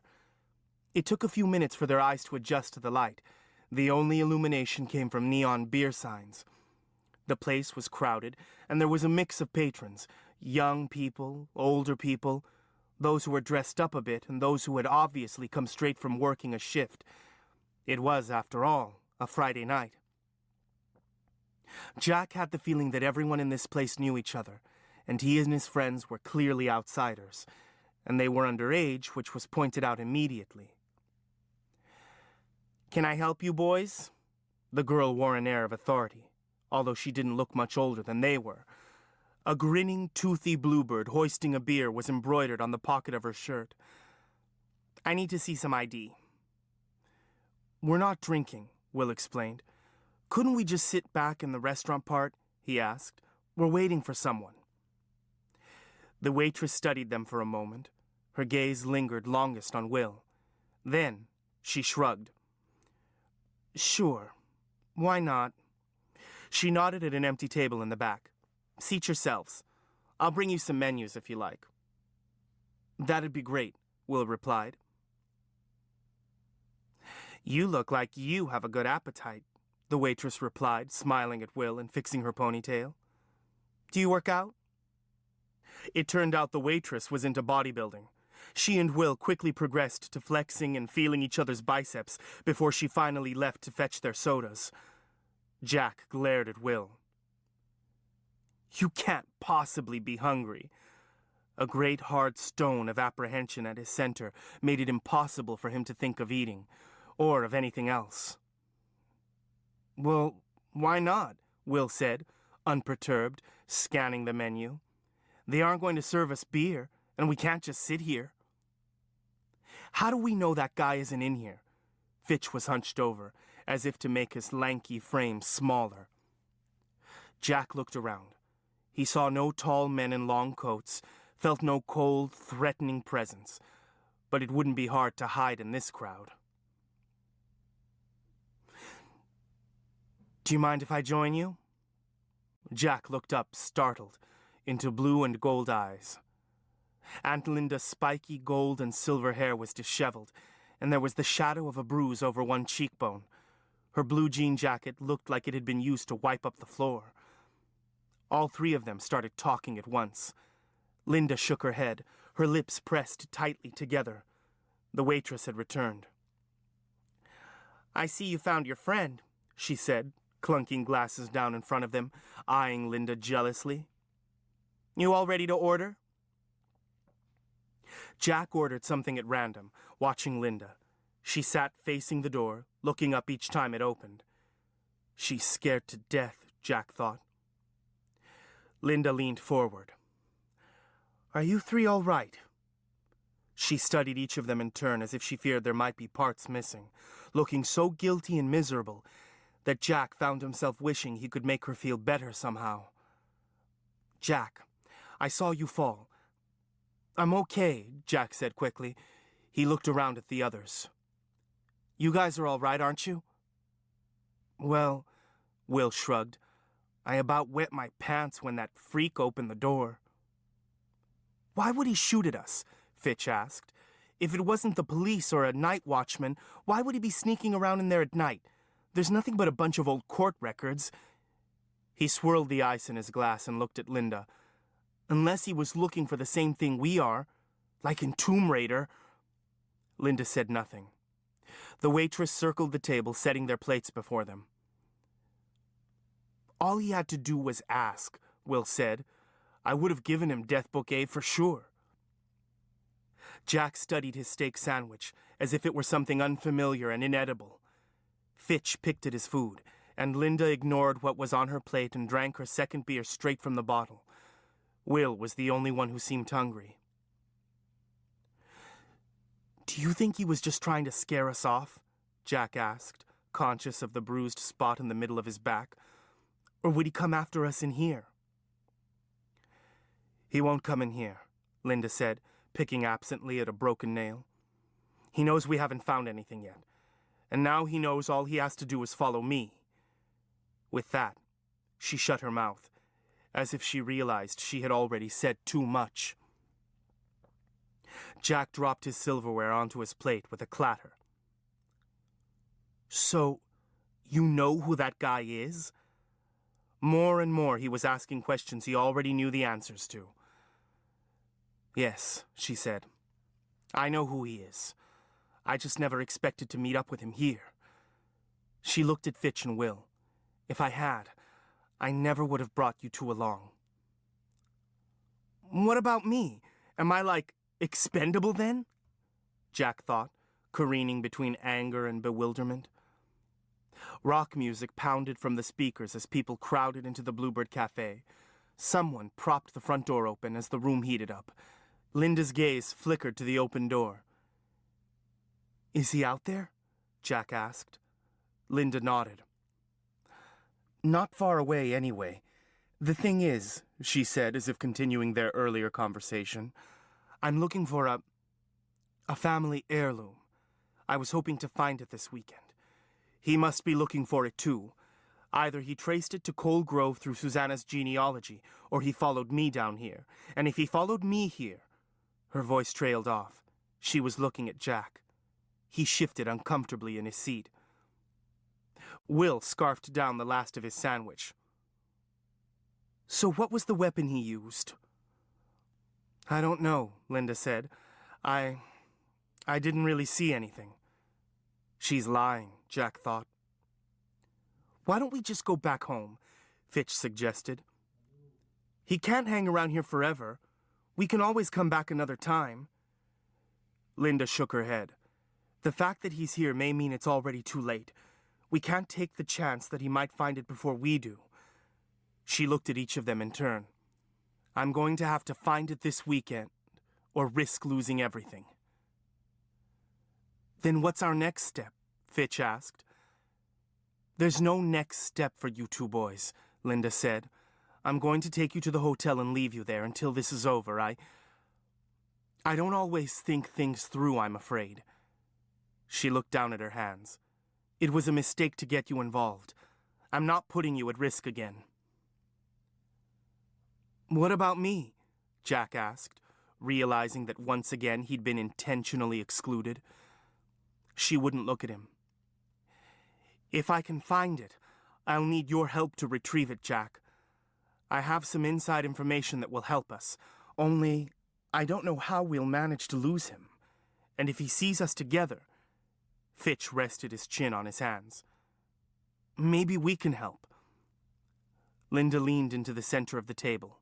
It took a few minutes for their eyes to adjust to the light. The only illumination came from neon beer signs. The place was crowded, and there was a mix of patrons, young people, older people, those who were dressed up a bit, and those who had obviously come straight from working a shift. It was, after all, a Friday night. Jack had the feeling that everyone in this place knew each other, and he and his friends were clearly outsiders, and they were underage, which was pointed out immediately. "Can I help you, boys?" The girl wore an air of authority, although she didn't look much older than they were. A grinning, toothy bluebird hoisting a beer was embroidered on the pocket of her shirt. "I need to see some ID." "We're not drinking," Will explained. "Couldn't we just sit back in the restaurant part?" he asked. "We're waiting for someone." The waitress studied them for a moment. Her gaze lingered longest on Will. Then she shrugged. "Sure. Why not?" She nodded at an empty table in the back. "Seat yourselves. I'll bring you some menus if you like." "That'd be great," Will replied. "You look like you have a good appetite," the waitress replied, smiling at Will and fixing her ponytail. "Do you work out?" It turned out the waitress was into bodybuilding. She and Will quickly progressed to flexing and feeling each other's biceps before she finally left to fetch their sodas. Jack glared at Will. "You can't possibly be hungry." A great hard stone of apprehension at his center made it impossible for him to think of eating, or of anything else. "Well, why not?" Will said, unperturbed, scanning the menu. "They aren't going to serve us beer, and we can't just sit here." "How do we know that guy isn't in here?" Fitch was hunched over, as if to make his lanky frame smaller. Jack looked around. He saw no tall men in long coats, felt no cold, threatening presence, but it wouldn't be hard to hide in this crowd. "Do you mind if I join you?" Jack looked up, startled, into blue and gold eyes. Aunt Linda's spiky gold and silver hair was disheveled, and there was the shadow of a bruise over one cheekbone. Her blue jean jacket looked like it had been used to wipe up the floor. All three of them started talking at once. Linda shook her head, her lips pressed tightly together. The waitress had returned. "I see you found your friend," she said, clunking glasses down in front of them, eyeing Linda jealously. "You all ready to order?" Jack ordered something at random, watching Linda. She sat facing the door, looking up each time it opened. She's scared to death, Jack thought. Linda leaned forward. "Are you three all right?" She studied each of them in turn as if she feared there might be parts missing, looking so guilty and miserable that Jack found himself wishing he could make her feel better somehow. "Jack, I saw you fall." "I'm okay," Jack said quickly. He looked around at the others. "You guys are all right, aren't you?" "Well," Will shrugged, "I about wet my pants when that freak opened the door." "Why would he shoot at us?" Fitch asked. "If it wasn't the police or a night watchman, why would he be sneaking around in there at night? There's nothing but a bunch of old court records." He swirled the ice in his glass and looked at Linda. Unless he was looking for the same thing we are, like in Tomb Raider. Linda said nothing. The waitress circled the table, setting their plates before them. All he had to do was ask, Will said. I would have given him Death Book A for sure. Jack studied his steak sandwich as if it were something unfamiliar and inedible. Fitch picked at his food, and Linda ignored what was on her plate and drank her second beer straight from the bottle. Will was the only one who seemed hungry. Do you think he was just trying to scare us off? Jack asked, conscious of the bruised spot in the middle of his back. Or would he come after us in here? He won't come in here, Linda said, picking absently at a broken nail. He knows we haven't found anything yet, and now he knows all he has to do is follow me. With that, she shut her mouth, as if she realized she had already said too much. Jack dropped his silverware onto his plate with a clatter. So, you know who that guy is? More and more he was asking questions he already knew the answers to. Yes, she said. I know who he is. I just never expected to meet up with him here. She looked at Fitch and Will. If I had, I never would have brought you two along. What about me? Am I, like, expendable then? Jack thought, careening between anger and bewilderment. Rock music pounded from the speakers as people crowded into the Bluebird Cafe. Someone propped the front door open as the room heated up. Linda's gaze flickered to the open door. Is he out there? Jack asked. Linda nodded. Not far away, anyway. The thing is, she said, as if continuing their earlier conversation, I'm looking for a family heirloom. I was hoping to find it this weekend. He must be looking for it too. Either he traced it to Cole Grove through Susanna's genealogy, or he followed me down here. And if he followed me here... Her voice trailed off. She was looking at Jack. He shifted uncomfortably in his seat. Will scarfed down the last of his sandwich. So what was the weapon he used? I don't know, Linda said. I didn't really see anything. She's lying, Jack thought. Why don't we just go back home? Fitch suggested. He can't hang around here forever. We can always come back another time. Linda shook her head. The fact that he's here may mean it's already too late. We can't take the chance that he might find it before we do. She looked at each of them in turn. I'm going to have to find it this weekend, or risk losing everything. Then what's our next step? Fitch asked. There's no next step for you two boys, Linda said. I'm going to take you to the hotel and leave you there until this is over. I don't always think things through, I'm afraid. She looked down at her hands. It was a mistake to get you involved. I'm not putting you at risk again. What about me? Jack asked, realizing that once again he'd been intentionally excluded. She wouldn't look at him. If I can find it, I'll need your help to retrieve it, Jack. I have some inside information that will help us. Only, I don't know how we'll manage to lose him. And if he sees us together... Fitch rested his chin on his hands. Maybe we can help. Linda leaned into the center of the table.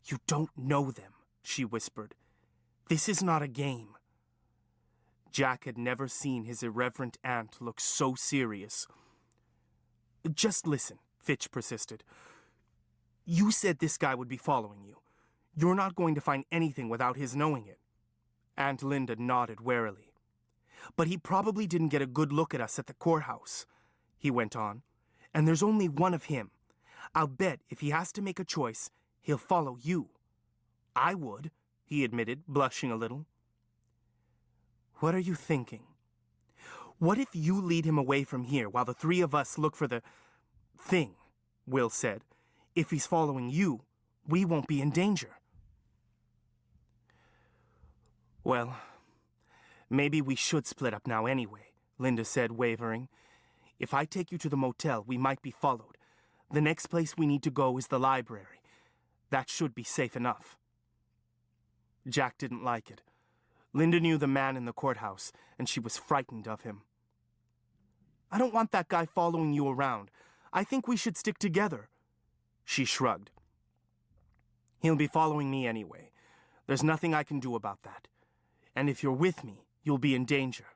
You don't know them, she whispered. This is not a game. Jack had never seen his irreverent aunt look so serious. Just listen, Fitch persisted. You said this guy would be following you. You're not going to find anything without his knowing it. Aunt Linda nodded warily. But he probably didn't get a good look at us at the courthouse, he went on. And there's only one of him. I'll bet if he has to make a choice, he'll follow you. I would, he admitted, blushing a little. What are you thinking? What if you lead him away from here while the three of us look for the thing, Will said. If he's following you, we won't be in danger. Well, maybe we should split up now anyway, Linda said, wavering. If I take you to the motel, we might be followed. The next place we need to go is the library. That should be safe enough. Jack didn't like it. Linda knew the man in the courthouse, and she was frightened of him. I don't want that guy following you around. I think we should stick together. She shrugged. He'll be following me anyway. There's nothing I can do about that. And if you're with me, you'll be in danger.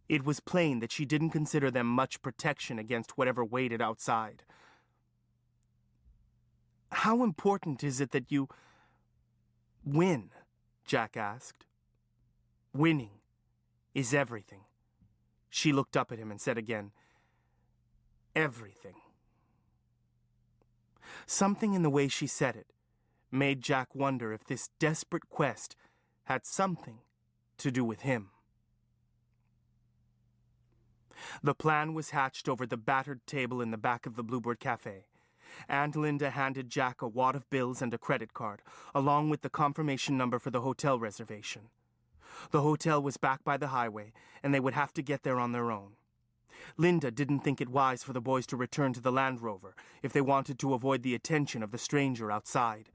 It was plain that she didn't consider them much protection against whatever waited outside. How important is it that you win? Jack asked. Winning is everything. She looked up at him and said again, everything. Something in the way she said it made Jack wonder if this desperate quest had something to do with him. The plan was hatched over the battered table in the back of the Bluebird Cafe. Aunt Linda handed Jack a wad of bills and a credit card, along with the confirmation number for the hotel reservation. The hotel was back by the highway, and they would have to get there on their own. Linda didn't think it wise for the boys to return to the Land Rover if they wanted to avoid the attention of the stranger outside.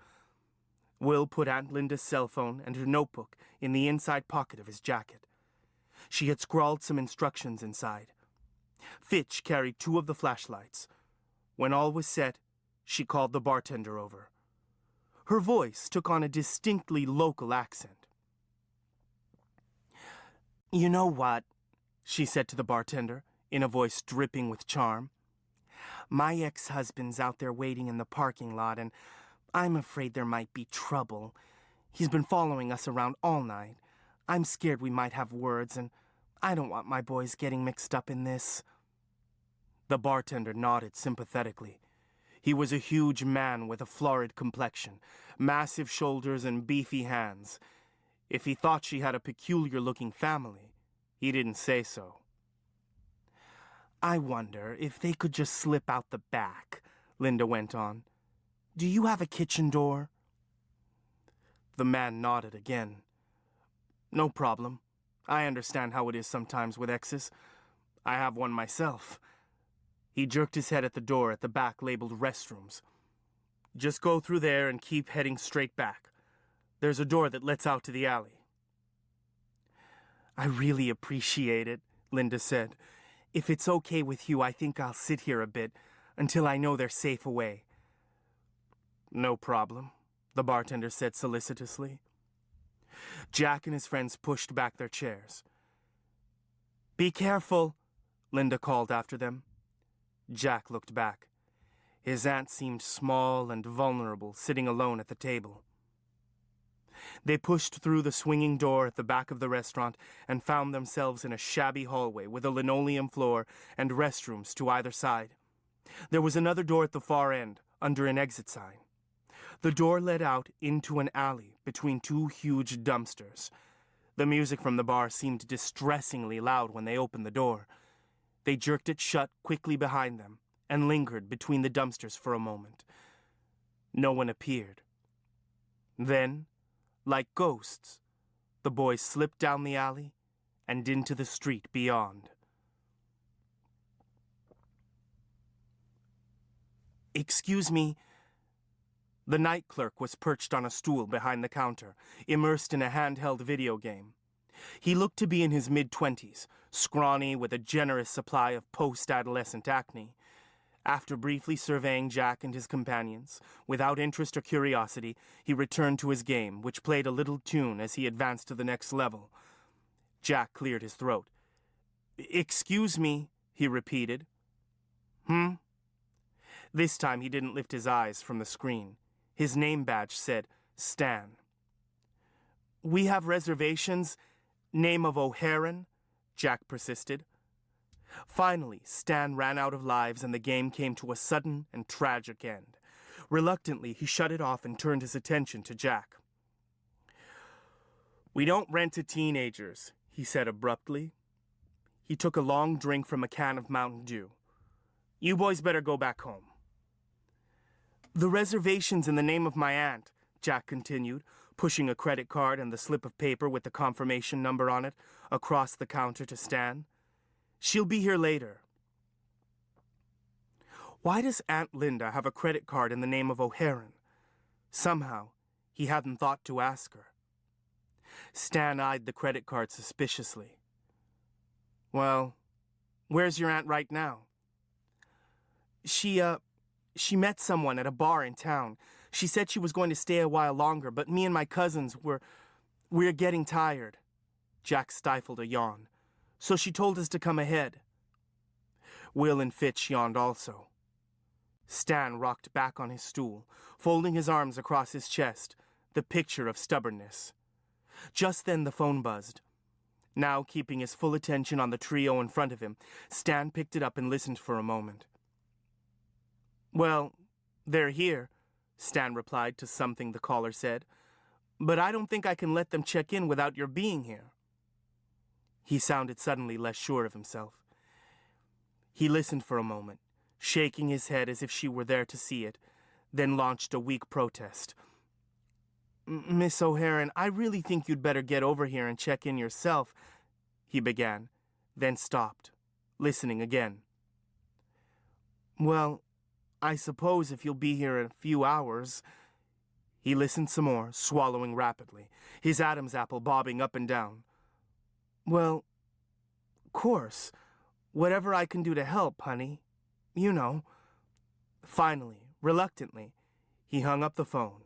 Will put Aunt Linda's cell phone and her notebook in the inside pocket of his jacket. She had scrawled some instructions inside. Fitch carried 2 of the flashlights. When all was set, she called the bartender over. Her voice took on a distinctly local accent. You know what? She said to the bartender, in a voice dripping with charm. My ex-husband's out there waiting in the parking lot, and I'm afraid there might be trouble. He's been following us around all night. I'm scared we might have words, and I don't want my boys getting mixed up in this. The bartender nodded sympathetically. He was a huge man with a florid complexion, massive shoulders and beefy hands. If he thought she had a peculiar-looking family, he didn't say so. I wonder if they could just slip out the back, Linda went on. Do you have a kitchen door? The man nodded again. No problem. I understand how it is sometimes with exes. I have one myself. He jerked his head at the door at the back labeled restrooms. Just go through there and keep heading straight back. There's a door that lets out to the alley. I really appreciate it, Linda said. If it's okay with you, I think I'll sit here a bit until I know they're safe away. No problem, the bartender said solicitously. Jack and his friends pushed back their chairs. Be careful, Linda called after them. Jack looked back. His aunt seemed small and vulnerable, sitting alone at the table. They pushed through the swinging door at the back of the restaurant and found themselves in a shabby hallway with a linoleum floor and restrooms to either side. There was another door at the far end, under an exit sign. The door led out into an alley between 2 huge dumpsters. The music from the bar seemed distressingly loud when they opened the door. They jerked it shut quickly behind them and lingered between the dumpsters for a moment. No one appeared. Then, like ghosts, the boys slipped down the alley and into the street beyond. Excuse me. The night clerk was perched on a stool behind the counter, immersed in a handheld video game. He looked to be in his mid-20s, scrawny with a generous supply of post-adolescent acne. After briefly surveying Jack and his companions, without interest or curiosity, he returned to his game, which played a little tune as he advanced to the next level. Jack cleared his throat. Excuse me, he repeated. This time he didn't lift his eyes from the screen. His name badge said, Stan. We have reservations. Name of O'Haran, Jack persisted. Finally, Stan ran out of lives and the game came to a sudden and tragic end. Reluctantly, he shut it off and turned his attention to Jack. We don't rent to teenagers, he said abruptly. He took a long drink from a can of Mountain Dew. You boys better go back home. The reservation's in the name of my aunt, Jack continued, pushing a credit card and the slip of paper with the confirmation number on it across the counter to Stan. She'll be here later. Why does Aunt Linda have a credit card in the name of O'Haran? Somehow, he hadn't thought to ask her. Stan eyed the credit card suspiciously. Well, where's your aunt right now? She met someone at a bar in town. She said she was going to stay a while longer, but me and my cousins we're getting tired. Jack stifled a yawn. So she told us to come ahead. Will and Fitch yawned also. Stan rocked back on his stool, folding his arms across his chest, the picture of stubbornness. Just then the phone buzzed. Now keeping his full attention on the trio in front of him, Stan picked it up and listened for a moment. Well, they're here, Stan replied to something the caller said. But I don't think I can let them check in without your being here. He sounded suddenly less sure of himself. He listened for a moment, shaking his head as if she were there to see it, then launched a weak protest. Miss O'Haran, I really think you'd better get over here and check in yourself, he began, then stopped, listening again. Well, I suppose if you'll be here in a few hours... He listened some more, swallowing rapidly, his Adam's apple bobbing up and down. Well, course, whatever I can do to help, honey. You know. Finally, reluctantly, he hung up the phone.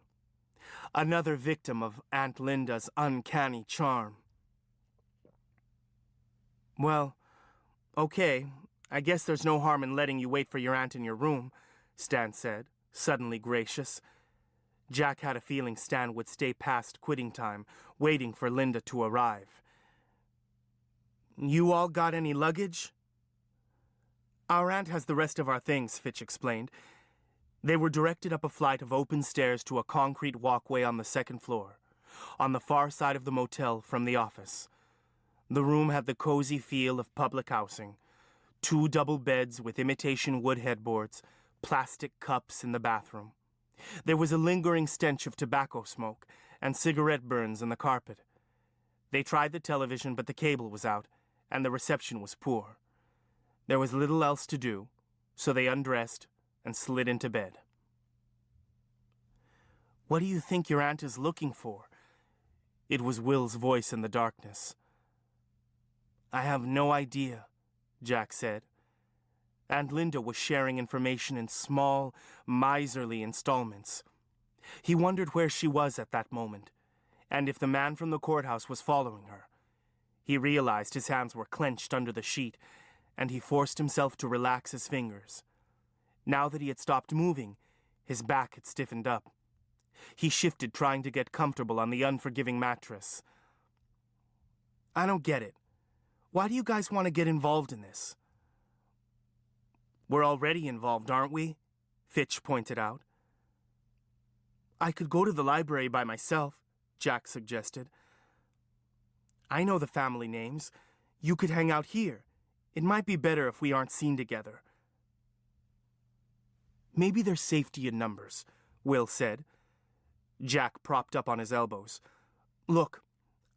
Another victim of Aunt Linda's uncanny charm. Well, okay, I guess there's no harm in letting you wait for your aunt in your room, Stan said, suddenly gracious. Jack had a feeling Stan would stay past quitting time, waiting for Linda to arrive. You all got any luggage? Our aunt has the rest of our things, Fitch explained. They were directed up a flight of open stairs to a concrete walkway on the second floor, on the far side of the motel from the office. The room had the cozy feel of public housing. 2 double beds with imitation wood headboards, plastic cups in the bathroom. There was a lingering stench of tobacco smoke and cigarette burns on the carpet. They tried the television, but the cable was out, and the reception was poor. There was little else to do, so they undressed and slid into bed. What do you think your aunt is looking for? It was Will's voice in the darkness. I have no idea, Jack said. Aunt Linda was sharing information in small, miserly installments. He wondered where she was at that moment, and if the man from the courthouse was following her. He realized his hands were clenched under the sheet, and he forced himself to relax his fingers. Now that he had stopped moving, his back had stiffened up. He shifted, trying to get comfortable on the unforgiving mattress. I don't get it. Why do you guys want to get involved in this? We're already involved, aren't we? Fitch pointed out. I could go to the library by myself, Jack suggested. I know the family names. You could hang out here. It might be better if we aren't seen together. Maybe there's safety in numbers, Will said. Jack propped up on his elbows. Look,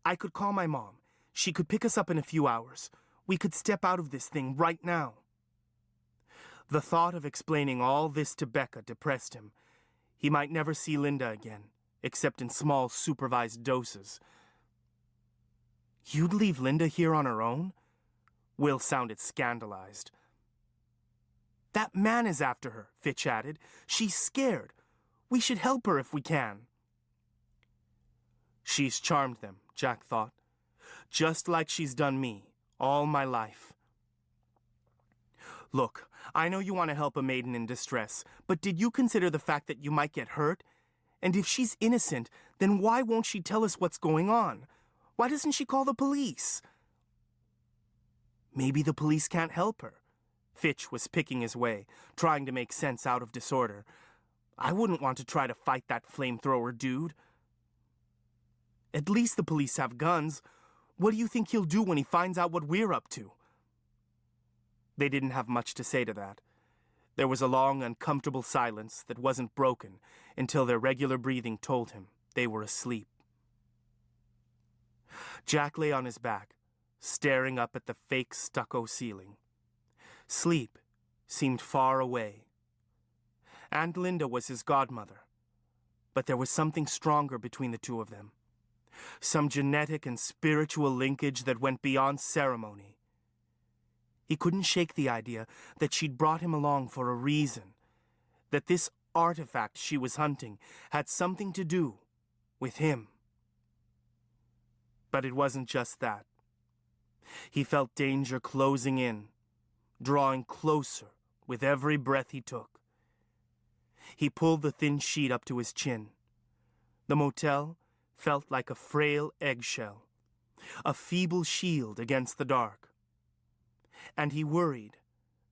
I could call my mom. She could pick us up in a few hours. We could step out of this thing right now. The thought of explaining all this to Becca depressed him. He might never see Linda again, except in small, supervised doses. You'd leave Linda here on her own? Will sounded scandalized. That man is after her, Fitch added. She's scared. We should help her if we can. She's charmed them, Jack thought. Just like she's done me, all my life. Look, I know you want to help a maiden in distress, but did you consider the fact that you might get hurt? And if she's innocent, then why won't she tell us what's going on? Why doesn't she call the police? Maybe the police can't help her. Fitch was picking his way, trying to make sense out of disorder. I wouldn't want to try to fight that flamethrower dude. At least the police have guns. What do you think he'll do when he finds out what we're up to? They didn't have much to say to that. There was a long, uncomfortable silence that wasn't broken until their regular breathing told him they were asleep. Jack lay on his back, staring up at the fake stucco ceiling. Sleep seemed far away, Aunt Linda was his godmother, but there was something stronger between the two of them. Some genetic and spiritual linkage that went beyond ceremony. He couldn't shake the idea that she'd brought him along for a reason, that this artifact she was hunting had something to do with him. But it wasn't just that. He felt danger closing in, drawing closer with every breath he took. He pulled the thin sheet up to his chin. The motel felt like a frail eggshell, a feeble shield against the dark. And he worried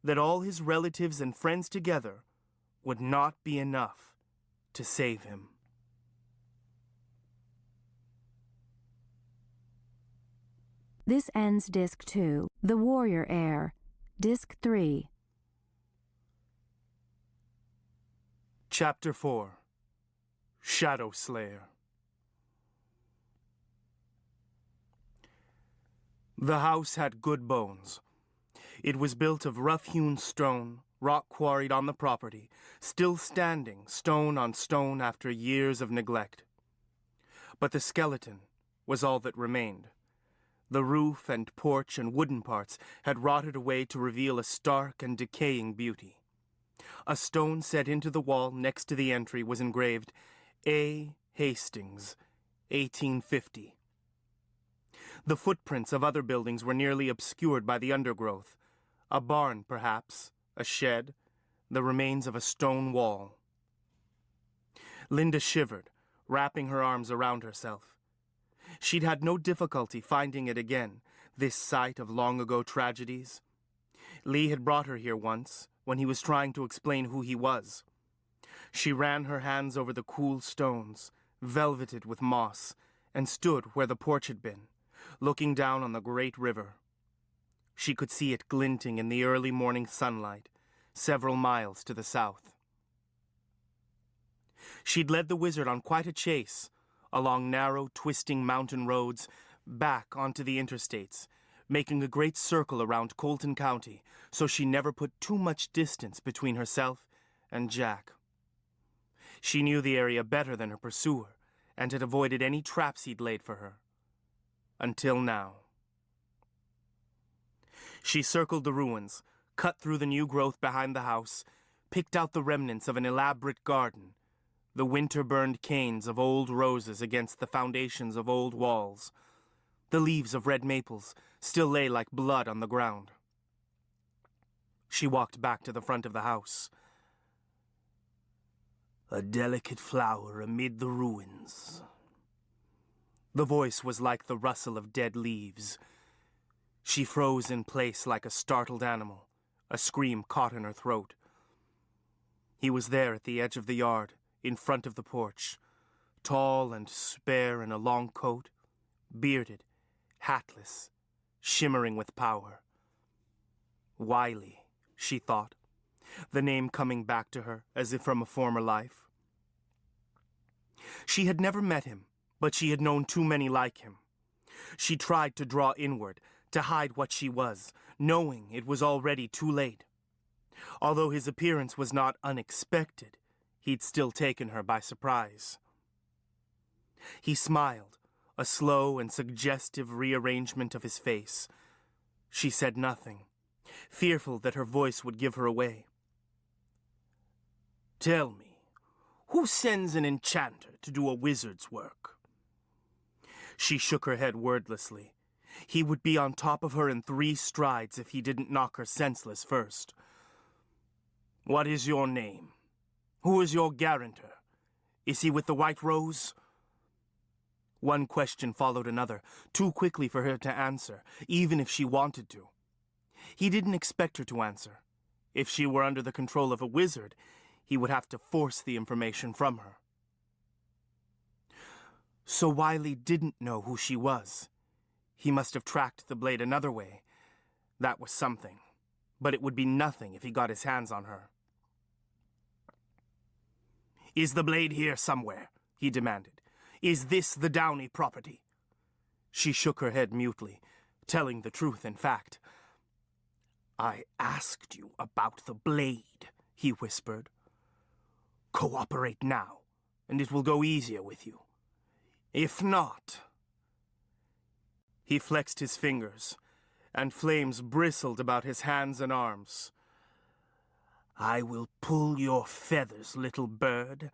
that all his relatives and friends together would not be enough to save him. This ends Disc 2, The Warrior Heir, Disc 3. Chapter 4, Shadow Slayer. The house had good bones. It was built of rough-hewn stone, rock quarried on the property, still standing stone on stone after years of neglect. But the skeleton was all that remained. The roof and porch and wooden parts had rotted away to reveal a stark and decaying beauty. A stone set into the wall next to the entry was engraved, A. Hastings, 1850. The footprints of other buildings were nearly obscured by the undergrowth. A barn, perhaps, a shed, the remains of a stone wall. Linda shivered, wrapping her arms around herself. She'd had no difficulty finding it again, this site of long-ago tragedies. Lee had brought her here once, when he was trying to explain who he was. She ran her hands over the cool stones, velveted with moss, and stood where the porch had been, looking down on the great river. She could see it glinting in the early morning sunlight, several miles to the south. She'd led the wizard on quite a chase, along narrow, twisting mountain roads, back onto the interstates, making a great circle around Colton County, so she never put too much distance between herself and Jack. She knew the area better than her pursuer, and had avoided any traps he'd laid for her. Until now. She circled the ruins, cut through the new growth behind the house, picked out the remnants of an elaborate garden, the winter-burned canes of old roses against the foundations of old walls. The leaves of red maples still lay like blood on the ground. She walked back to the front of the house. A delicate flower amid the ruins. The voice was like the rustle of dead leaves. She froze in place like a startled animal, a scream caught in her throat. He was there at the edge of the yard, in front of the porch, tall and spare in a long coat, bearded, hatless, shimmering with power. Wiley, she thought, the name coming back to her as if from a former life. She had never met him, but she had known too many like him. She tried to draw inward, to hide what she was, knowing it was already too late. Although his appearance was not unexpected, he'd still taken her by surprise. He smiled, a slow and suggestive rearrangement of his face. She said nothing, fearful that her voice would give her away. Tell me, who sends an enchanter to do a wizard's work? She shook her head wordlessly. He would be on top of her in 3 strides if he didn't knock her senseless first. What is your name? Who is your guarantor? Is he with the White Rose? One question followed another, too quickly for her to answer, even if she wanted to. He didn't expect her to answer. If she were under the control of a wizard, he would have to force the information from her. So Wiley didn't know who she was. He must have tracked the blade another way. That was something. But it would be nothing if he got his hands on her. Is the blade here somewhere? He demanded. Is this the Downey property? She shook her head mutely, telling the truth in fact. I asked you about the blade, he whispered. Cooperate now, and it will go easier with you. If not... He flexed his fingers, and flames bristled about his hands and arms. I will pull your feathers, little bird.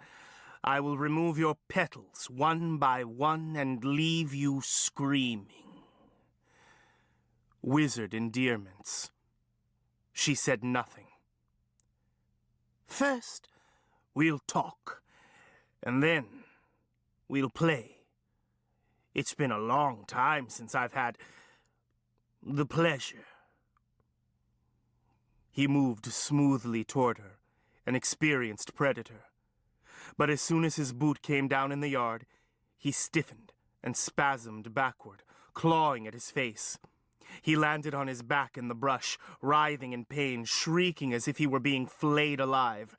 I will remove your petals one by one and leave you screaming. Wizard endearments. She said nothing. First, we'll talk, and then we'll play. It's been a long time since I've had the pleasure. He moved smoothly toward her, an experienced predator. But as soon as his boot came down in the yard, he stiffened and spasmed backward, clawing at his face. He landed on his back in the brush, writhing in pain, shrieking as if he were being flayed alive.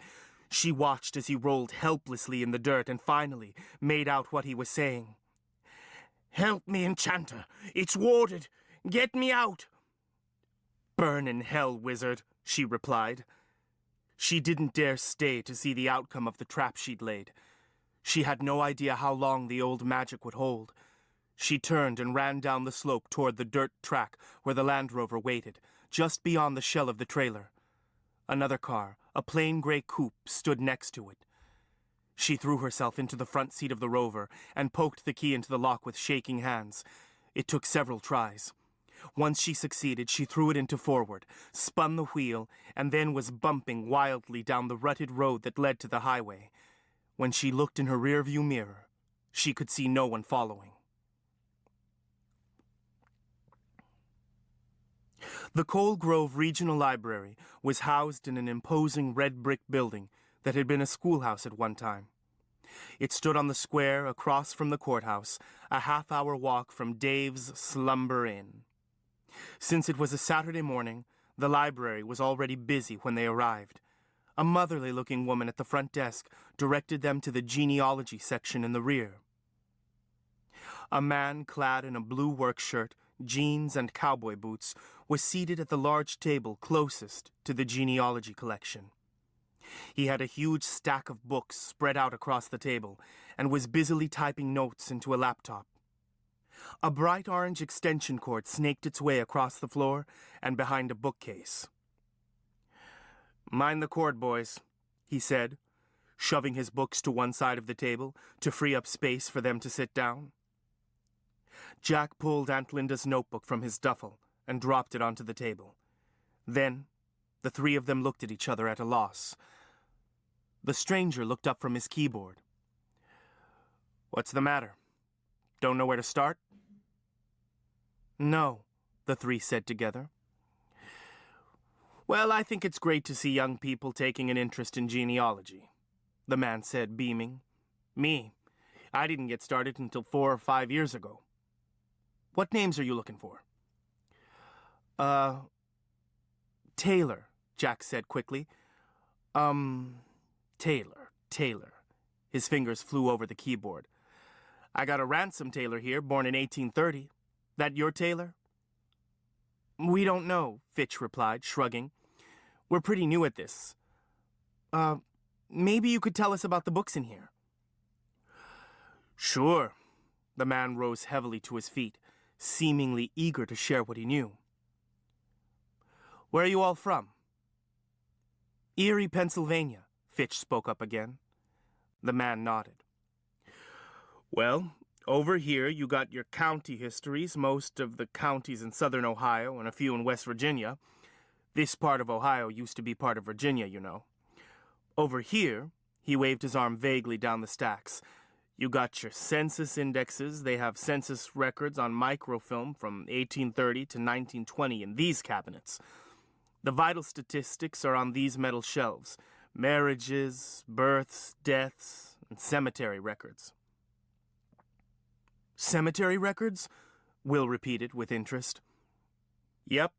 She watched as he rolled helplessly in the dirt and finally made out what he was saying. Help me, Enchanter. It's warded. Get me out. Burn in hell, wizard, she replied. She didn't dare stay to see the outcome of the trap she'd laid. She had no idea how long the old magic would hold. She turned and ran down the slope toward the dirt track where the Land Rover waited, just beyond the shell of the trailer. Another car, a plain gray coupe, stood next to it. She threw herself into the front seat of the Rover and poked the key into the lock with shaking hands. It took several tries. Once she succeeded, she threw it into forward, spun the wheel, and then was bumping wildly down the rutted road that led to the highway. When she looked in her rearview mirror, she could see no one following. The Coal Grove Regional Library was housed in an imposing red brick building that had been a schoolhouse at one time. It stood on the square across from the courthouse, a half-hour walk from Dave's Slumber Inn. Since it was a Saturday morning, the library was already busy when they arrived. A motherly-looking woman at the front desk directed them to the genealogy section in the rear. A man clad in a blue work shirt, jeans, and cowboy boots was seated at the large table closest to the genealogy collection. He had a huge stack of books spread out across the table and was busily typing notes into a laptop. A bright orange extension cord snaked its way across the floor and behind a bookcase. "Mind the cord, boys," he said, shoving his books to one side of the table to free up space for them to sit down. Jack pulled Aunt Linda's notebook from his duffel and dropped it onto the table. Then, the three of them looked at each other at a loss. The stranger looked up from his keyboard. "What's the matter? Don't know where to start?" "No," the three said together. "Well, I think it's great to see young people taking an interest in genealogy," the man said, beaming. "Me, I didn't get started until 4 or 5 years ago. What names are you looking for?" Taylor," Jack said quickly. Taylor. His fingers flew over the keyboard. "I got a Ransom Taylor here, born in 1830. That your Taylor?" "We don't know," Fitch replied, shrugging. "We're pretty new at this. Maybe you could tell us about the books in here." "Sure." The man rose heavily to his feet, seemingly eager to share what he knew. "Where are you all from?" "Erie, Pennsylvania," Fitch spoke up again. The man nodded. "Well, over here you got your county histories, most of the counties in southern Ohio and a few in West Virginia. This part of Ohio used to be part of Virginia, you know. Over here," he waved his arm vaguely down the stacks, "you got your census indexes. They have census records on microfilm from 1830 to 1920 in these cabinets. The vital statistics are on these metal shelves. Marriages, births, deaths, and cemetery records." "Cemetery records?" Will repeated with interest. "Yep.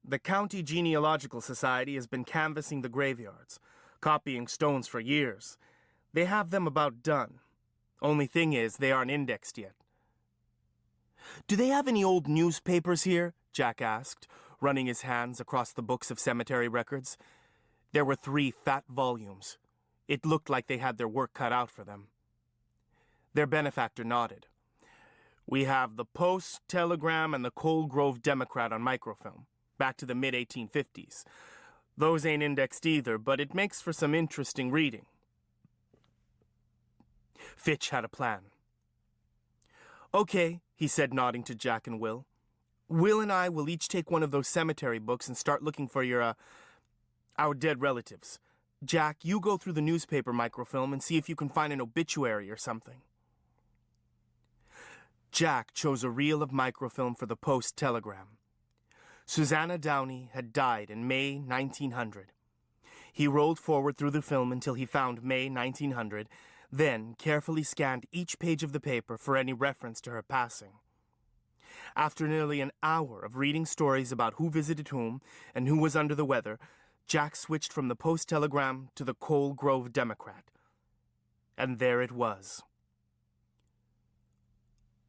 The County Genealogical Society has been canvassing the graveyards, copying stones for years. They have them about done. Only thing is, they aren't indexed yet." "Do they have any old newspapers here?" Jack asked, running his hands across the books of cemetery records. There were 3 fat volumes. It looked like they had their work cut out for them. Their benefactor nodded. We have the Post, Telegram, and the Cold Grove Democrat on microfilm, back to the mid-1850s. Those ain't indexed either, but it makes for some interesting reading. Fitch had a plan. Okay, he said, nodding to Jack and Will. Will and I will each take one of those cemetery books and start looking for our dead relatives. Jack, you go through the newspaper microfilm and see if you can find an obituary or something. Jack chose a reel of microfilm for the Post Telegram. Susanna Downey had died in May 1900. He rolled forward through the film until he found May 1900, then carefully scanned each page of the paper for any reference to her passing. After nearly an hour of reading stories about who visited whom and who was under the weather, Jack switched from the Post Telegram to the Cold Grove Democrat. And there it was.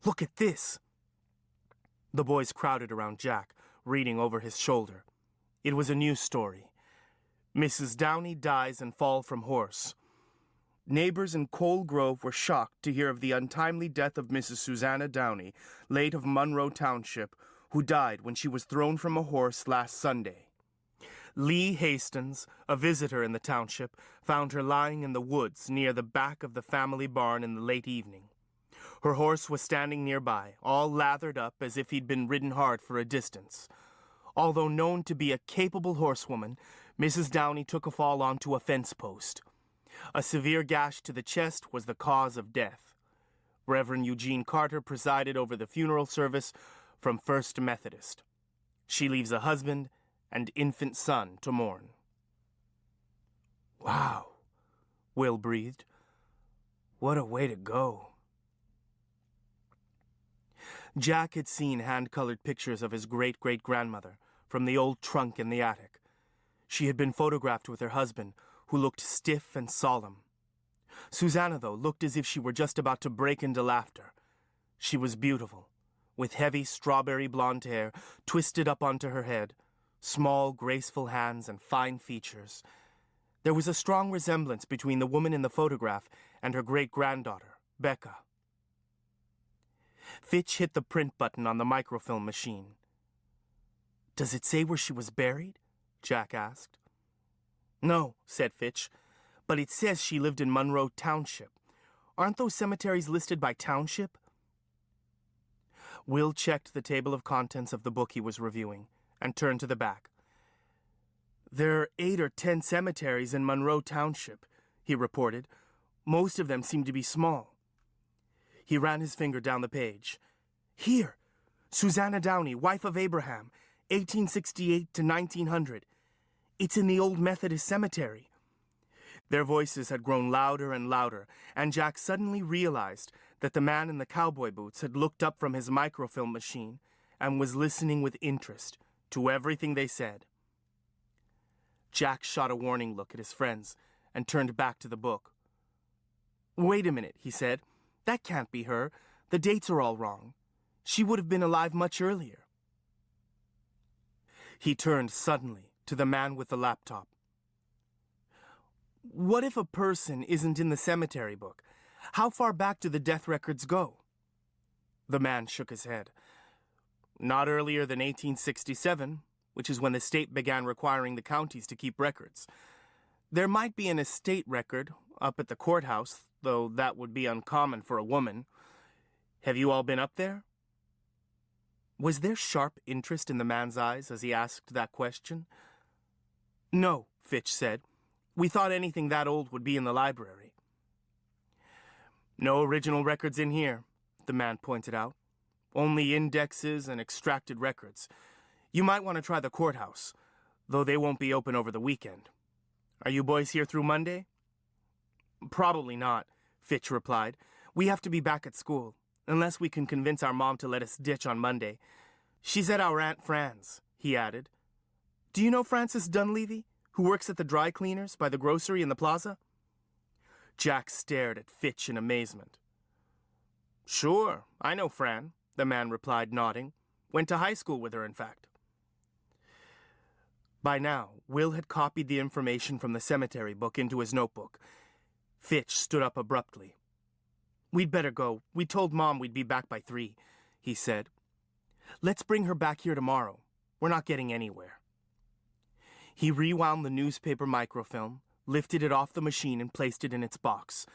Look at this! The boys crowded around Jack, reading over his shoulder. It was a news story. Mrs. Downey dies and fall from horse. Neighbors in Cold Grove were shocked to hear of the untimely death of Mrs. Susanna Downey, late of Monroe Township, who died when she was thrown from a horse last Sunday. Lee Hastings, a visitor in the township, found her lying in the woods near the back of the family barn in the late evening. Her horse was standing nearby, all lathered up as if he'd been ridden hard for a distance. Although known to be a capable horsewoman, Mrs. Downey took a fall onto a fence post. A severe gash to the chest was the cause of death. Reverend Eugene Carter presided over the funeral service from First Methodist. She leaves a husband and infant son to mourn. Wow, Will breathed. What a way to go. Jack had seen hand-colored pictures of his great-great-grandmother from the old trunk in the attic. She had been photographed with her husband, who looked stiff and solemn. Susanna, though, looked as if she were just about to break into laughter. She was beautiful, with heavy strawberry blonde hair twisted up onto her head, small, graceful hands and fine features. There was a strong resemblance between the woman in the photograph and her great-granddaughter, Becca. Fitch hit the print button on the microfilm machine. Does it say where she was buried? Jack asked. No, said Fitch, but it says she lived in Monroe Township. Aren't those cemeteries listed by township? Will checked the table of contents of the book he was reviewing and turned to the back. There are 8 or 10 cemeteries in Monroe Township, he reported. Most of them seem to be small. He ran his finger down the page. Here, Susanna Downey, wife of Abraham, 1868 to 1900. It's in the old Methodist cemetery. Their voices had grown louder and louder, and Jack suddenly realized that the man in the cowboy boots had looked up from his microfilm machine and was listening with interest to everything they said. Jack shot a warning look at his friends and turned back to the book. Wait a minute, he said. That can't be her. The dates are all wrong. She would have been alive much earlier. He turned suddenly to the man with the laptop. What if a person isn't in the cemetery book? How far back do the death records go? The man shook his head. Not earlier than 1867, which is when the state began requiring the counties to keep records. There might be an estate record up at the courthouse, though that would be uncommon for a woman. Have you all been up there? Was there sharp interest in the man's eyes as he asked that question? No, Fitch said. We thought anything that old would be in the library. No original records in here, the man pointed out. Only indexes and extracted records. You might want to try the courthouse, though they won't be open over the weekend. Are you boys here through Monday? Probably not, Fitch replied. We have to be back at school, unless we can convince our mom to let us ditch on Monday. She's at our Aunt Fran's, he added. Do you know Frances Dunleavy, who works at the dry cleaners by the grocery in the plaza? Jack stared at Fitch in amazement. Sure, I know Fran, the man replied, nodding. Went to high school with her, in fact. By now, Will had copied the information from the cemetery book into his notebook. Fitch stood up abruptly. "We'd better go. We told Mom we'd be back by 3, he said. "Let's bring her back here tomorrow. We're not getting anywhere." He rewound the newspaper microfilm, lifted it off the machine, and placed it in its box.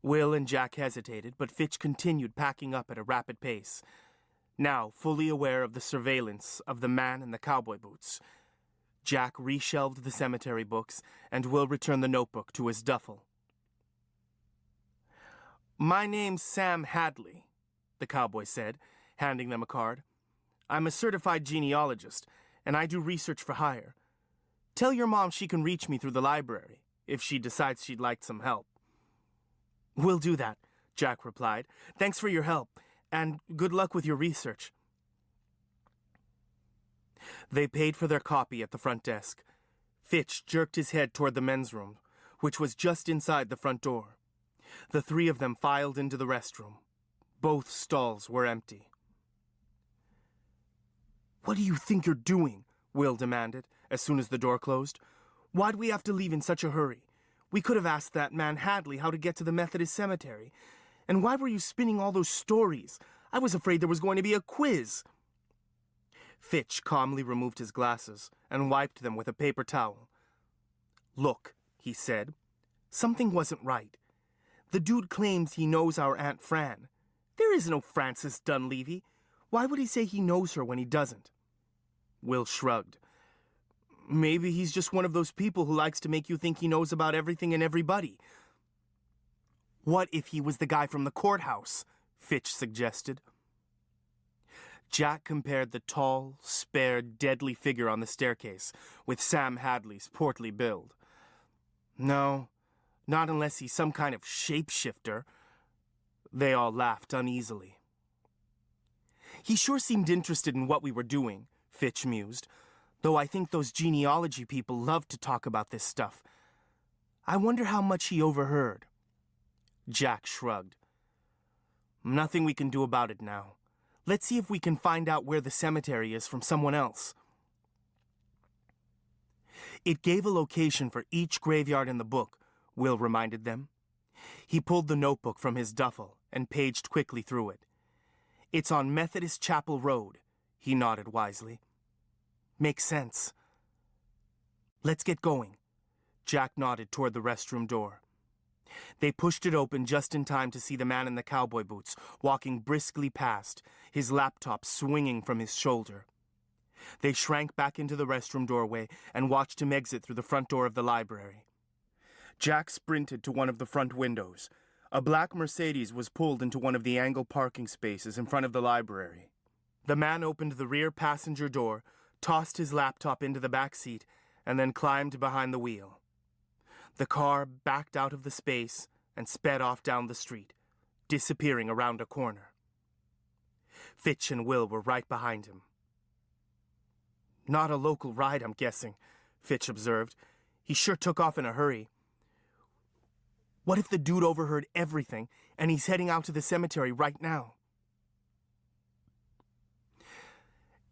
Will and Jack hesitated, but Fitch continued packing up at a rapid pace, now fully aware of the surveillance of the man in the cowboy boots. Jack reshelved the cemetery books, and Will returned the notebook to his duffel. "My name's Sam Hadley," the cowboy said, handing them a card. "I'm a certified genealogist, and I do research for hire. Tell your mom she can reach me through the library, if she decides she'd like some help." "We'll do that," Jack replied. "Thanks for your help, and good luck with your research." They paid for their copy at the front desk. Fitch jerked his head toward the men's room, which was just inside the front door. The 3 of them filed into the restroom. Both stalls were empty. "What do you think you're doing?" Will demanded, as soon as the door closed. "Why'd we have to leave in such a hurry? We could have asked that man Hadley how to get to the Methodist cemetery. And why were you spinning all those stories? I was afraid there was going to be a quiz." Fitch calmly removed his glasses and wiped them with a paper towel. "Look," he said, "something wasn't right. The dude claims he knows our Aunt Fran. There is no Frances Dunleavy. Why would he say he knows her when he doesn't?" Will shrugged. "Maybe he's just one of those people who likes to make you think he knows about everything and everybody." "What if he was the guy from the courthouse?" Fitch suggested. Jack compared the tall, spare, deadly figure on the staircase with Sam Hadley's portly build. "No, not unless he's some kind of shapeshifter." They all laughed uneasily. "He sure seemed interested in what we were doing," Fitch mused, "though I think those genealogy people love to talk about this stuff. I wonder how much he overheard." Jack shrugged. "Nothing we can do about it now. Let's see if we can find out where the cemetery is from someone else." "It gave a location for each graveyard in the book," Will reminded them. He pulled the notebook from his duffel and paged quickly through it. "It's on Methodist Chapel Road," he nodded wisely. "Makes sense." "Let's get going." Jack nodded toward the restroom door. They pushed it open just in time to see the man in the cowboy boots walking briskly past, his laptop swinging from his shoulder. They shrank back into the restroom doorway and watched him exit through the front door of the library. Jack sprinted to one of the front windows. A black Mercedes was pulled into one of the angle parking spaces in front of the library. The man opened the rear passenger door, tossed his laptop into the back seat, and then climbed behind the wheel. The car backed out of the space and sped off down the street, disappearing around a corner. Fitch and Will were right behind him. "Not a local ride, I'm guessing," Fitch observed. "He sure took off in a hurry. What if the dude overheard everything and he's heading out to the cemetery right now?"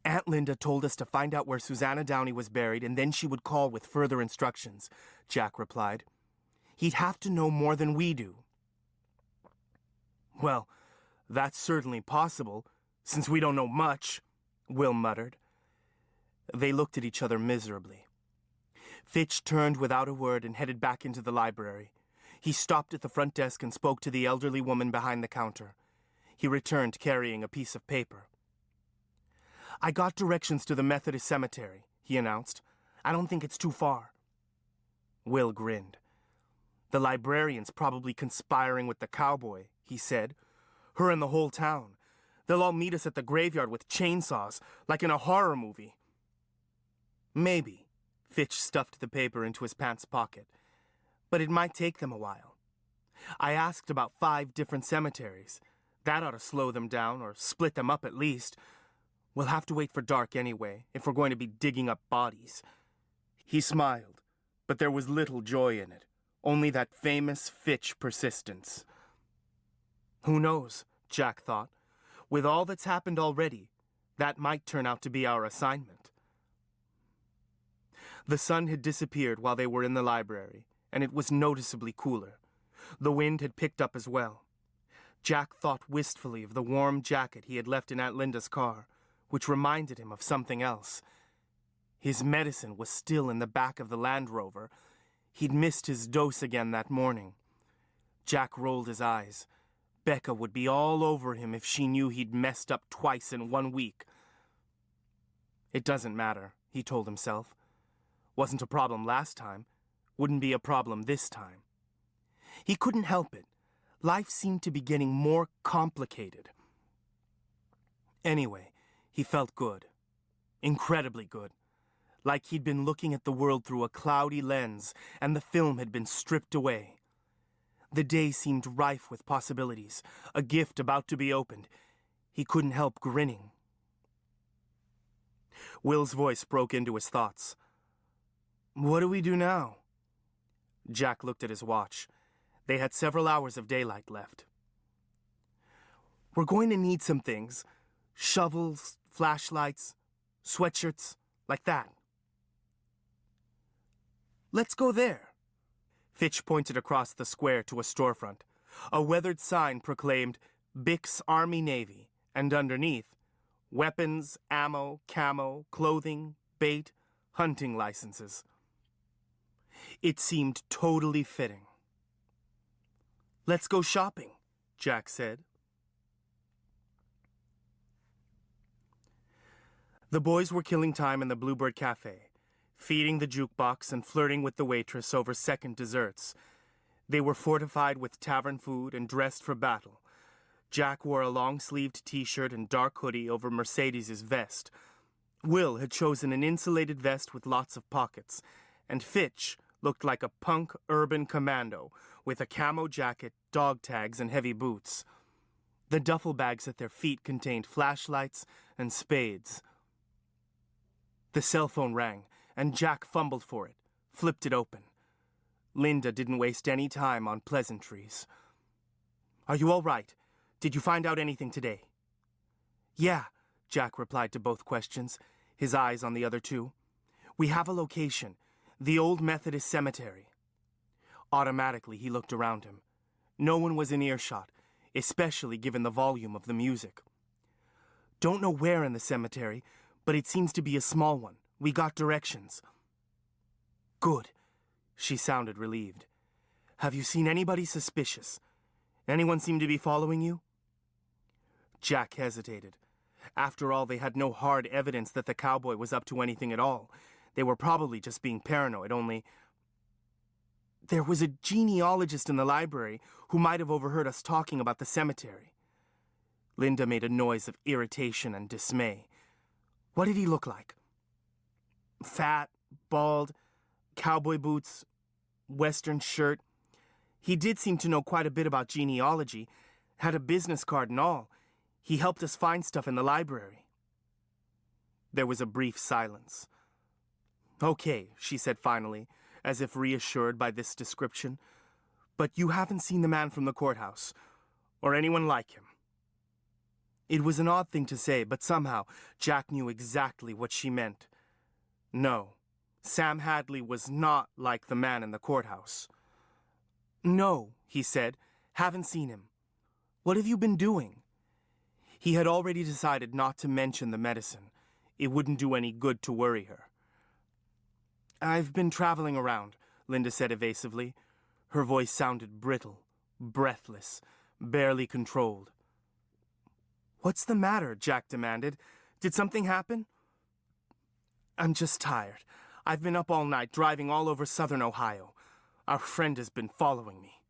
"Aunt Linda told us to find out where Susanna Downey was buried, and then she would call with further instructions," Jack replied. "He'd have to know more than we do." "Well, that's certainly possible, since we don't know much," Will muttered. They looked at each other miserably. Fitch turned without a word and headed back into the library. He stopped at the front desk and spoke to the elderly woman behind the counter. He returned carrying a piece of paper. "I got directions to the Methodist cemetery," he announced. "I don't think it's too far." Will grinned. "The librarian's probably conspiring with the cowboy," he said. "Her and the whole town. They'll all meet us at the graveyard with chainsaws, like in a horror movie." "Maybe." Fitch stuffed the paper into his pants pocket. "But it might take them a while. I asked about 5 different cemeteries. That ought to slow them down, or split them up at least. We'll have to wait for dark anyway, if we're going to be digging up bodies." He smiled, but there was little joy in it, only that famous Fitch persistence. Who knows, Jack thought. With all that's happened already, that might turn out to be our assignment. The sun had disappeared while they were in the library, and it was noticeably cooler. The wind had picked up as well. Jack thought wistfully of the warm jacket he had left in Aunt Linda's car, which reminded him of something else. His medicine was still in the back of the Land Rover. He'd missed his dose again that morning. Jack rolled his eyes. Becca would be all over him if she knew he'd messed up twice in 1 week. It doesn't matter, he told himself. Wasn't a problem last time. Wouldn't be a problem this time. He couldn't help it. Life seemed to be getting more complicated. Anyway, he felt good. Incredibly good. Like he'd been looking at the world through a cloudy lens, and the film had been stripped away. The day seemed rife with possibilities, a gift about to be opened. He couldn't help grinning. Will's voice broke into his thoughts. "What do we do now?" Jack looked at his watch. They had several hours of daylight left. "We're going to need some things. Shovels, flashlights, sweatshirts, like that." "Let's go there." Fitch pointed across the square to a storefront. A weathered sign proclaimed Bix Army Navy, and underneath, weapons, ammo, camo, clothing, bait, hunting licenses. It seemed totally fitting. "Let's go shopping," Jack said. The boys were killing time in the Bluebird Cafe, feeding the jukebox and flirting with the waitress over second desserts. They were fortified with tavern food and dressed for battle. Jack wore a long-sleeved t-shirt and dark hoodie over Mercedes's vest. Will had chosen an insulated vest with lots of pockets, and Fitch looked like a punk urban commando with a camo jacket, dog tags, and heavy boots. The duffel bags at their feet contained flashlights and spades. The cell phone rang, and Jack fumbled for it, flipped it open. Linda didn't waste any time on pleasantries. "Are you all right? Did you find out anything today?" "Yeah," Jack replied to both questions, his eyes on the other two. "We have a location, the old Methodist cemetery." Automatically, he looked around him. No one was in earshot, especially given the volume of the music. "Don't know where in the cemetery, but it seems to be a small one. We got directions." "Good." She sounded relieved. "Have you seen anybody suspicious? Anyone seem to be following you?" Jack hesitated. After all, they had no hard evidence that the cowboy was up to anything at all. They were probably just being paranoid, only... There was a genealogist in the library who might have overheard us talking about the cemetery. Linda made a noise of irritation and dismay. "What did he look like?" "Fat, bald, cowboy boots, western shirt. He did seem to know quite a bit about genealogy, had a business card and all. He helped us find stuff in the library." There was a brief silence. "Okay," she said finally, as if reassured by this description. "But you haven't seen the man from the courthouse, or anyone like him." It was an odd thing to say, but somehow Jack knew exactly what she meant. No, Sam Hadley was not like the man in the courthouse. "No," he said, "haven't seen him. What have you been doing?" He had already decided not to mention the medicine. It wouldn't do any good to worry her. "I've been traveling around," Linda said evasively. Her voice sounded brittle, breathless, barely controlled. "What's the matter?" Jack demanded. "Did something happen?" "I'm just tired. I've been up all night, driving all over southern Ohio. Our friend has been following me."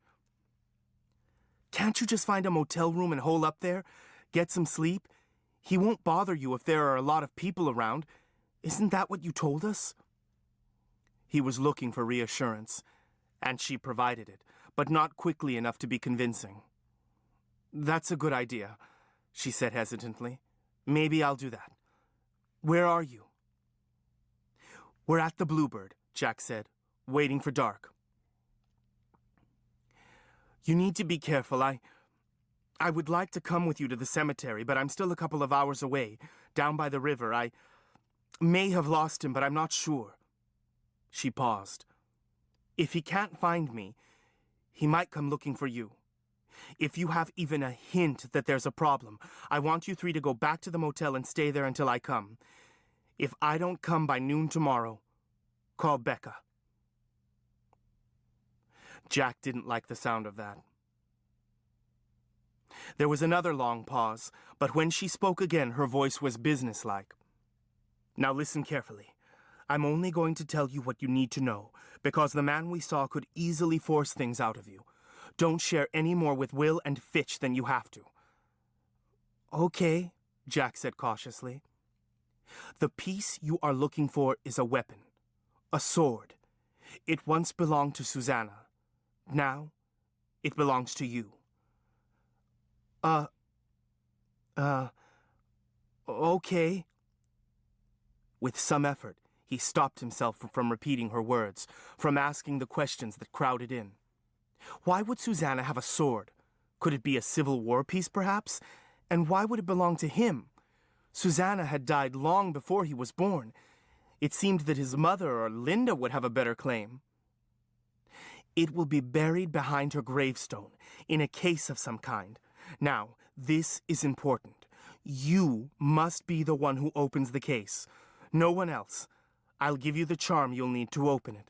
"Can't you just find a motel room and hole up there? Get some sleep? He won't bother you if there are a lot of people around. Isn't that what you told us?" He was looking for reassurance, and she provided it, but not quickly enough to be convincing. "That's a good idea," she said hesitantly. "Maybe I'll do that. Where are you?" "We're at the Bluebird," Jack said, "waiting for dark." "You need to be careful. I would like to come with you to the cemetery, but I'm still a couple of hours away, down by the river. I may have lost him, but I'm not sure." She paused. "If he can't find me, He might come looking for you. If you have even a hint that there's a problem, I want you three to go back to the motel and stay there until I come. If I don't come by noon tomorrow, call Becca." Jack didn't like the sound of that. There was another long pause, but when she spoke again, her voice was businesslike. "Now listen carefully. I'm only going to tell you what you need to know, because the man we saw could easily force things out of you. Don't share any more with Will and Fitch than you have to." "Okay," Jack said cautiously. "The piece you are looking for is a weapon. A sword. It once belonged to Susanna. Now, it belongs to you." Okay." With some effort, he stopped himself from repeating her words, from asking the questions that crowded in. Why would Susanna have a sword? Could it be a Civil War piece, perhaps? And why would it belong to him? Susanna had died long before he was born. It seemed that his mother or Linda would have a better claim. "It will be buried behind her gravestone, in a case of some kind. Now, this is important. You must be the one who opens the case. No one else. I'll give you the charm you'll need to open it."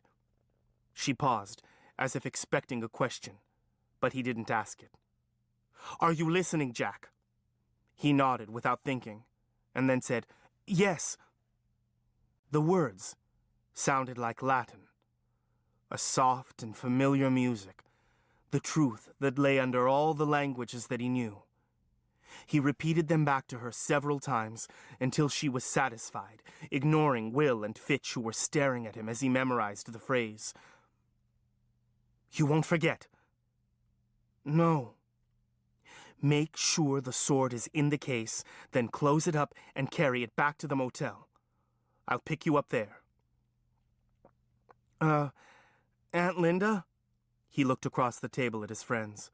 She paused, as if expecting a question, but he didn't ask it. "Are you listening, Jack?" He nodded without thinking, and then said, "Yes." The words sounded like Latin, a soft and familiar music, the truth that lay under all the languages that he knew. He repeated them back to her several times until she was satisfied, ignoring Will and Fitch, who were staring at him as he memorized the phrase. "You won't forget?" "No." "Make sure the sword is in the case, then close it up and carry it back to the motel. I'll pick you up there." Aunt Linda?" He looked across the table at his friends.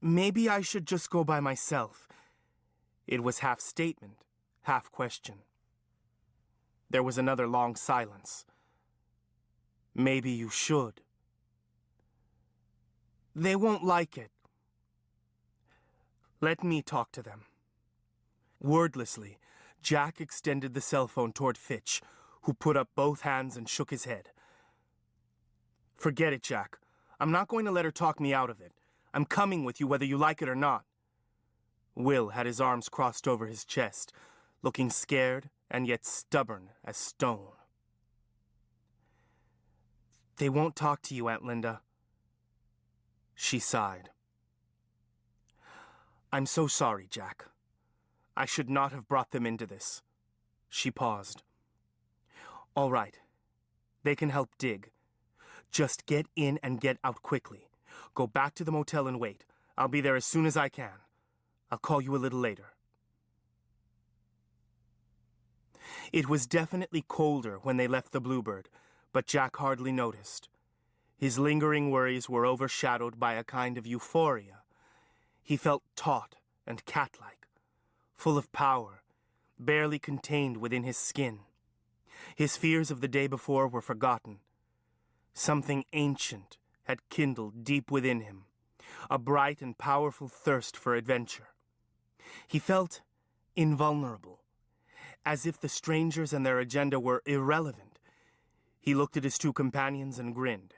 "Maybe I should just go by myself." It was half statement, half question. There was another long silence. "Maybe you should." "They won't like it." "Let me talk to them." Wordlessly, Jack extended the cell phone toward Fitch, who put up both hands and shook his head. "Forget it, Jack. I'm not going to let her talk me out of it. I'm coming with you whether you like it or not." Will had his arms crossed over his chest, looking scared and yet stubborn as stone. "They won't talk to you, Aunt Linda." She sighed. "I'm so sorry, Jack. I should not have brought them into this." She paused. "All right. They can help dig. Just get in and get out quickly. Go back to the motel and wait. I'll be there as soon as I can. I'll call you a little later." It was definitely colder when they left the Bluebird, but Jack hardly noticed. His lingering worries were overshadowed by a kind of euphoria. He felt taut and cat-like, full of power, barely contained within his skin. His fears of the day before were forgotten. Something ancient had kindled deep within him, a bright and powerful thirst for adventure. He felt invulnerable, as if the strangers and their agenda were irrelevant. He looked at his two companions and grinned.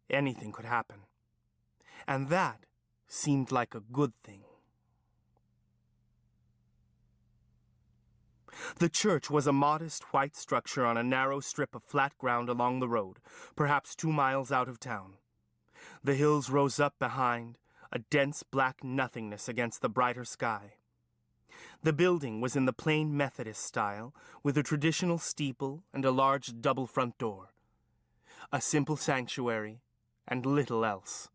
Anything could happen. And that seemed like a good thing. The church was a modest white structure on a narrow strip of flat ground along the road, perhaps 2 miles out of town. The hills rose up behind, a dense black nothingness against the brighter sky. The building was in the plain Methodist style, with a traditional steeple and a large double front door. A simple sanctuary, and little else.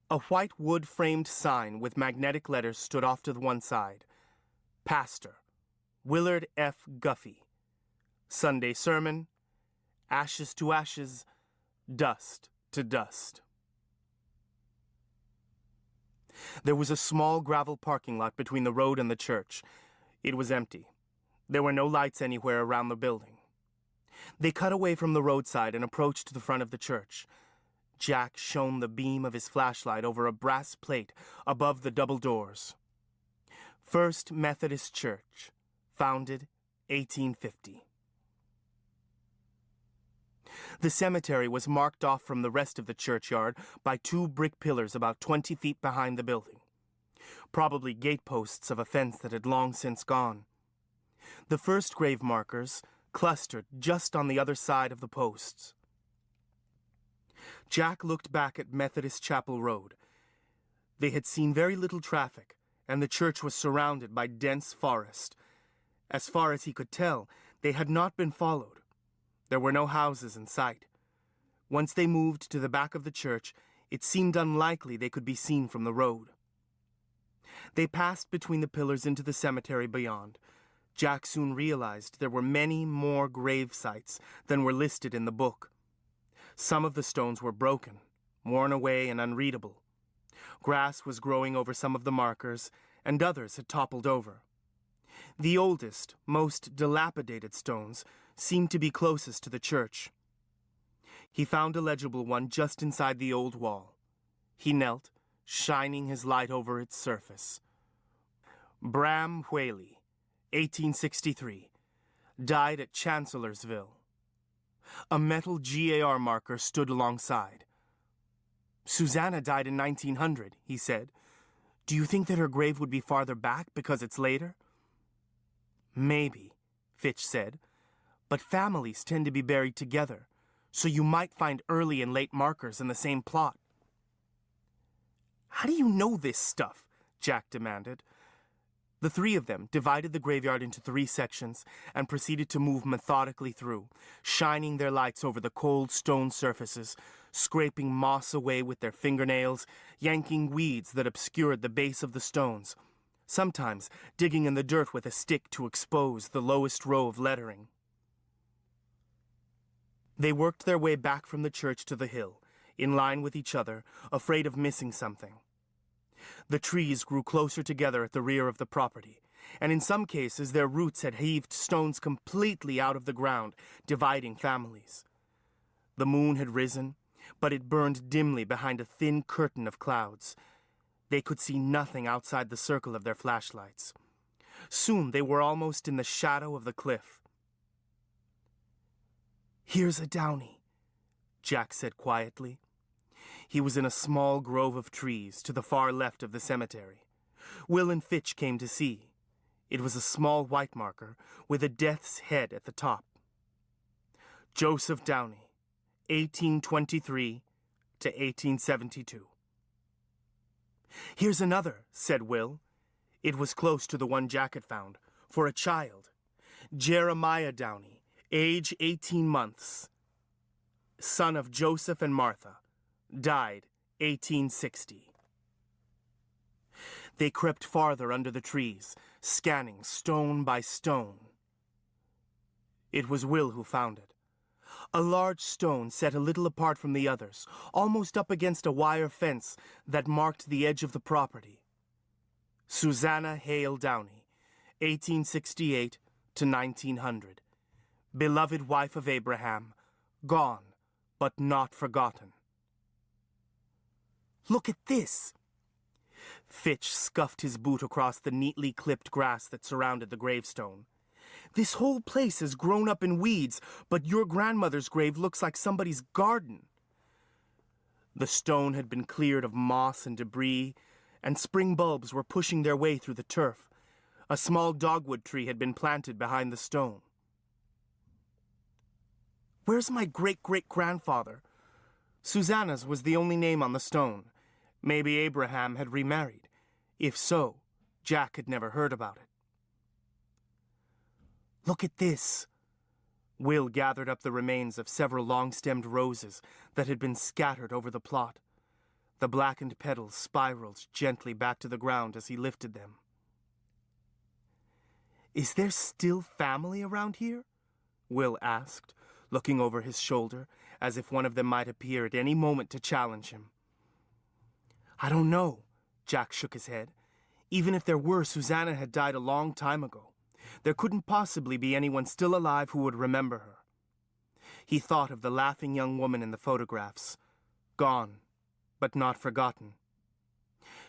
A white wood-framed sign with magnetic letters stood off to the one side. Pastor Willard F. Guffey. Sunday sermon, ashes to ashes, dust to dust. There was a small gravel parking lot between the road and the church. It was empty. There were no lights anywhere around the building. They cut away from the roadside and approached the front of the church. Jack shone the beam of his flashlight over a brass plate above the double doors. First Methodist Church, founded 1850. The cemetery was marked off from the rest of the churchyard by 2 brick pillars about 20 feet behind the building, probably gateposts of a fence that had long since gone. The first grave markers clustered just on the other side of the posts. Jack looked back at Methodist Chapel Road. They had seen very little traffic, and the church was surrounded by dense forest. As far as he could tell, they had not been followed. There were no houses in sight. Once they moved to the back of the church, it seemed unlikely they could be seen from the road. They passed between the pillars into the cemetery beyond. Jack soon realized there were many more grave sites than were listed in the book. Some of the stones were broken, worn away and unreadable. Grass was growing over some of the markers, and others had toppled over. The oldest, most dilapidated stones seemed to be closest to the church. He found a legible one just inside the old wall. He knelt, shining his light over its surface. Bram Whaley, 1863, died at Chancellorsville. A metal GAR marker stood alongside. Susanna died in 1900, he said. Do you think that her grave would be farther back because it's later? Maybe, Fitch said, but families tend to be buried together, so you might find early and late markers in the same plot. How do you know this stuff? Jack demanded. The 3 of them divided the graveyard into 3 sections and proceeded to move methodically through, shining their lights over the cold stone surfaces, scraping moss away with their fingernails, yanking weeds that obscured the base of the stones, sometimes digging in the dirt with a stick to expose the lowest row of lettering. They worked their way back from the church to the hill, in line with each other, afraid of missing something. The trees grew closer together at the rear of the property, and in some cases their roots had heaved stones completely out of the ground, dividing families. The moon had risen, but it burned dimly behind a thin curtain of clouds. They could see nothing outside the circle of their flashlights. Soon they were almost in the shadow of the cliff. "Here's a downy," Jack said quietly. He was in a small grove of trees to the far left of the cemetery. Will and Fitch came to see. It was a small white marker with a death's head at the top. Joseph Downey, 1823 to 1872. "Here's another," said Will. It was close to the one Jack had found, for a child. Jeremiah Downey, age 18 months. Son of Joseph and Martha. Died 1860. They crept farther under the trees, scanning stone by stone. It was Will who found it. A large stone set a little apart from the others, almost up against a wire fence that marked the edge of the property. Susanna Hale Downey, 1868 to 1900. Beloved wife of Abraham, gone, but not forgotten. "Look at this!" Fitch scuffed his boot across the neatly clipped grass that surrounded the gravestone. "This whole place has grown up in weeds, but your grandmother's grave looks like somebody's garden." The stone had been cleared of moss and debris, and spring bulbs were pushing their way through the turf. A small dogwood tree had been planted behind the stone. "Where's my great-great-grandfather?" Susanna's was the only name on the stone. Maybe Abraham had remarried. If so, Jack had never heard about it. "Look at this." Will gathered up the remains of several long-stemmed roses that had been scattered over the plot. The blackened petals spiraled gently back to the ground as he lifted them. "Is there still family around here?" Will asked, looking over his shoulder, as if one of them might appear at any moment to challenge him. "I don't know," Jack shook his head. "Even if there were, Susanna had died a long time ago. There couldn't possibly be anyone still alive who would remember her." He thought of the laughing young woman in the photographs. Gone, but not forgotten.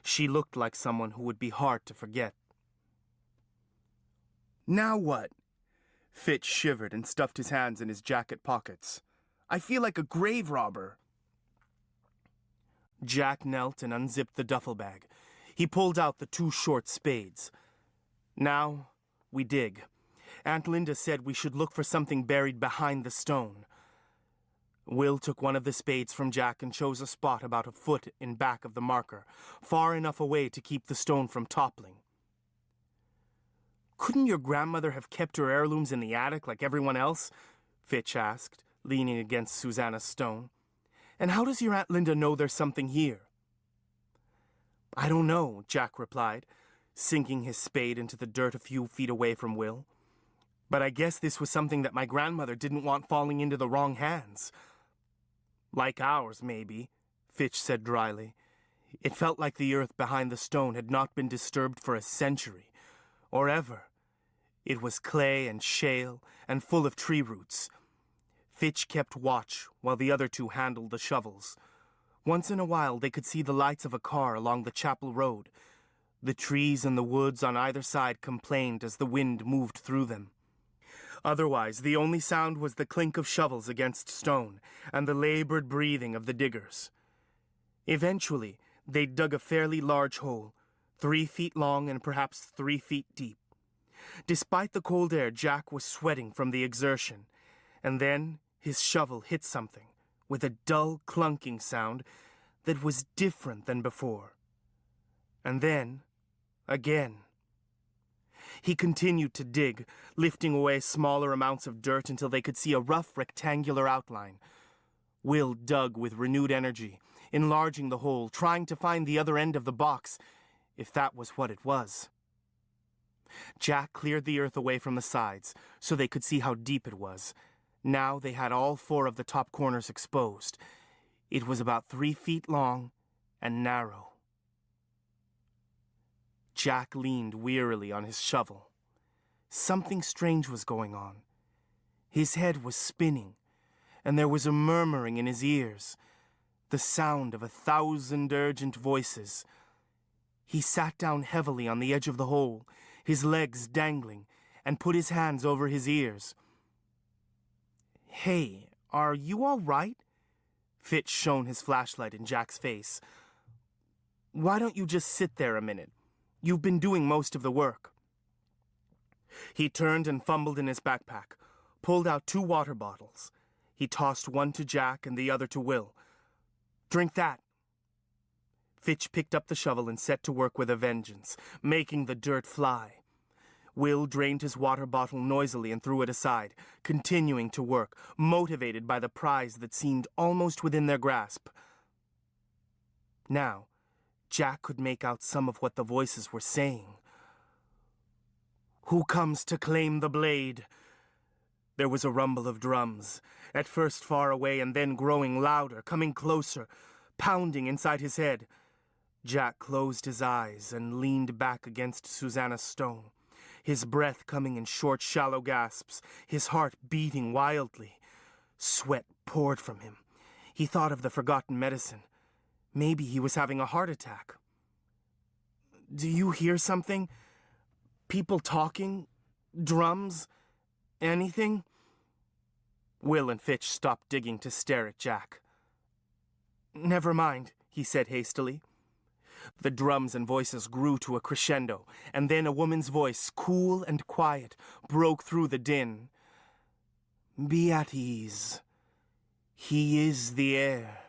She looked like someone who would be hard to forget. Now what? Fitch shivered and stuffed his hands in his jacket pockets. I feel like a grave robber. Jack knelt and unzipped the duffel bag. He pulled out the 2 short spades. Now, we dig. Aunt Linda said we should look for something buried behind the stone. Will took one of the spades from Jack and chose a spot about a foot in back of the marker, far enough away to keep the stone from toppling. Couldn't your grandmother have kept her heirlooms in the attic like everyone else? Fitch asked, leaning against Susanna's stone. And how does your Aunt Linda know there's something here? I don't know, Jack replied, sinking his spade into the dirt a few feet away from Will. But I guess this was something that my grandmother didn't want falling into the wrong hands. Like ours, maybe, Fitch said dryly. It felt like the earth behind the stone had not been disturbed for a century, or ever. It was clay and shale and full of tree roots. Fitch kept watch while the other 2 handled the shovels. Once in a while they could see the lights of a car along the chapel road. The trees and the woods on either side complained as the wind moved through them. Otherwise, the only sound was the clink of shovels against stone and the labored breathing of the diggers. Eventually, they dug a fairly large hole, 3 feet long and perhaps 3 feet deep. Despite the cold air, Jack was sweating from the exertion, and then his shovel hit something with a dull clunking sound that was different than before. And then, again. He continued to dig, lifting away smaller amounts of dirt until they could see a rough rectangular outline. Will dug with renewed energy, enlarging the hole, trying to find the other end of the box, if that was what it was. Jack cleared the earth away from the sides so they could see how deep it was. Now they had all 4 of the top corners exposed. It was about 3 feet long and narrow. Jack leaned wearily on his shovel. Something strange was going on. His head was spinning, and there was a murmuring in his ears, the sound of 1,000 urgent voices. He sat down heavily on the edge of the hole, his legs dangling, and put his hands over his ears. Hey, are you all right? Fitch shone his flashlight in Jack's face. Why don't you just sit there a minute? You've been doing most of the work. He turned and fumbled in his backpack, pulled out 2 water bottles. He tossed one to Jack and the other to Will. Drink that. Fitch picked up the shovel and set to work with a vengeance, making the dirt fly. Will drained his water bottle noisily and threw it aside, continuing to work, motivated by the prize that seemed almost within their grasp. Now, Jack could make out some of what the voices were saying. Who comes to claim the blade? There was a rumble of drums, at first far away and then growing louder, coming closer, pounding inside his head. Jack closed his eyes and leaned back against Susanna's stone, his breath coming in short, shallow gasps, his heart beating wildly. Sweat poured from him. He thought of the forgotten medicine. Maybe he was having a heart attack. Do you hear something? People talking? Drums? Anything? Will and Fitch stopped digging to stare at Jack. Never mind, he said hastily. The drums and voices grew to a crescendo, and then a woman's voice, cool and quiet, broke through the din. Be at ease. He is the heir,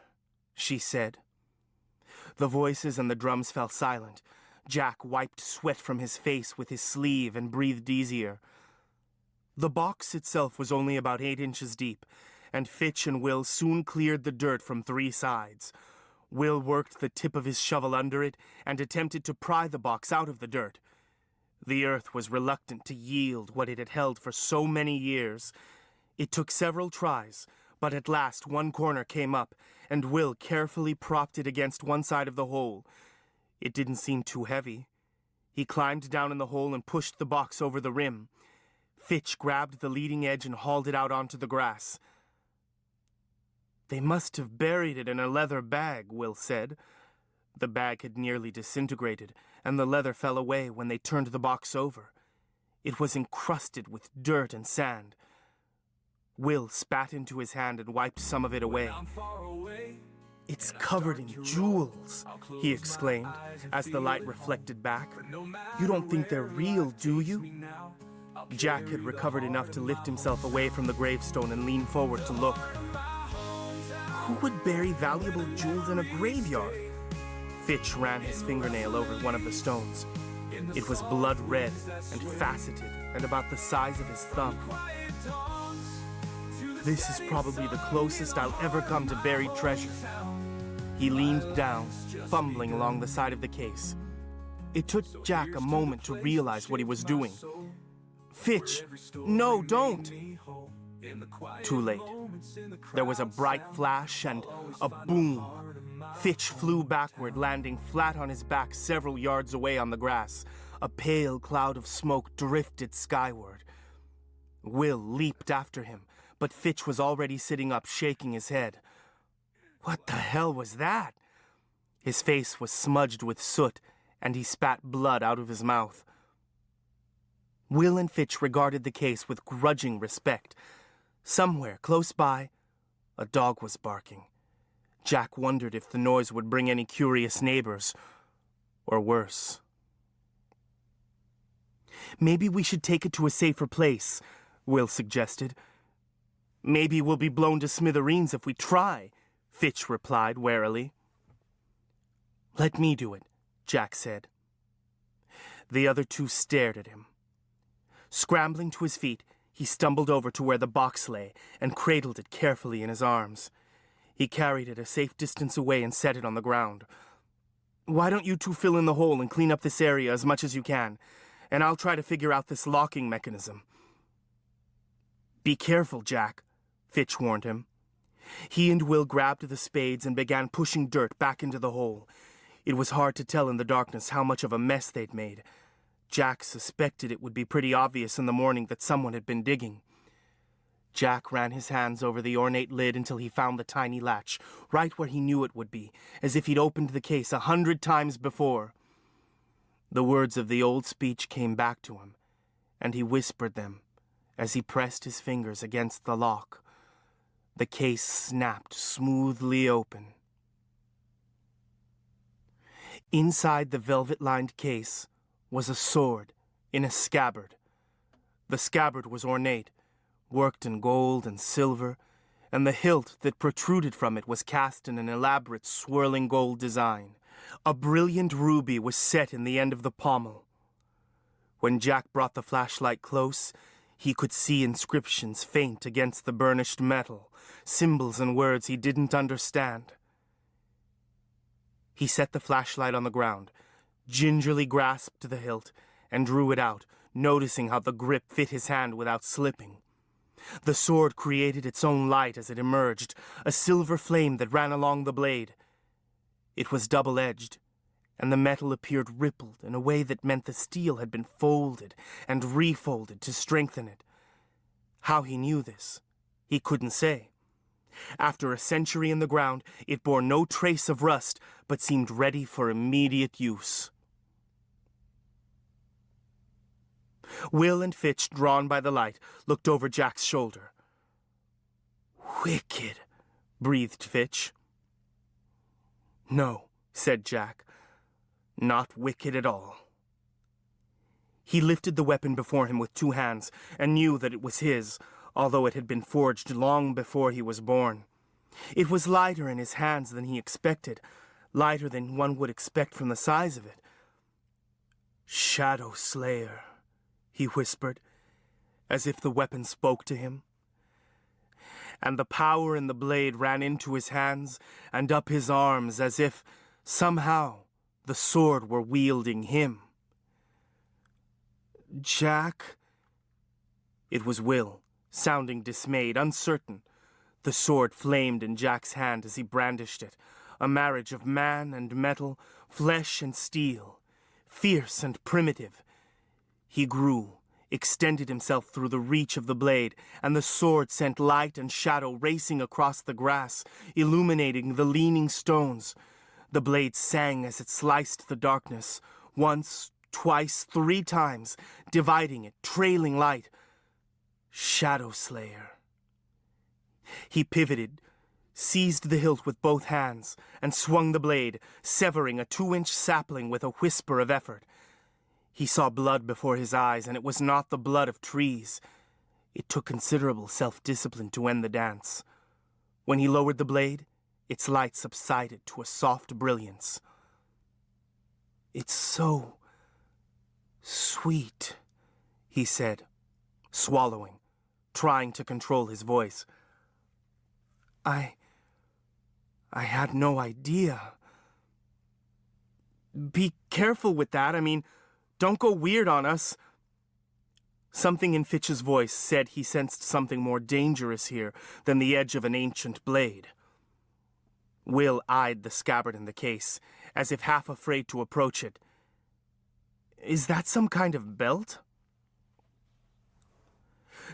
she said. The voices and the drums fell silent. Jack wiped sweat from his face with his sleeve and breathed easier. The box itself was only about 8 inches deep, and Fitch and Will soon cleared the dirt from 3 sides. Will worked the tip of his shovel under it and attempted to pry the box out of the dirt. The earth was reluctant to yield what it had held for so many years. It took several tries, but at last one corner came up, and Will carefully propped it against one side of the hole. It didn't seem too heavy. He climbed down in the hole and pushed the box over the rim. Fitch grabbed the leading edge and hauled it out onto the grass. They must have buried it in a leather bag, Will said. The bag had nearly disintegrated, and the leather fell away when they turned the box over. It was encrusted with dirt and sand. Will spat into his hand and wiped some of it away. "It's covered in jewels," he exclaimed, as the light reflected back. "You don't think they're real, do you?" Jack had recovered enough to lift himself away from the gravestone and lean forward to look. Who would bury valuable jewels in a graveyard? Fitch ran his fingernail over one of the stones. It was blood red and faceted and about the size of his thumb. "This is probably the closest I'll ever come to buried treasure." He leaned down, fumbling along the side of the case. It took Jack a moment to realize what he was doing. "Fitch, no, don't!" Too late. There was a bright flash and a boom. Fitch flew backward, landing flat on his back several yards away on the grass. A pale cloud of smoke drifted skyward. Will leaped after him, but Fitch was already sitting up, shaking his head. What the hell was that? His face was smudged with soot, and he spat blood out of his mouth. Will and Fitch regarded the case with grudging respect. Somewhere close by, a dog was barking. Jack wondered if the noise would bring any curious neighbors, or worse. "Maybe we should take it to a safer place," Will suggested. "Maybe we'll be blown to smithereens if we try," Fitch replied warily. "Let me do it," Jack said. The other two stared at him. Scrambling to his feet, he stumbled over to where the box lay and cradled it carefully in his arms. He carried it a safe distance away and set it on the ground. "Why don't you two fill in the hole and clean up this area as much as you can, and I'll try to figure out this locking mechanism." "Be careful, Jack," Fitch warned him. He and Will grabbed the spades and began pushing dirt back into the hole. It was hard to tell in the darkness how much of a mess they'd made. Jack suspected it would be pretty obvious in the morning that someone had been digging. Jack ran his hands over the ornate lid until he found the tiny latch, right where he knew it would be, as if he'd opened the case 100 times before. The words of the old speech came back to him, and he whispered them as he pressed his fingers against the lock. The case snapped smoothly open. Inside the velvet-lined case was a sword in a scabbard. The scabbard was ornate, worked in gold and silver, and the hilt that protruded from it was cast in an elaborate swirling gold design. A brilliant ruby was set in the end of the pommel. When Jack brought the flashlight close, he could see inscriptions faint against the burnished metal, symbols and words he didn't understand. He set the flashlight on the ground, gingerly grasped the hilt, and drew it out, noticing how the grip fit his hand without slipping. The sword created its own light as it emerged, a silver flame that ran along the blade. It was double-edged, and the metal appeared rippled in a way that meant the steel had been folded and refolded to strengthen it. How he knew this, he couldn't say. After a century in the ground, it bore no trace of rust, but seemed ready for immediate use. Will and Fitch, drawn by the light, looked over Jack's shoulder. "Wicked," breathed Fitch. "No," said Jack. "Not wicked at all." He lifted the weapon before him with two hands and knew that it was his, although it had been forged long before he was born. It was lighter in his hands than he expected, lighter than one would expect from the size of it. "Shadow Slayer," he whispered, as if the weapon spoke to him. And the power in the blade ran into his hands and up his arms as if, somehow, the sword were wielding him. "Jack?" It was Will, sounding dismayed, uncertain. The sword flamed in Jack's hand as he brandished it, a marriage of man and metal, flesh and steel, fierce and primitive. He grew, extended himself through the reach of the blade, and the sword sent light and shadow racing across the grass, illuminating the leaning stones. The blade sang as it sliced the darkness, once, twice, 3 times, dividing it, trailing light. Shadow Slayer. He pivoted, seized the hilt with both hands, and swung the blade, severing a 2-inch sapling with a whisper of effort. He saw blood before his eyes, and it was not the blood of trees. It took considerable self-discipline to end the dance. When he lowered the blade, its light subsided to a soft brilliance. "It's so sweet," he said, swallowing, trying to control his voice. I had no idea. Be careful with that. I mean, don't go weird on us." Something in Fitch's voice said he sensed something more dangerous here than the edge of an ancient blade. Will eyed the scabbard in the case, as if half afraid to approach it. "Is that some kind of belt?"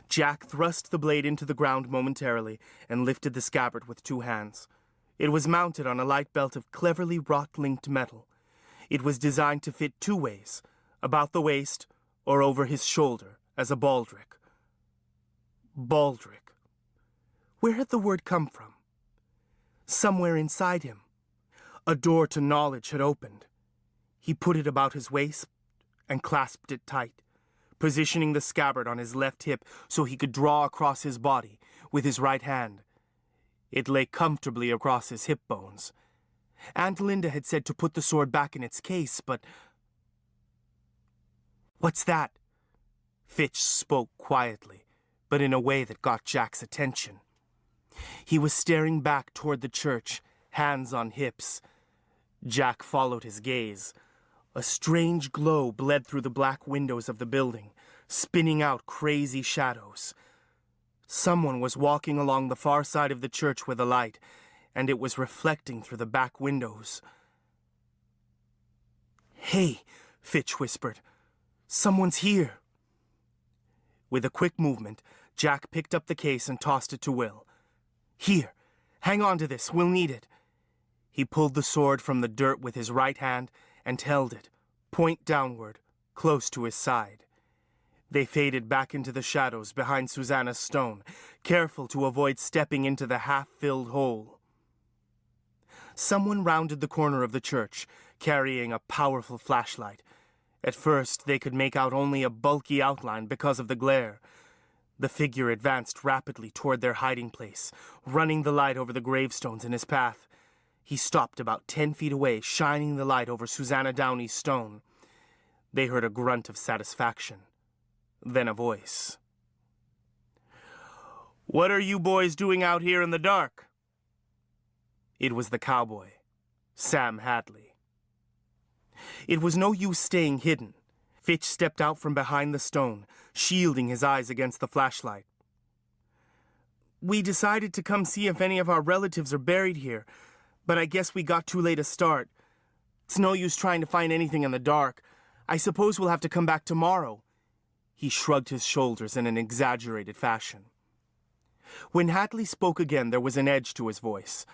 Jack thrust the blade into the ground momentarily and lifted the scabbard with 2 hands. It was mounted on a light belt of cleverly wrought-linked metal. It was designed to fit 2 ways, about the waist or over his shoulder, as a baldric. Baldric. Where had the word come from? Somewhere inside him. A door to knowledge had opened. He put it about his waist and clasped it tight, positioning the scabbard on his left hip so he could draw across his body with his right hand. It lay comfortably across his hip bones. Aunt Linda had said to put the sword back in its case, but... "What's that?" Fitch spoke quietly, but in a way that got Jack's attention. He was staring back toward the church, hands on hips. Jack followed his gaze. A strange glow bled through the black windows of the building, spinning out crazy shadows. Someone was walking along the far side of the church with a light, and it was reflecting through the back windows. "Hey," Fitch whispered. "Someone's here." With a quick movement, Jack picked up the case and tossed it to Will. "Here, hang on to this, we'll need it." He pulled the sword from the dirt with his right hand and held it, point downward, close to his side. They faded back into the shadows behind Susanna's stone, careful to avoid stepping into the half-filled hole. Someone rounded the corner of the church, carrying a powerful flashlight. At first, they could make out only a bulky outline because of the glare. The figure advanced rapidly toward their hiding place, running the light over the gravestones in his path. He stopped about 10 feet away, shining the light over Susanna Downey's stone. They heard a grunt of satisfaction. Then a voice. "What are you boys doing out here in the dark?" It was the cowboy, Sam Hadley. It was no use staying hidden. Fitch stepped out from behind the stone, shielding his eyes against the flashlight. "We decided to come see if any of our relatives are buried here, but I guess we got too late a start. It's no use trying to find anything in the dark. I suppose we'll have to come back tomorrow." He shrugged his shoulders in an exaggerated fashion. When Hadley spoke again, there was an edge to his voice.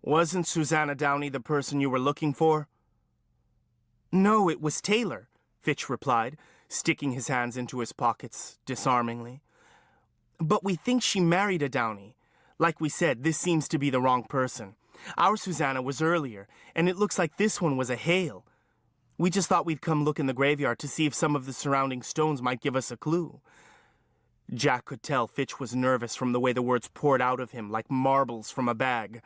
"Wasn't Susanna Downey the person you were looking for?" "No, it was Taylor," Fitch replied, sticking his hands into his pockets disarmingly. "But we think she married a Downey. Like we said, this seems to be the wrong person. Our Susanna was earlier, and it looks like this one was a Hale. We just thought we'd come look in the graveyard to see if some of the surrounding stones might give us a clue." Jack could tell Fitch was nervous from the way the words poured out of him like marbles from a bag.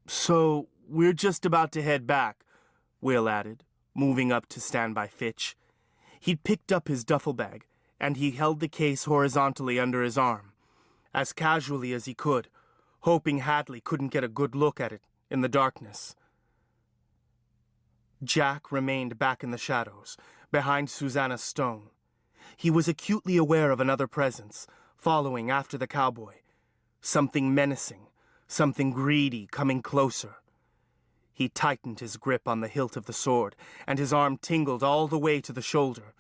"So, we're just about to head back," Will added, moving up to stand by Fitch. He'd picked up his duffel bag, and he held the case horizontally under his arm, as casually as he could, hoping Hadley couldn't get a good look at it in the darkness. Jack remained back in the shadows, behind Susanna's stone. He was acutely aware of another presence, following after the cowboy. Something menacing, something greedy coming closer. He tightened his grip on the hilt of the sword, and his arm tingled all the way to the shoulder.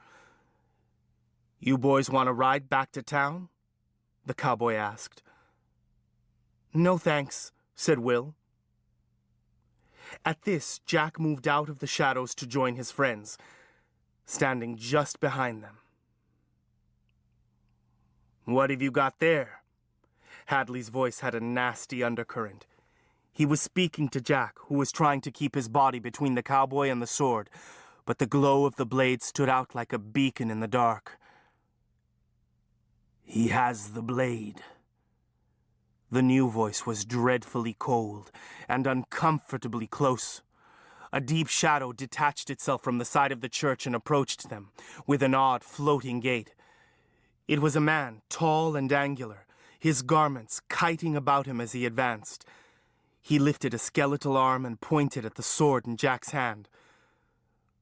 You boys want to ride back to town? The cowboy asked. No thanks, said Will. At this, Jack moved out of the shadows to join his friends, standing just behind them. What have you got there? Hadley's voice had a nasty undercurrent. He was speaking to Jack, who was trying to keep his body between the cowboy and the sword, but the glow of the blade stood out like a beacon in the dark. He has the blade. The new voice was dreadfully cold and uncomfortably close. A deep shadow detached itself from the side of the church and approached them, with an odd, floating gait. It was a man, tall and angular, his garments kiting about him as he advanced. He lifted a skeletal arm and pointed at the sword in Jack's hand.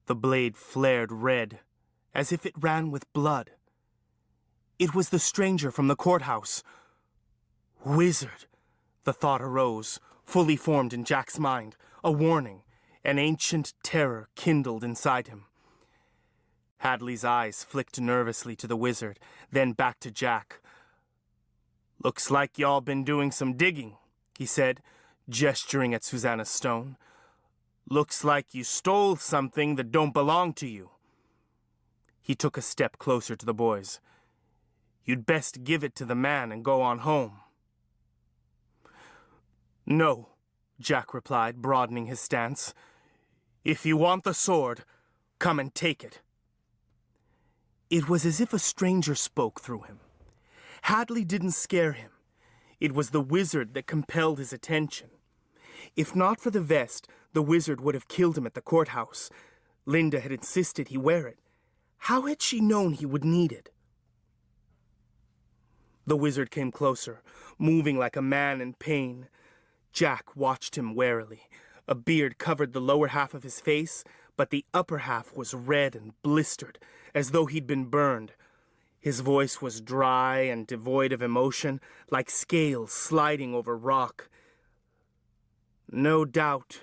The blade flared red, as if it ran with blood. It was the stranger from the courthouse. Wizard! The thought arose, fully formed in Jack's mind, a warning, an ancient terror kindled inside him. Hadley's eyes flicked nervously to the wizard, then back to Jack. Looks like y'all been doing some digging, he said, gesturing at Susanna's stone. Looks like you stole something that don't belong to you. He took a step closer to the boys. You'd best give it to the man and go on home. No, Jack replied, broadening his stance. If you want the sword, come and take it. It was as if a stranger spoke through him. Hadley didn't scare him. It was the wizard that compelled his attention. If not for the vest, the wizard would have killed him at the courthouse. Linda had insisted he wear it. How had she known he would need it? The wizard came closer, moving like a man in pain. Jack watched him warily. A beard covered the lower half of his face, but the upper half was red and blistered, as though he'd been burned. His voice was dry and devoid of emotion, like scales sliding over rock. No doubt,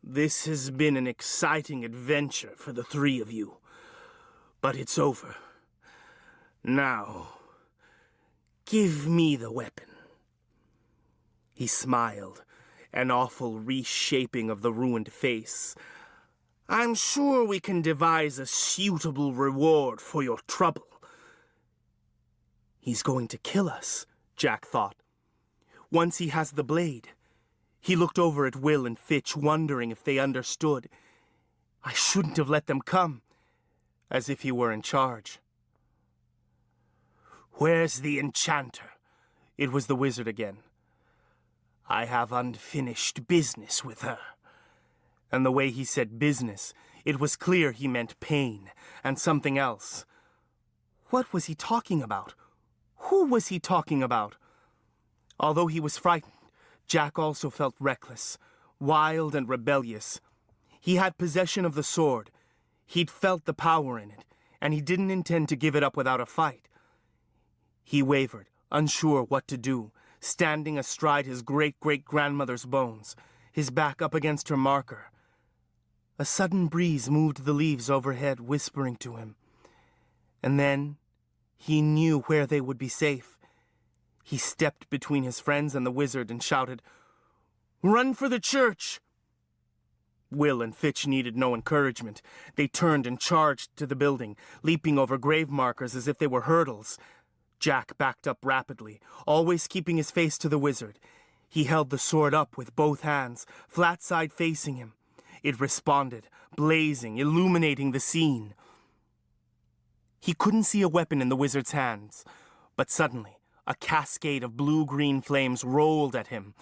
this has been an exciting adventure for the three of you. But it's over. Now, give me the weapon. He smiled, an awful reshaping of the ruined face. I'm sure we can devise a suitable reward for your trouble. He's going to kill us, Jack thought. Once he has the blade. He looked over at Will and Fitch, wondering if they understood. I shouldn't have let them come, as if he were in charge. Where's the enchanter? It was the wizard again. I have unfinished business with her. And the way he said business, it was clear he meant pain and something else. What was he talking about? Who was he talking about? Although he was frightened, Jack also felt reckless, wild and rebellious. He had possession of the sword. He'd felt the power in it, and he didn't intend to give it up without a fight. He wavered, unsure what to do, standing astride his great-great-grandmother's bones, his back up against her marker. A sudden breeze moved the leaves overhead, whispering to him. And then he knew where they would be safe. He stepped between his friends and the wizard and shouted, "Run for the church!" Will and Fitch needed no encouragement. They turned and charged to the building, leaping over grave markers as if they were hurdles. Jack backed up rapidly, always keeping his face to the wizard. He held the sword up with both hands, flat side facing him. It responded, blazing, illuminating the scene. He couldn't see a weapon in the wizard's hands, but suddenly a cascade of blue-green flames rolled at him.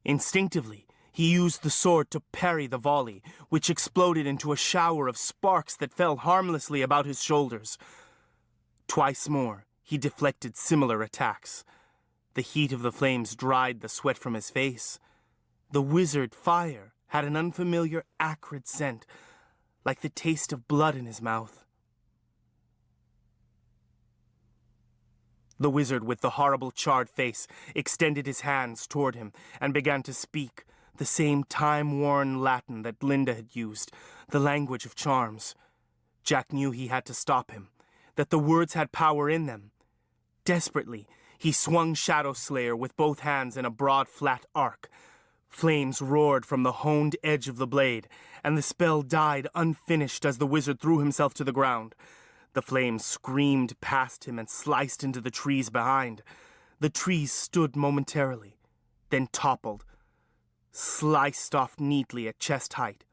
Instinctively, he used the sword to parry the volley, which exploded into a shower of sparks that fell harmlessly about his shoulders. Twice more, he deflected similar attacks. The heat of the flames dried the sweat from his face. The wizard fire had an unfamiliar, acrid scent, like the taste of blood in his mouth. The wizard with the horrible charred face extended his hands toward him and began to speak, the same time-worn Latin that Linda had used, the language of charms. Jack knew he had to stop him. that the words had power in them. Desperately, he swung Shadow Slayer with both hands in a broad, flat arc. Flames roared from the honed edge of the blade, and the spell died unfinished as the wizard threw himself to the ground. The flames screamed past him and sliced into the trees behind. The trees stood momentarily, then toppled, sliced off neatly at chest height.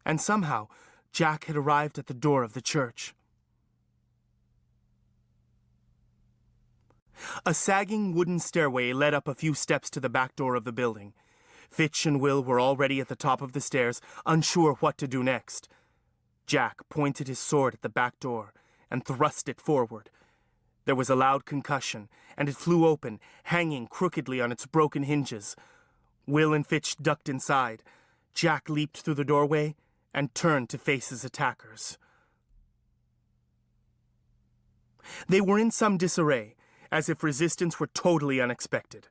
And somehow, Jack had arrived at the door of the church. A sagging wooden stairway led up a few steps to the back door of the building. Fitch and Will were already at the top of the stairs, unsure what to do next. Jack pointed his sword at the back door and thrust it forward. There was a loud concussion, and it flew open, hanging crookedly on its broken hinges. Will and Fitch ducked inside. Jack leaped through the doorway and turned to face his attackers. They were in some disarray, as if resistance were totally unexpected.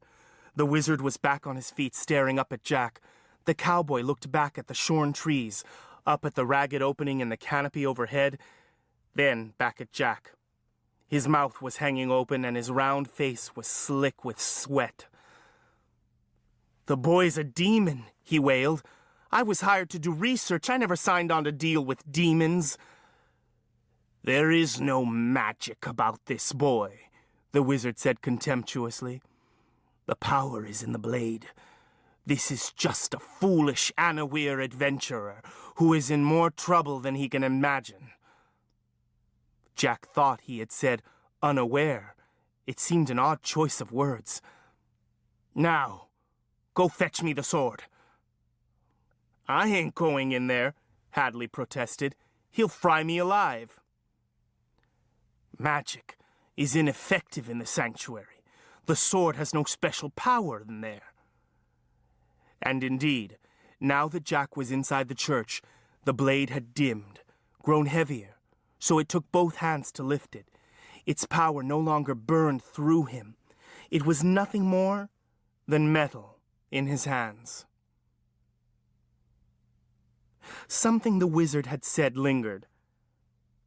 The wizard was back on his feet, staring up at Jack. The cowboy looked back at the shorn trees, up at the ragged opening in the canopy overhead, then back at Jack. His mouth was hanging open, and his round face was slick with sweat. "The boy's a demon," he wailed. "I was hired to do research. I never signed on to deal with demons." "There is no magic about this boy," the wizard said contemptuously. "The power is in the blade. This is just a foolish Weir adventurer who is in more trouble than he can imagine." Jack thought he had said unaware. It seemed an odd choice of words. "Now, go fetch me the sword." "I ain't going in there," Hadley protested. "He'll fry me alive." "Magic is ineffective in the sanctuary. The sword has no special power in there." And indeed, now that Jack was inside the church, the blade had dimmed, grown heavier, so it took both hands to lift it. Its power no longer burned through him. It was nothing more than metal in his hands. Something the wizard had said lingered.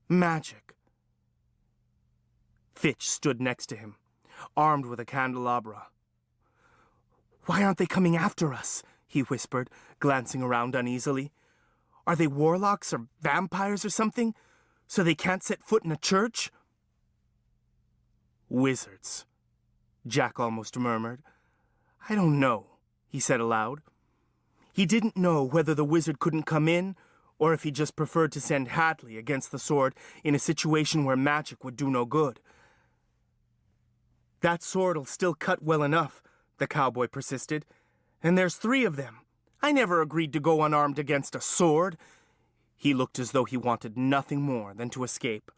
Magic. Fitch stood next to him, armed with a candelabra. "Why aren't they coming after us?" he whispered, glancing around uneasily. "Are they warlocks or vampires or something, so they can't set foot in a church?" "Wizards," Jack almost murmured. "I don't know," he said aloud. He didn't know whether the wizard couldn't come in, or if he just preferred to send Hadley against the sword in a situation where magic would do no good. "That sword'll still cut well enough," the cowboy persisted. "And there's 3 of them. I never agreed to go unarmed against a sword." He looked as though he wanted nothing more than to escape.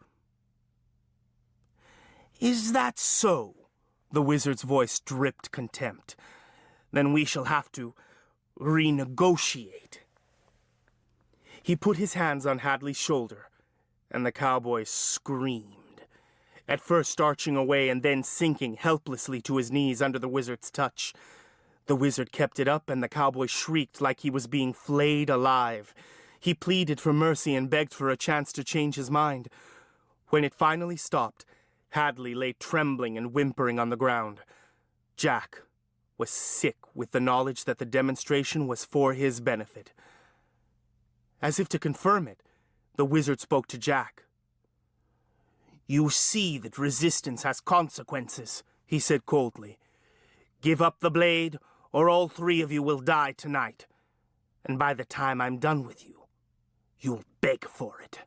"Is that so?" The wizard's voice dripped contempt. "Then we shall have to renegotiate." He put his hands on Hadley's shoulder, and the cowboy screamed, at first arching away and then sinking helplessly to his knees under the wizard's touch. The wizard kept it up, and the cowboy shrieked like he was being flayed alive. He pleaded for mercy and begged for a chance to change his mind. When it finally stopped, Hadley lay trembling and whimpering on the ground. Jack was sick with the knowledge that the demonstration was for his benefit. As if to confirm it, the wizard spoke to Jack. "You see that resistance has consequences," he said coldly. "Give up the blade, or all 3 of you will die tonight. And by the time I'm done with you, you'll beg for it."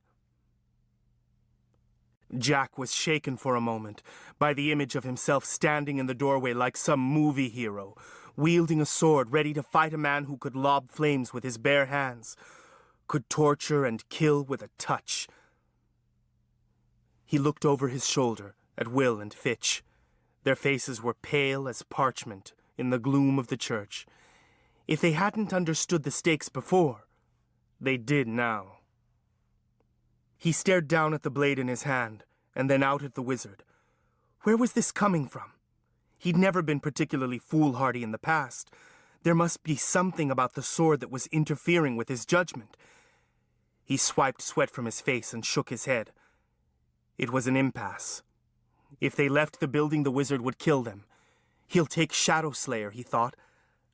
Jack was shaken for a moment by the image of himself standing in the doorway like some movie hero, wielding a sword ready to fight a man who could lob flames with his bare hands, could torture and kill with a touch. He looked over his shoulder at Will and Fitch. Their faces were pale as parchment in the gloom of the church. If they hadn't understood the stakes before, they did now. He stared down at the blade in his hand, and then out at the wizard. Where was this coming from? He'd never been particularly foolhardy in the past. There must be something about the sword that was interfering with his judgment. He swiped sweat from his face and shook his head. It was an impasse. If they left the building, the wizard would kill them. He'll take Shadow Slayer, he thought.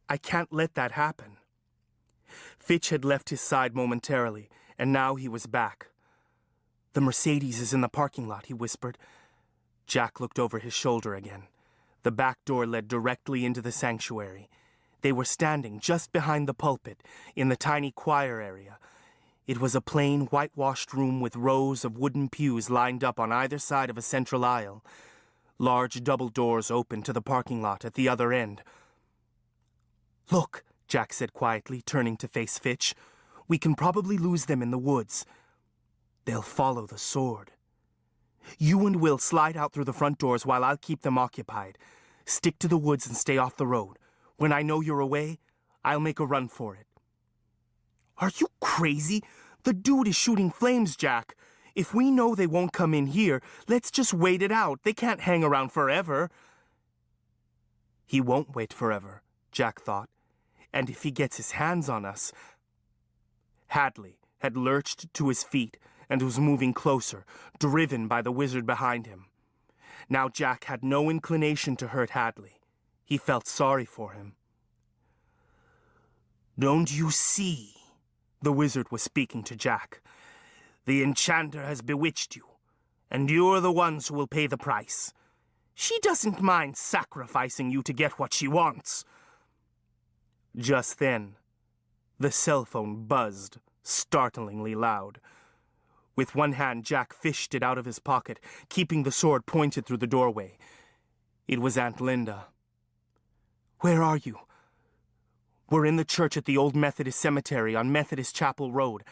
I can't let that happen. Fitch had left his side momentarily, and now he was back. The Mercedes is in the parking lot, he whispered. Jack looked over his shoulder again. The back door led directly into the sanctuary. They were standing just behind the pulpit, in the tiny choir area. It was a plain, whitewashed room with rows of wooden pews lined up on either side of a central aisle. Large double doors opened to the parking lot at the other end. "Look," Jack said quietly, turning to face Fitch. "We can probably lose them in the woods. They'll follow the sword. You and Will slide out through the front doors while I'll keep them occupied. Stick to the woods and stay off the road. When I know you're away, I'll make a run for it." "Are you crazy? The dude is shooting flames, Jack. If we know they won't come in here, let's just wait it out. They can't hang around forever." He won't wait forever, Jack thought. And if he gets his hands on us... Hadley had lurched to his feet and was moving closer, driven by the wizard behind him. Now Jack had no inclination to hurt Hadley. He felt sorry for him. "Don't you see?" The wizard was speaking to Jack. "The enchanter has bewitched you, and you're the ones who will pay the price. She doesn't mind sacrificing you to get what she wants." Just then, the cell phone buzzed, startlingly loud. With one hand, Jack fished it out of his pocket, keeping the sword pointed through the doorway. It was Aunt Linda. "Where are you?" "We're in the church at the old Methodist cemetery on Methodist Chapel Road.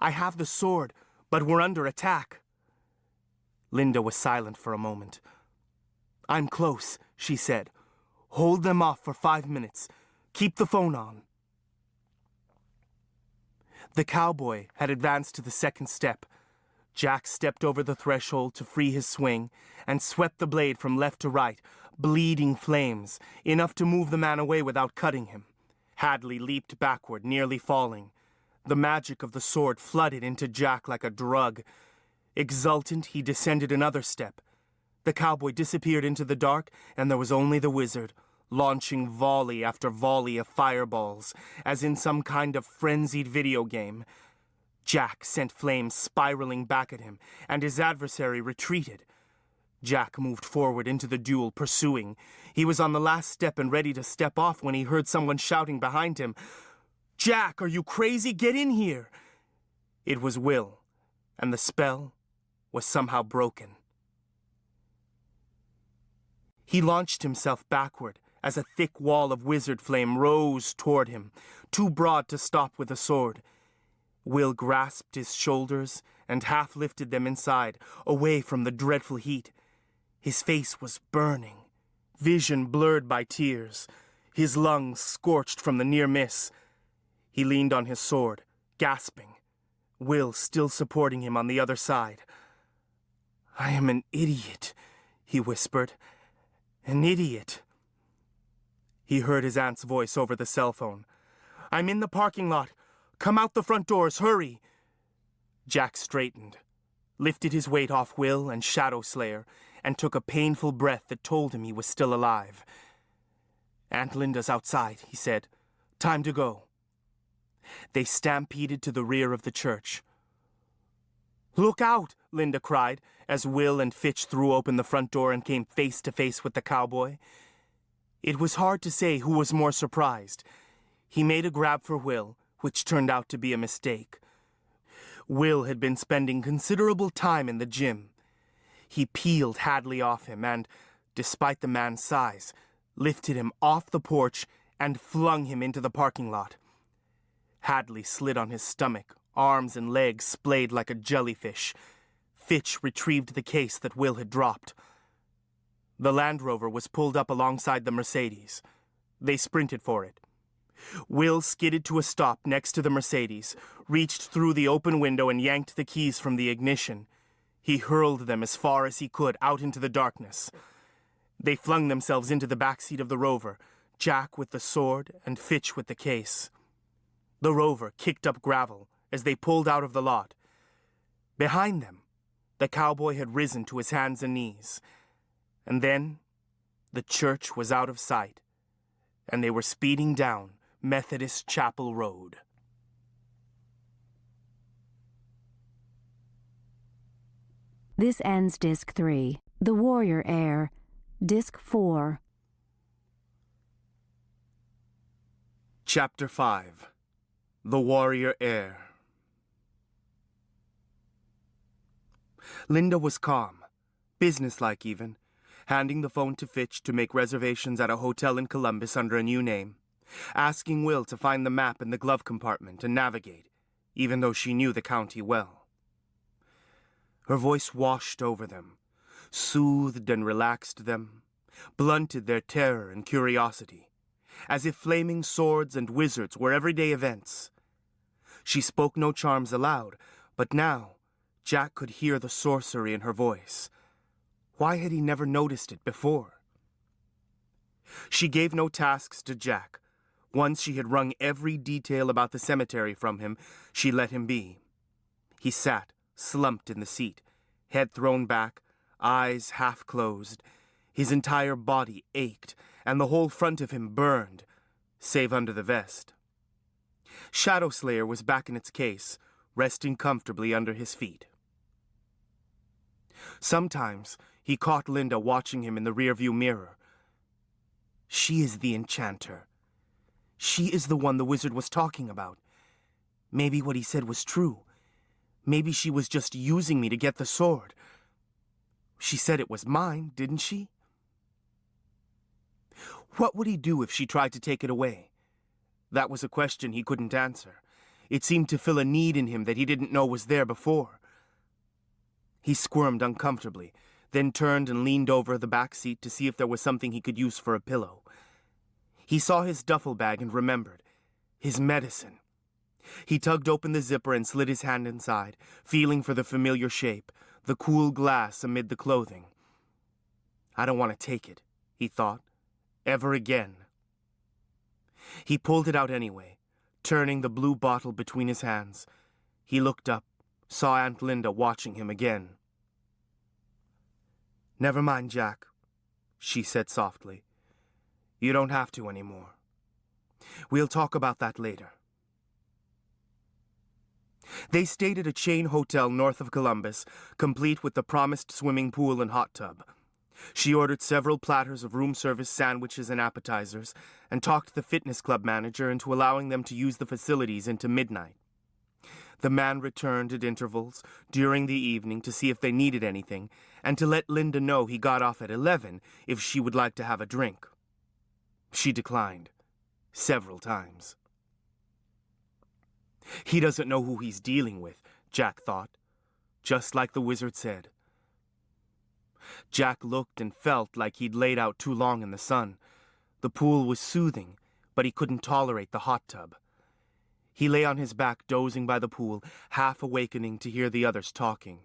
I have the sword, but we're under attack." Linda was silent for a moment. "I'm close," she said. "Hold them off for 5 minutes. Keep the phone on." The cowboy had advanced to the second step. Jack stepped over the threshold to free his swing and swept the blade from left to right, bleeding flames, enough to move the man away without cutting him. Hadley leaped backward, nearly falling. The magic of the sword flooded into Jack like a drug. Exultant, he descended another step. The cowboy disappeared into the dark, and there was only the wizard, launching volley after volley of fireballs, as in some kind of frenzied video game. Jack sent flames spiraling back at him, and his adversary retreated. Jack moved forward into the duel, pursuing. He was on the last step and ready to step off when he heard someone shouting behind him, "Jack, are you crazy? Get in here!" It was Will, and the spell was somehow broken. He launched himself backward as a thick wall of wizard flame rose toward him, too broad to stop with a sword. Will grasped his shoulders and half lifted them inside, away from the dreadful heat. His face was burning, vision blurred by tears, his lungs scorched from the near miss. He leaned on his sword, gasping, Will still supporting him on the other side. "I am an idiot," he whispered. "An idiot." He heard his aunt's voice over the cell phone. "I'm in the parking lot. Come out the front doors, hurry!" Jack straightened, lifted his weight off Will and Shadow Slayer, and took a painful breath that told him he was still alive. "Aunt Linda's outside," he said. "Time to go." They stampeded to the rear of the church. "Look out!" Linda cried, as Will and Fitch threw open the front door and came face to face with the cowboy. It was hard to say who was more surprised. He made a grab for Will, which turned out to be a mistake. Will had been spending considerable time in the gym. He peeled Hadley off him and, despite the man's size, lifted him off the porch and flung him into the parking lot. Hadley slid on his stomach, arms and legs splayed like a jellyfish. Fitch retrieved the case that Will had dropped. The Land Rover was pulled up alongside the Mercedes. They sprinted for it. Will skidded to a stop next to the Mercedes, reached through the open window and yanked the keys from the ignition. He hurled them as far as he could out into the darkness. They flung themselves into the backseat of the Rover, Jack with the sword and Fitch with the case. The Rover kicked up gravel as they pulled out of the lot. Behind them, The cowboy had risen to his hands and knees. And then, the church was out of sight, and they were speeding down Methodist Chapel Road. This ends Disc 3, The Warrior Heir, Disc 4. Chapter 5, The Warrior Heir. Linda was calm, businesslike even, handing the phone to Fitch to make reservations at a hotel in Columbus under a new name, asking Will to find the map in the glove compartment and navigate, even though she knew the county well. Her voice washed over them, soothed and relaxed them, blunted their terror and curiosity, as if flaming swords and wizards were everyday events. She spoke no charms aloud, but now Jack could hear the sorcery in her voice. Why had he never noticed it before? She gave no tasks to Jack. Once she had wrung every detail about the cemetery from him, she let him be. He sat, slumped in the seat, head thrown back, eyes half closed. His entire body ached, and the whole front of him burned, save under the vest. Shadow Slayer was back in its case, resting comfortably under his feet. Sometimes he caught Linda watching him in the rearview mirror. She is the enchanter. She is the one the wizard was talking about. Maybe what he said was true. Maybe she was just using me to get the sword. She said it was mine, didn't she? What would he do if she tried to take it away? That was a question he couldn't answer. It seemed to fill a need in him that he didn't know was there before. He squirmed uncomfortably, then turned and leaned over the back seat to see if there was something he could use for a pillow. He saw his duffel bag and remembered. His medicine. He tugged open the zipper and slid his hand inside, feeling for the familiar shape, the cool glass amid the clothing. I don't want to take it, he thought, ever again. He pulled it out anyway, turning the blue bottle between his hands. He looked up, saw Aunt Linda watching him again. Never mind, Jack, she said softly. You don't have to anymore. We'll talk about that later. They stayed at a chain hotel north of Columbus, complete with the promised swimming pool and hot tub. She ordered several platters of room service sandwiches and appetizers, and talked the fitness club manager into allowing them to use the facilities into midnight. The man returned at intervals during the evening to see if they needed anything, and to let Linda know he got off at 11 if she would like to have a drink. She declined, several times. He doesn't know who he's dealing with, Jack thought, just like the wizard said. Jack looked and felt like he'd laid out too long in the sun. The pool was soothing, but he couldn't tolerate the hot tub. He lay on his back dozing by the pool, half awakening to hear the others talking.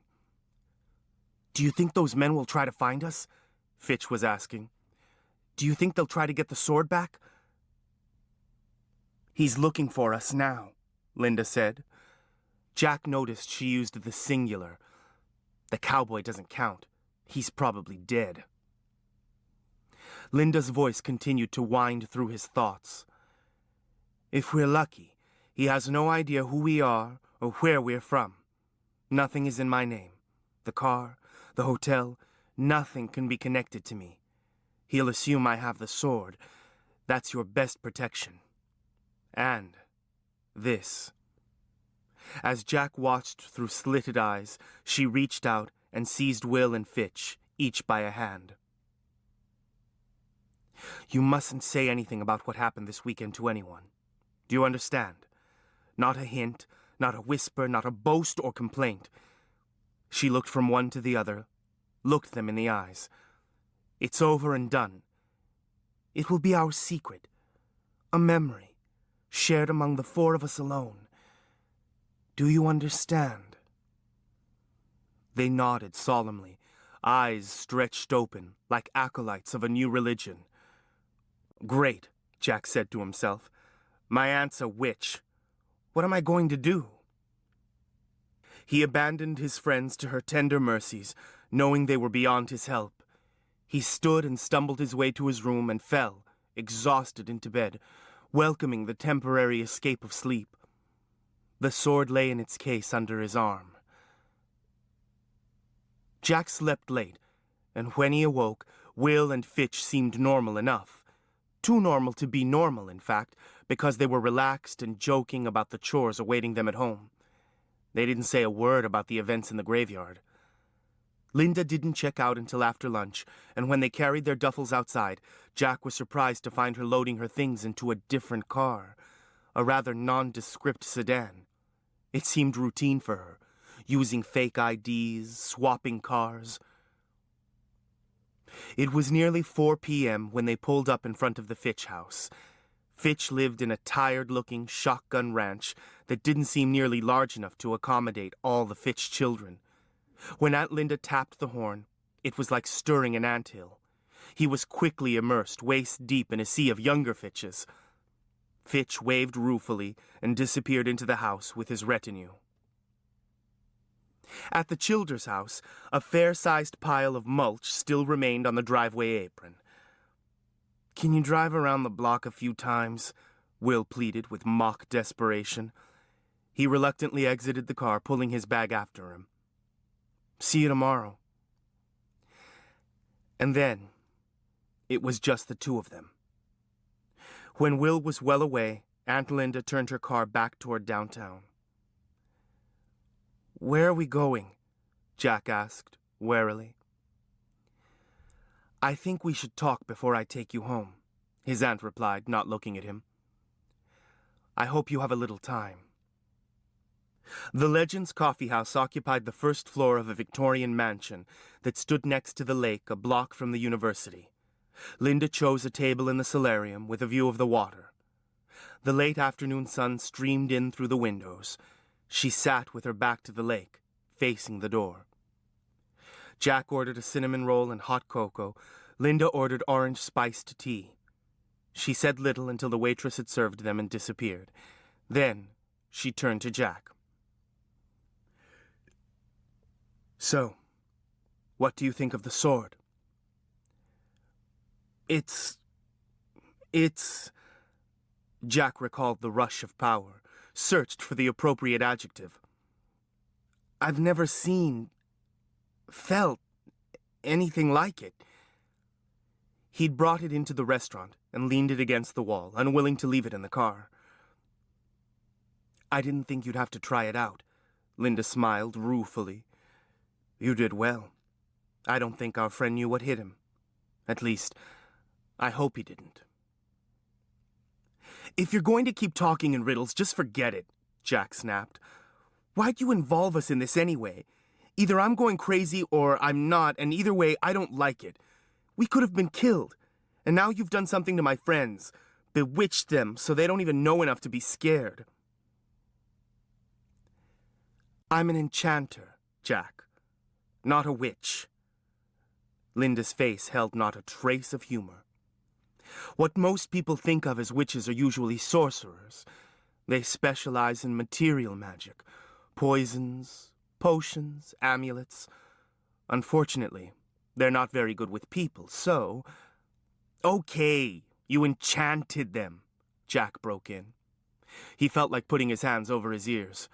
Do you think those men will try to find us? Fitch was asking. Do you think they'll try to get the sword back? He's looking for us now, Linda said. Jack noticed she used the singular. The cowboy doesn't count. He's probably dead. Linda's voice continued to wind through his thoughts. If we're lucky, he has no idea who we are or where we're from. Nothing is in my name. The car, the hotel, nothing can be connected to me. He'll assume I have the sword. That's your best protection. And this. As Jack watched through slitted eyes, she reached out and seized Will and Fitch, each by a hand. You mustn't say anything about what happened this weekend to anyone. Do you understand? Not a hint, not a whisper, not a boast or complaint. She looked from one to the other, looked them in the eyes. It's over and done. It will be our secret, a memory, shared among the four of us alone. Do you understand? They nodded solemnly, eyes stretched open, like acolytes of a new religion. Great, Jack said to himself. My aunt's a witch. What am I going to do? He abandoned his friends to her tender mercies, knowing they were beyond his help. He stood and stumbled his way to his room and fell, exhausted, into bed, welcoming the temporary escape of sleep. The sword lay in its case under his arm. Jack slept late, and when he awoke, Will and Fitch seemed normal enough. Too normal to be normal, in fact, because they were relaxed and joking about the chores awaiting them at home. They didn't say a word about the events in the graveyard. Linda didn't check out until after lunch, and when they carried their duffels outside, Jack was surprised to find her loading her things into a different car, a rather nondescript sedan. It seemed routine for her, using fake IDs, swapping cars. It was nearly 4 p.m. when they pulled up in front of the Fitch house. Fitch lived in a tired-looking shotgun ranch that didn't seem nearly large enough to accommodate all the Fitch children. When Aunt Linda tapped the horn, it was like stirring an anthill. He was quickly immersed waist-deep in a sea of younger Fitches. Fitch waved ruefully and disappeared into the house with his retinue. At the Childers' house, a fair-sized pile of mulch still remained on the driveway apron. "Can you drive around the block a few times?" Will pleaded with mock desperation. He reluctantly exited the car, pulling his bag after him. "See you tomorrow." And then, it was just the two of them. When Will was well away, Aunt Linda turned her car back toward downtown. "Where are we going?" Jack asked, warily. "I think we should talk before I take you home," his aunt replied, not looking at him. "I hope you have a little time." The Legends Coffee House occupied the first floor of a Victorian mansion that stood next to the lake a block from the university. Linda chose a table in the solarium with a view of the water. The late afternoon sun streamed in through the windows. She sat with her back to the lake, facing the door. Jack ordered a cinnamon roll and hot cocoa. Linda ordered orange spiced tea. She said little until the waitress had served them and disappeared. Then she turned to Jack. "So, what do you think of the sword?" It's... Jack recalled the rush of power, searched for the appropriate adjective. "I've never felt anything like it." He'd brought it into the restaurant and leaned it against the wall, unwilling to leave it in the car. "I didn't think you'd have to try it out," Linda smiled ruefully. "You did well. I don't think our friend knew what hit him. At least, I hope he didn't." "If you're going to keep talking in riddles, just forget it," Jack snapped. "Why'd you involve us in this anyway? Either I'm going crazy or I'm not, and either way, I don't like it. We could have been killed, and now you've done something to my friends, bewitched them so they don't even know enough to be scared." "I'm an enchanter, Jack, not a witch." Linda's face held not a trace of humor. "What most people think of as witches are usually sorcerers. They specialize in material magic, poisons, potions, amulets. Unfortunately, they're not very good with people, so..." "Okay, you enchanted them," Jack broke in. He felt like putting his hands over his ears.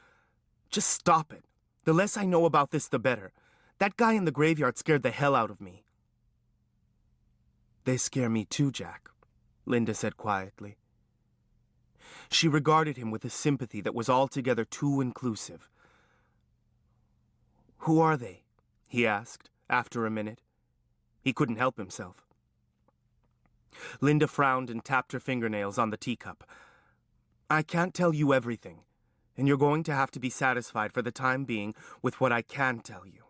"Just stop it. The less I know about this, the better. That guy in the graveyard scared the hell out of me." "They scare me too, Jack," Linda said quietly. She regarded him with a sympathy that was altogether too inclusive. "Who are they?" he asked, after a minute. He couldn't help himself. Linda frowned and tapped her fingernails on the teacup. "I can't tell you everything, and you're going to have to be satisfied for the time being with what I can tell you."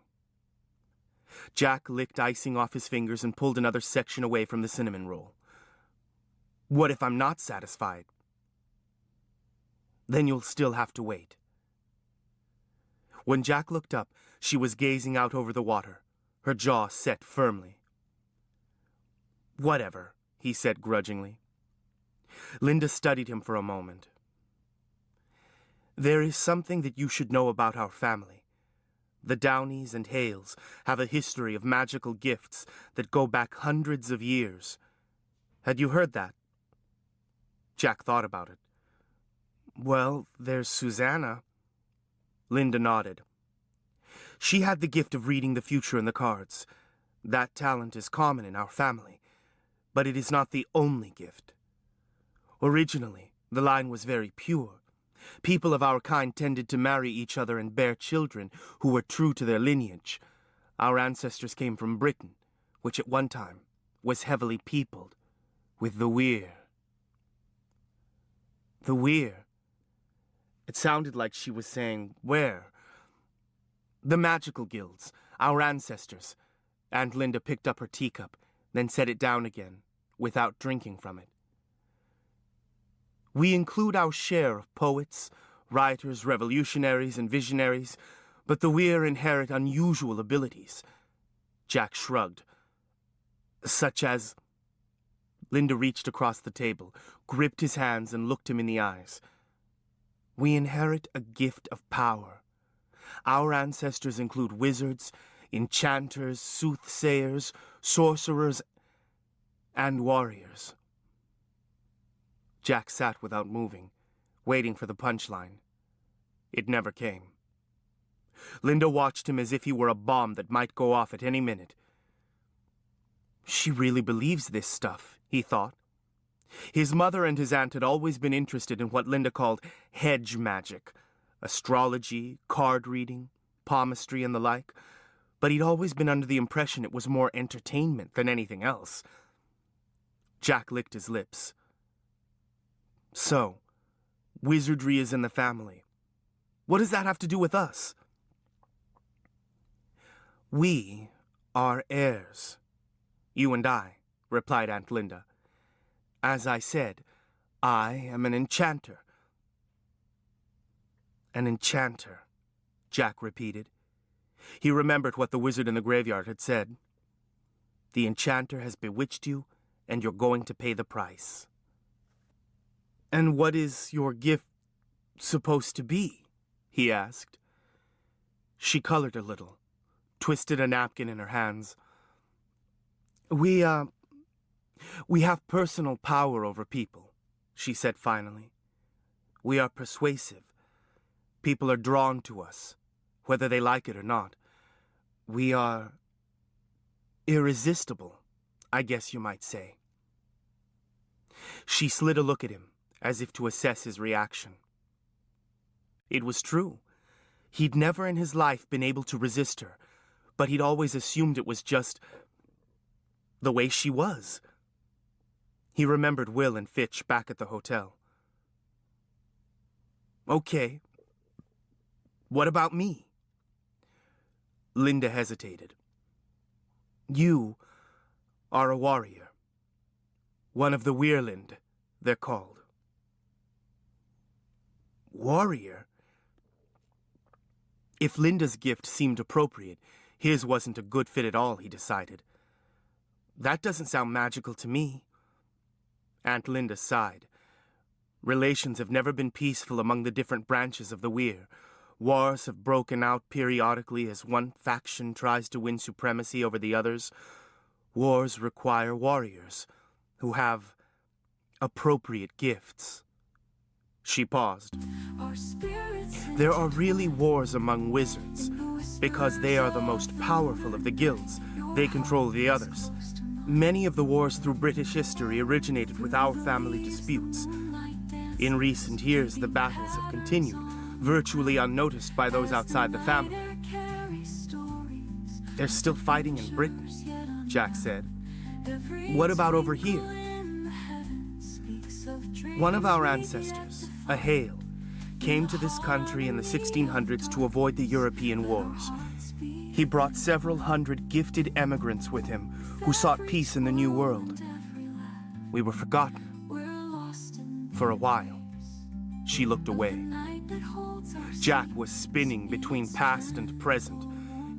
Jack licked icing off his fingers and pulled another section away from the cinnamon roll. "What if I'm not satisfied?" "Then you'll still have to wait." When Jack looked up, she was gazing out over the water, her jaw set firmly. "Whatever," he said grudgingly. Linda studied him for a moment. "There is something that you should know about our family, The Downies and Hales have a history of magical gifts that go back hundreds of years. Had you heard that? Jack thought about it. Well, there's Susanna. Linda nodded. She had the gift of reading the future in the cards. That talent is common in our family, but it is not the only gift. Originally, the line was very pure. People of our kind tended to marry each other and bear children who were true to their lineage. Our ancestors came from Britain, which at one time was heavily peopled with the Weir. The Weir? It sounded like she was saying, where? The magical guilds, our ancestors. Aunt Linda picked up her teacup, then set it down again, without drinking from it. We include our share of poets, writers, revolutionaries, and visionaries, but the Weir inherit unusual abilities. Jack shrugged. Such as... Linda reached across the table, gripped his hands, and looked him in the eyes. We inherit a gift of power. Our ancestors include wizards, enchanters, soothsayers, sorcerers, and warriors. Jack sat without moving, waiting for the punchline. It never came. Linda watched him as if he were a bomb that might go off at any minute. She really believes this stuff, he thought. His mother and his aunt had always been interested in what Linda called hedge magic, astrology, card reading, palmistry, and the like, but he'd always been under the impression it was more entertainment than anything else. Jack licked his lips. So, wizardry is in the family. What does that have to do with us? We are heirs. You and I, replied Aunt Linda. As I said, I am an enchanter. An enchanter, Jack repeated. He remembered what the wizard in the graveyard had said. The enchanter has bewitched you, and you're going to pay the price. And what is your gift supposed to be? He asked. She colored a little, twisted a napkin in her hands. We have personal power over people, she said finally. We are persuasive. People are drawn to us, whether they like it or not. We are irresistible, I guess you might say. She slid a look at him, as if to assess his reaction. It was true. He'd never in his life been able to resist her, but he'd always assumed it was just the way she was. He remembered Will and Fitch back at the hotel. Okay. What about me? Linda hesitated. You are a warrior. One of the Weirland, they're called. Warrior? If Linda's gift seemed appropriate, his wasn't a good fit at all, he decided. That doesn't sound magical to me. Aunt Linda sighed. Relations have never been peaceful among the different branches of the Weir. Wars have broken out periodically as one faction tries to win supremacy over the others. Wars require warriors who have appropriate gifts. She paused. There are really wars among wizards, because they are the most powerful of the guilds. They control the others. Many of the wars through British history originated with our family disputes. In recent years, the battles have continued, virtually unnoticed by those outside the family. They're still fighting in Britain, Jack said. What about over here? One of our ancestors, a Hale, came to this country in the 1600s to avoid the European wars. He brought several hundred gifted emigrants with him who sought peace in the New World. We were forgotten. For a while. She looked away. Jack was spinning between past and present.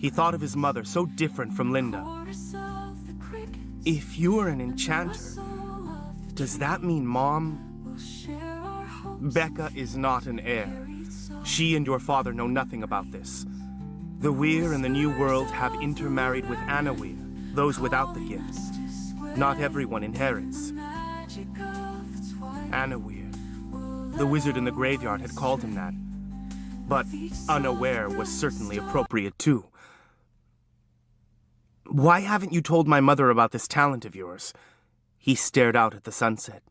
He thought of his mother, so different from Linda. If you're an enchanter, does that mean Mom... Becca is not an heir. She and your father know nothing about this. The Weir in the New World have intermarried with Weir, those without the gifts. Not everyone inherits. Weir. The wizard in the graveyard had called him that. But unaware was certainly appropriate too. Why haven't you told my mother about this talent of yours? He stared out at the sunset.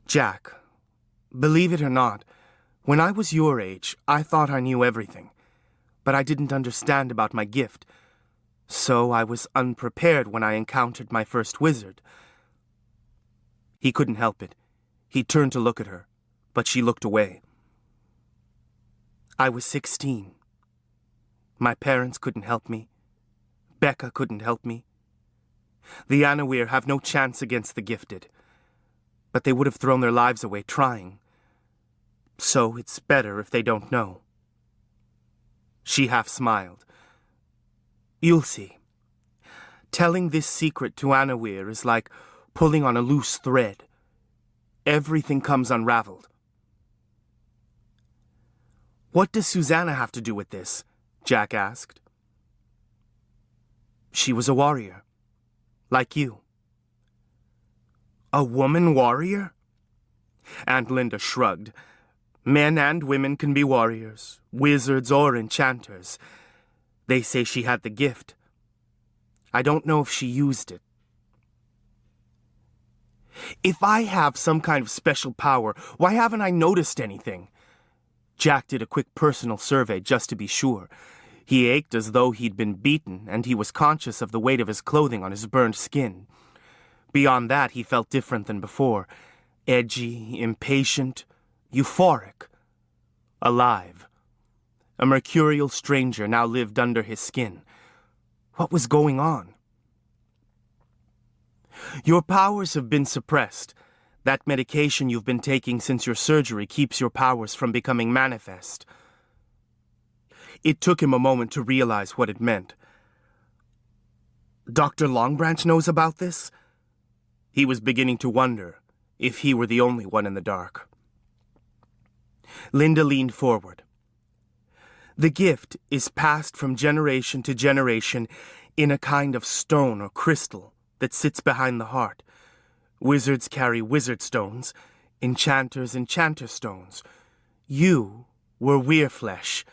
Jack, believe it or not, when I was your age, I thought I knew everything. But I didn't understand about my gift. So I was unprepared when I encountered my first wizard. He couldn't help it. He turned to look at her, but she looked away. I was 16. My parents couldn't help me. Becca couldn't help me. The Weir have no chance against the gifted. But they would have thrown their lives away trying. So it's better if they don't know. She half smiled. You'll see. Telling this secret to Weir is like pulling on a loose thread. Everything comes unraveled. What does Susanna have to do with this? Jack asked. She was a warrior. Like you. A woman warrior? Aunt Linda shrugged. Men and women can be warriors, wizards or enchanters. They say she had the gift. I don't know if she used it. If I have some kind of special power, why haven't I noticed anything? Jack did a quick personal survey just to be sure. He ached as though he'd been beaten, and he was conscious of the weight of his clothing on his burned skin. Beyond that, he felt different than before. Edgy, impatient, euphoric. Alive. A mercurial stranger now lived under his skin. What was going on? Your powers have been suppressed. That medication you've been taking since your surgery keeps your powers from becoming manifest. It took him a moment to realize what it meant. Dr. Longbranch knows about this? He was beginning to wonder if he were the only one in the dark. Linda leaned forward. The gift is passed from generation to generation in a kind of stone or crystal that sits behind the heart. Wizards carry wizard stones, enchanters enchanter stones. You were Weir flesh,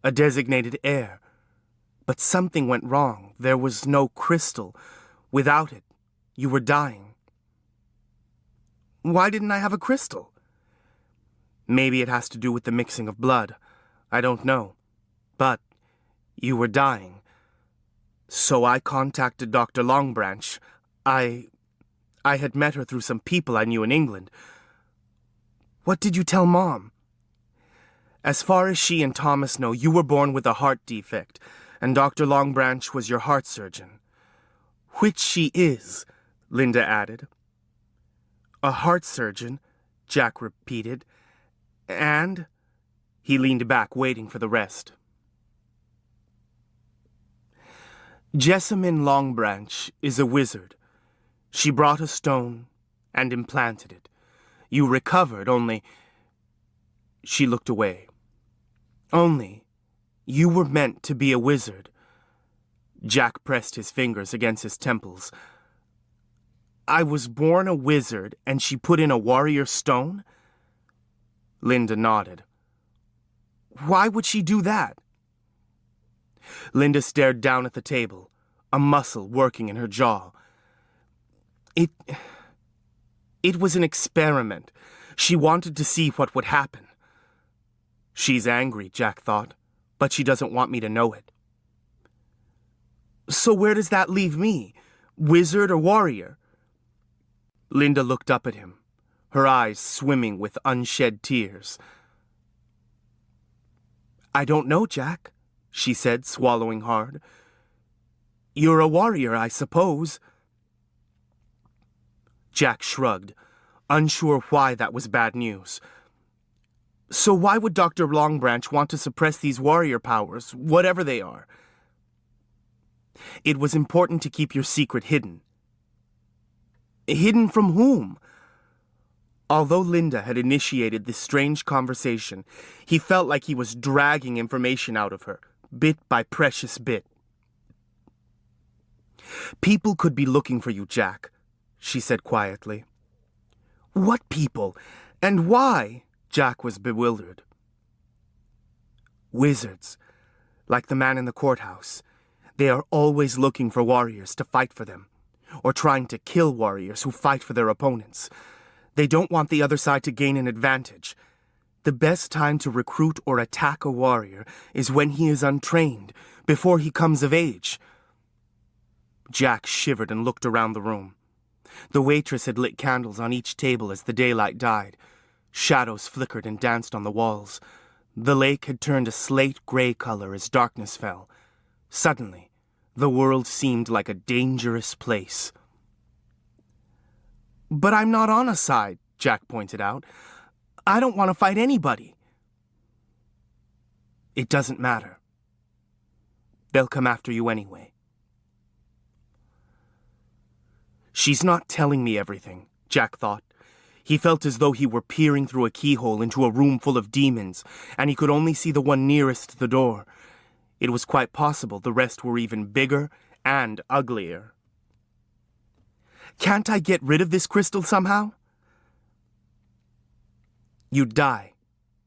a designated heir. But something went wrong. There was no crystal. Without it, you were dying. Why didn't I have a crystal? Maybe it has to do with the mixing of blood. I don't know. But you were dying. So I contacted Dr. Longbranch. I had met her through some people I knew in England. What did you tell Mom? As far as she and Thomas know, you were born with a heart defect, and Dr. Longbranch was your heart surgeon. Which she is, Linda added. A heart surgeon, Jack repeated, and... He leaned back, waiting for the rest. Jessamine Longbranch is a wizard. She brought a stone and implanted it. You recovered, only... She looked away. Only, you were meant to be a wizard. Jack pressed his fingers against his temples. I was born a wizard, and she put in a warrior stone? Linda nodded. Why would she do that? Linda stared down at the table, a muscle working in her jaw. It was an experiment. She wanted to see what would happen. She's angry, Jack thought, but she doesn't want me to know it. So where does that leave me? Wizard or warrior? Linda looked up at him, her eyes swimming with unshed tears. I don't know, Jack, she said, swallowing hard. You're a warrior, I suppose. Jack shrugged, unsure why that was bad news. So why would Dr. Longbranch want to suppress these warrior powers, whatever they are? It was important to keep your secret hidden. Hidden from whom? Although Linda had initiated this strange conversation, he felt like he was dragging information out of her, bit by precious bit. "People could be looking for you, Jack," she said quietly. "What people? And why?" Jack was bewildered. "Wizards, like the man in the courthouse. They are always looking for warriors to fight for them, or trying to kill warriors who fight for their opponents. They don't want the other side to gain an advantage. The best time to recruit or attack a warrior is when he is untrained, before he comes of age." Jack shivered and looked around the room. The waitress had lit candles on each table as the daylight died. Shadows flickered and danced on the walls. The lake had turned a slate-gray color as darkness fell. Suddenly, the world seemed like a dangerous place. "But I'm not on a side," Jack pointed out. "I don't want to fight anybody." "It doesn't matter. They'll come after you anyway." She's not telling me everything, Jack thought. He felt as though he were peering through a keyhole into a room full of demons, and he could only see the one nearest the door. It was quite possible the rest were even bigger and uglier. "Can't I get rid of this crystal somehow?" "You'd die,"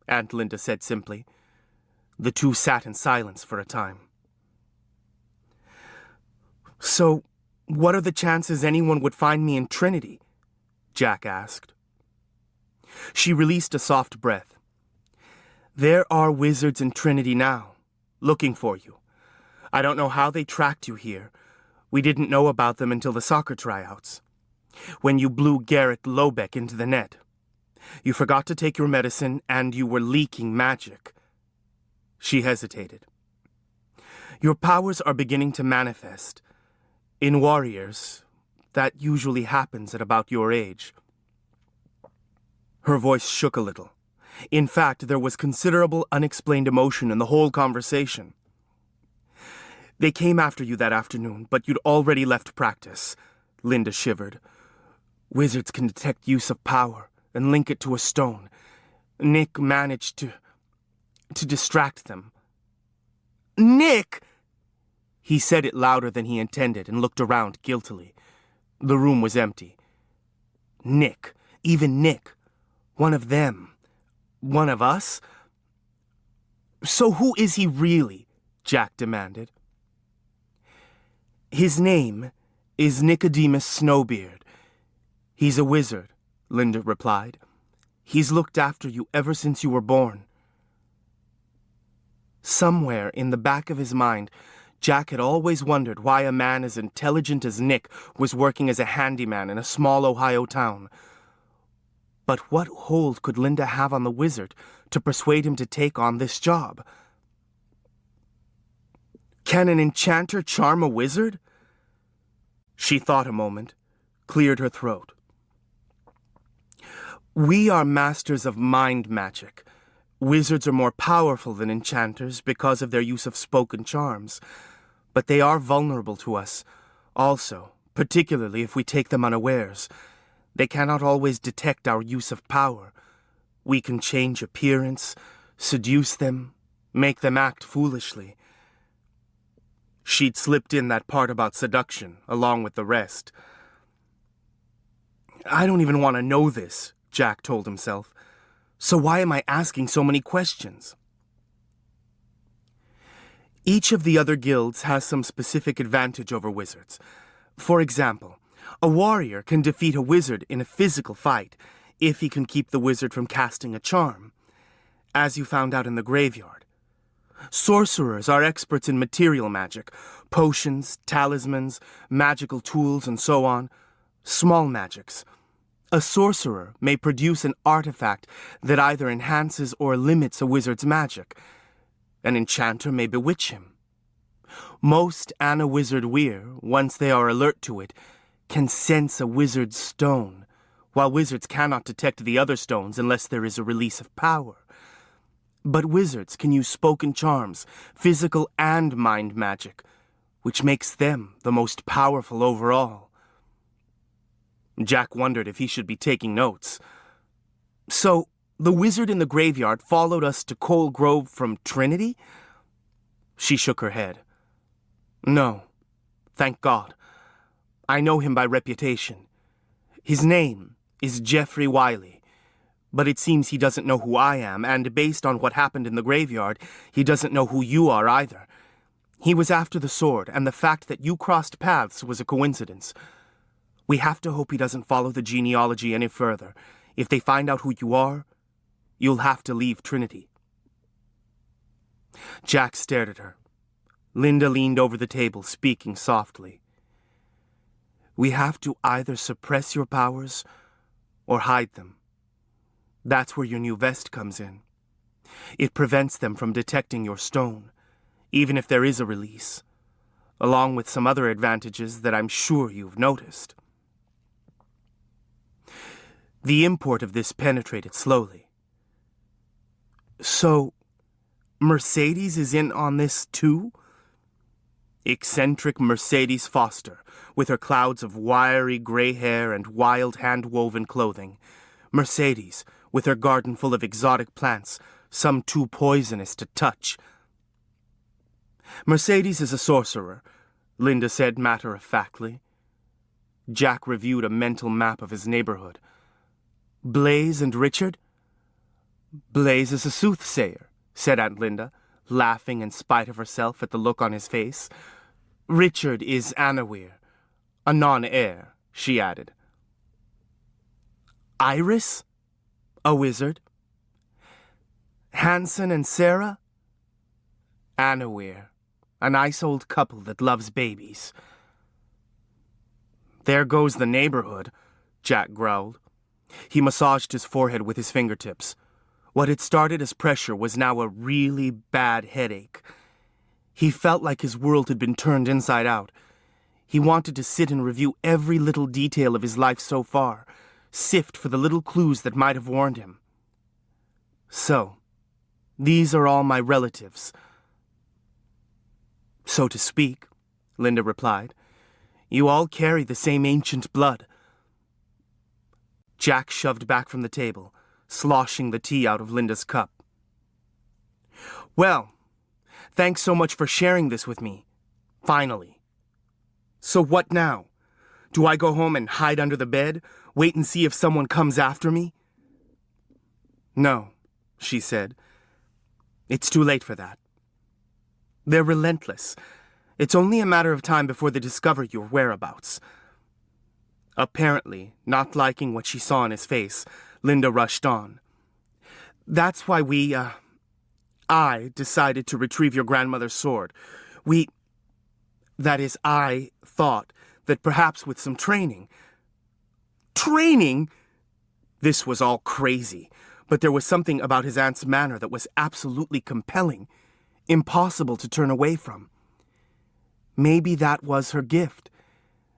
Aunt Linda said simply. The two sat in silence for a time. "So, what are the chances anyone would find me in Trinity?" Jack asked. She released a soft breath. "There are wizards in Trinity now, looking for you. I don't know how they tracked you here. We didn't know about them until the soccer tryouts. When you blew Garrett Lobeck into the net. You forgot to take your medicine, and you were leaking magic." She hesitated. "Your powers are beginning to manifest. In warriors, that usually happens at about your age." Her voice shook a little. In fact, there was considerable unexplained emotion in the whole conversation. "They came after you that afternoon, but you'd already left practice," Linda shivered. "Wizards can detect use of power and link it to a stone. Nick managed to distract them." "Nick!" He said it louder than he intended and looked around guiltily. The room was empty. Nick, even Nick. One of them. One of us? "So who is he really?" Jack demanded. "His name is Nicodemus Snowbeard. He's a wizard," Linda replied. "He's looked after you ever since you were born." Somewhere in the back of his mind, Jack had always wondered why a man as intelligent as Nick was working as a handyman in a small Ohio town. But what hold could Linda have on the wizard to persuade him to take on this job? "Can an enchanter charm a wizard?" She thought a moment, cleared her throat. "We are masters of mind magic. Wizards are more powerful than enchanters because of their use of spoken charms. But they are vulnerable to us, also, particularly if we take them unawares. They cannot always detect our use of power. We can change appearance, seduce them, make them act foolishly." She'd slipped in that part about seduction, along with the rest. "I don't even want to know this," Jack told himself. "So why am I asking so many questions?" Each of the other guilds has some specific advantage over wizards. For example, a warrior can defeat a wizard in a physical fight if he can keep the wizard from casting a charm, as you found out in the graveyard. Sorcerers are experts in material magic, potions, talismans, magical tools, and so on. Small magics. A sorcerer may produce an artifact that either enhances or limits a wizard's magic. An enchanter may bewitch him. Most Ana-Wizard Weir, once they are alert to it, can sense a wizard's stone, while wizards cannot detect the other stones unless there is a release of power. But wizards can use spoken charms, physical and mind magic, which makes them the most powerful overall. Jack wondered if he should be taking notes. So, the wizard in the graveyard followed us to Coal Grove from Trinity? She shook her head. No, thank God. I know him by reputation. His name is Geoffrey Wiley, but it seems he doesn't know who I am, and based on what happened in the graveyard, he doesn't know who you are either. He was after the sword, and the fact that you crossed paths was a coincidence. We have to hope he doesn't follow the genealogy any further. If they find out who you are, you'll have to leave Trinity. Jack stared at her. Linda leaned over the table, speaking softly. We have to either suppress your powers or hide them. That's where your new vest comes in. It prevents them from detecting your stone, even if there is a release, along with some other advantages that I'm sure you've noticed. The import of this penetrated slowly. So, Mercedes is in on this too? Eccentric Mercedes Foster, with her clouds of wiry gray hair and wild hand-woven clothing. Mercedes, with her garden full of exotic plants, some too poisonous to touch. Mercedes is a sorcerer, Linda said matter-of-factly. Jack reviewed a mental map of his neighborhood. Blaze and Richard? Blaze is a soothsayer, said Aunt Linda, laughing in spite of herself at the look on his face. Richard is Weir, a non-heir, she added. Iris? A wizard. Hanson and Sarah? Weir, a nice old couple that loves babies. There goes the neighborhood, Jack growled. He massaged his forehead with his fingertips. What had started as pressure was now a really bad headache. He felt like his world had been turned inside out. He wanted to sit and review every little detail of his life so far, sift for the little clues that might have warned him. So, these are all my relatives. So to speak, Linda replied. You all carry the same ancient blood. Jack shoved back from the table, sloshing the tea out of Linda's cup. Well, thanks so much for sharing this with me. Finally. So what now? Do I go home and hide under the bed, wait and see if someone comes after me? No, she said. It's too late for that. They're relentless. It's only a matter of time before they discover your whereabouts. Apparently, not liking what she saw in his face, Linda rushed on. That's why I decided to retrieve your grandmother's sword. I thought that perhaps with some training. Training? This was all crazy, but there was something about his aunt's manner that was absolutely compelling, impossible to turn away from. Maybe that was her gift,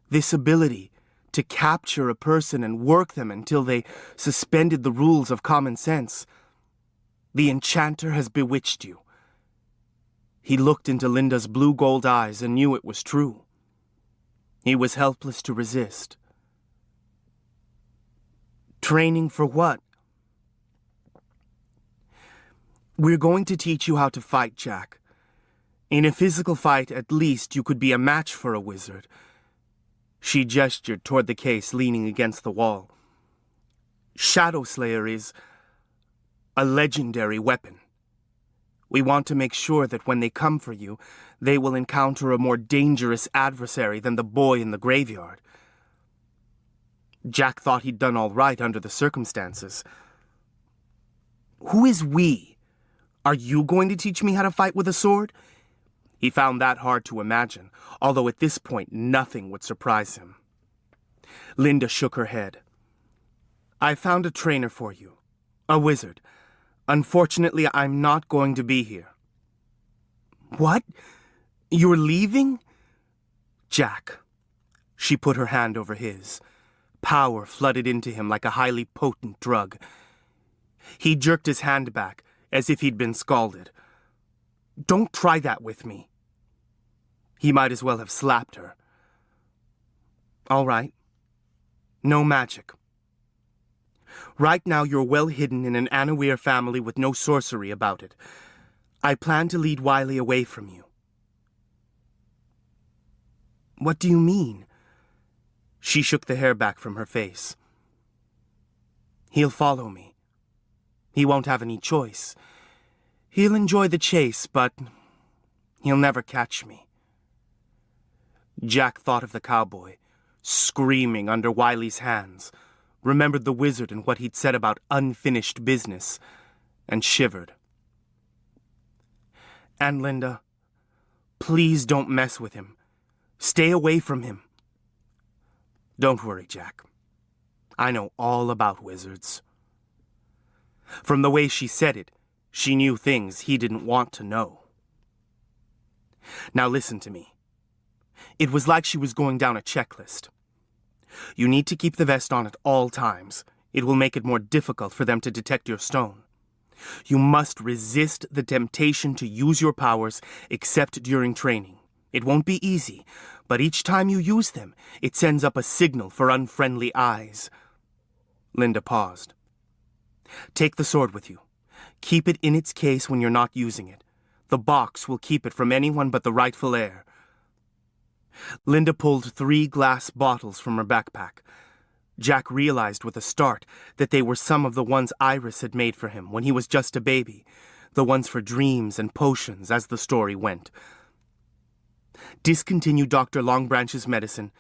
this ability to capture a person and work them until they suspended the rules of common sense. The enchanter has bewitched you. He looked into Linda's blue-gold eyes and knew it was true. He was helpless to resist. Training for what? We're going to teach you how to fight, Jack. In a physical fight, at least you could be a match for a wizard. She gestured toward the case leaning against the wall. Shadow Slayer is a legendary weapon. We want to make sure that when they come for you, they will encounter a more dangerous adversary than the boy in the graveyard. Jack thought he'd done all right under the circumstances. Who is we? Are you going to teach me how to fight with a sword? He found that hard to imagine, although at this point nothing would surprise him. Linda shook her head. I found a trainer for you, a wizard. Unfortunately, I'm not going to be here. What? You're leaving? Jack. She put her hand over his. Power flooded into him like a highly potent drug. He jerked his hand back, as if he'd been scalded. Don't try that with me. He might as well have slapped her. All right. No magic. Right now you're well hidden in an Weir family with no sorcery about it. I plan to lead Wiley away from you. What do you mean? She shook the hair back from her face. He'll follow me. He won't have any choice. He'll enjoy the chase, but he'll never catch me. Jack thought of the cowboy, screaming under Wiley's hands, remembered the wizard and what he'd said about unfinished business, and shivered. And Linda, please don't mess with him. Stay away from him. Don't worry, Jack. I know all about wizards. From the way she said it, she knew things he didn't want to know. Now listen to me. It was like she was going down a checklist. You need to keep the vest on at all times. It will make it more difficult for them to detect your stone. You must resist the temptation to use your powers except during training. It won't be easy, but each time you use them, it sends up a signal for unfriendly eyes. Linda paused. Take the sword with you. Keep it in its case when you're not using it. The box will keep it from anyone but the rightful heir. Linda pulled 3 glass bottles from her backpack. Jack realized with a start that they were some of the ones Iris had made for him when he was just a baby, the ones for dreams and potions, as the story went. Discontinue Dr. Longbranch's medicine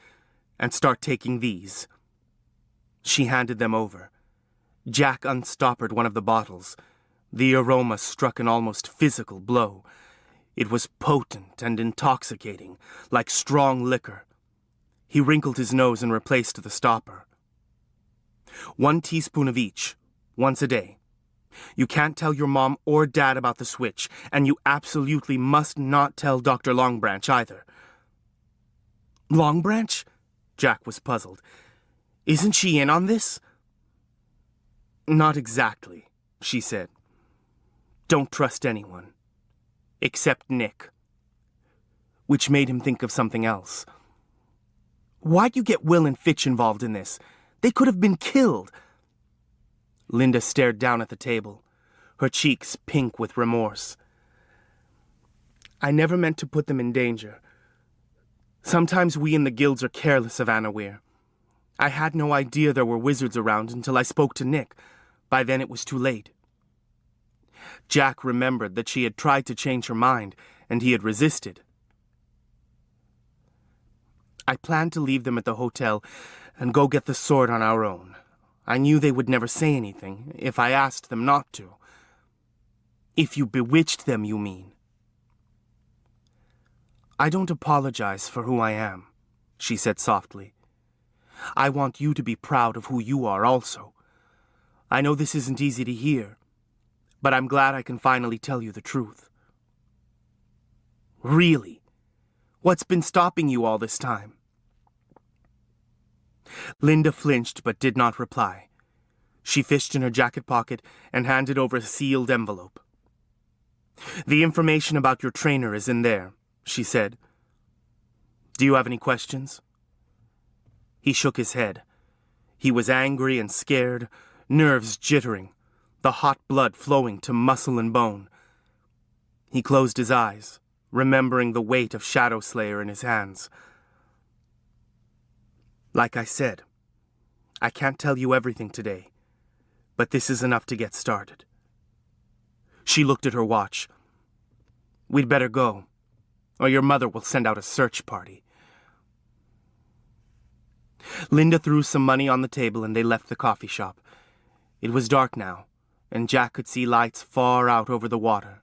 and start taking these. She handed them over. Jack unstoppered one of the bottles. The aroma struck an almost physical blow. It was potent and intoxicating, like strong liquor. He wrinkled his nose and replaced the stopper. 1 teaspoon of each, once a day. You can't tell your mom or dad about the switch, and you absolutely must not tell Dr. Longbranch either. Longbranch? Jack was puzzled. Isn't she in on this? Not exactly, she said. Don't trust anyone. Except Nick. Which made him think of something else. Why'd you get Will and Fitch involved in this? They could have been killed. Linda stared down at the table, her cheeks pink with remorse. I never meant to put them in danger. Sometimes we in the guilds are careless of Weir. I had no idea there were wizards around until I spoke to Nick. By then it was too late. Jack remembered that she had tried to change her mind, and he had resisted. I planned to leave them at the hotel and go get the sword on our own. I knew they would never say anything if I asked them not to. If you bewitched them, you mean? I don't apologize for who I am, she said softly. I want you to be proud of who you are also. I know this isn't easy to hear, but I'm glad I can finally tell you the truth. Really? What's been stopping you all this time? Linda flinched but did not reply. She fished in her jacket pocket and handed over a sealed envelope. The information about your trainer is in there, she said. Do you have any questions? He shook his head. He was angry and scared, nerves jittering, the hot blood flowing to muscle and bone. He closed his eyes, remembering the weight of Shadow Slayer in his hands. Like I said, I can't tell you everything today, but this is enough to get started. She looked at her watch. We'd better go, or your mother will send out a search party. Linda threw some money on the table and they left the coffee shop. It was dark now, and Jack could see lights far out over the water.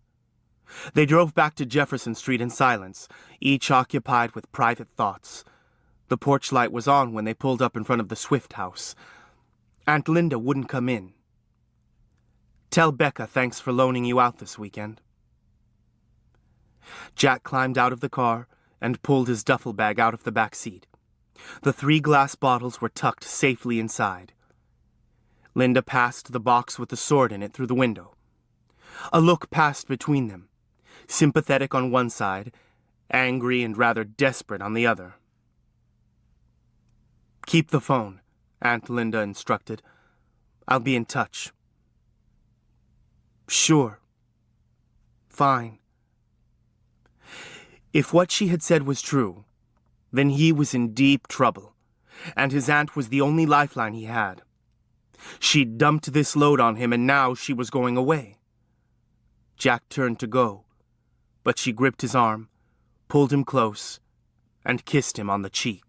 They drove back to Jefferson Street in silence, each occupied with private thoughts. The porch light was on when they pulled up in front of the Swift house. Aunt Linda wouldn't come in. Tell Becca thanks for loaning you out this weekend. Jack climbed out of the car and pulled his duffel bag out of the back seat. The 3 glass bottles were tucked safely inside. Linda passed the box with the sword in it through the window. A look passed between them, sympathetic on one side, angry and rather desperate on the other. Keep the phone, Aunt Linda instructed. I'll be in touch." "Sure. Fine." If what she had said was true, then he was in deep trouble, and his aunt was the only lifeline he had. She'd dumped this load on him, and now she was going away. Jack turned to go, but she gripped his arm, pulled him close, and kissed him on the cheek.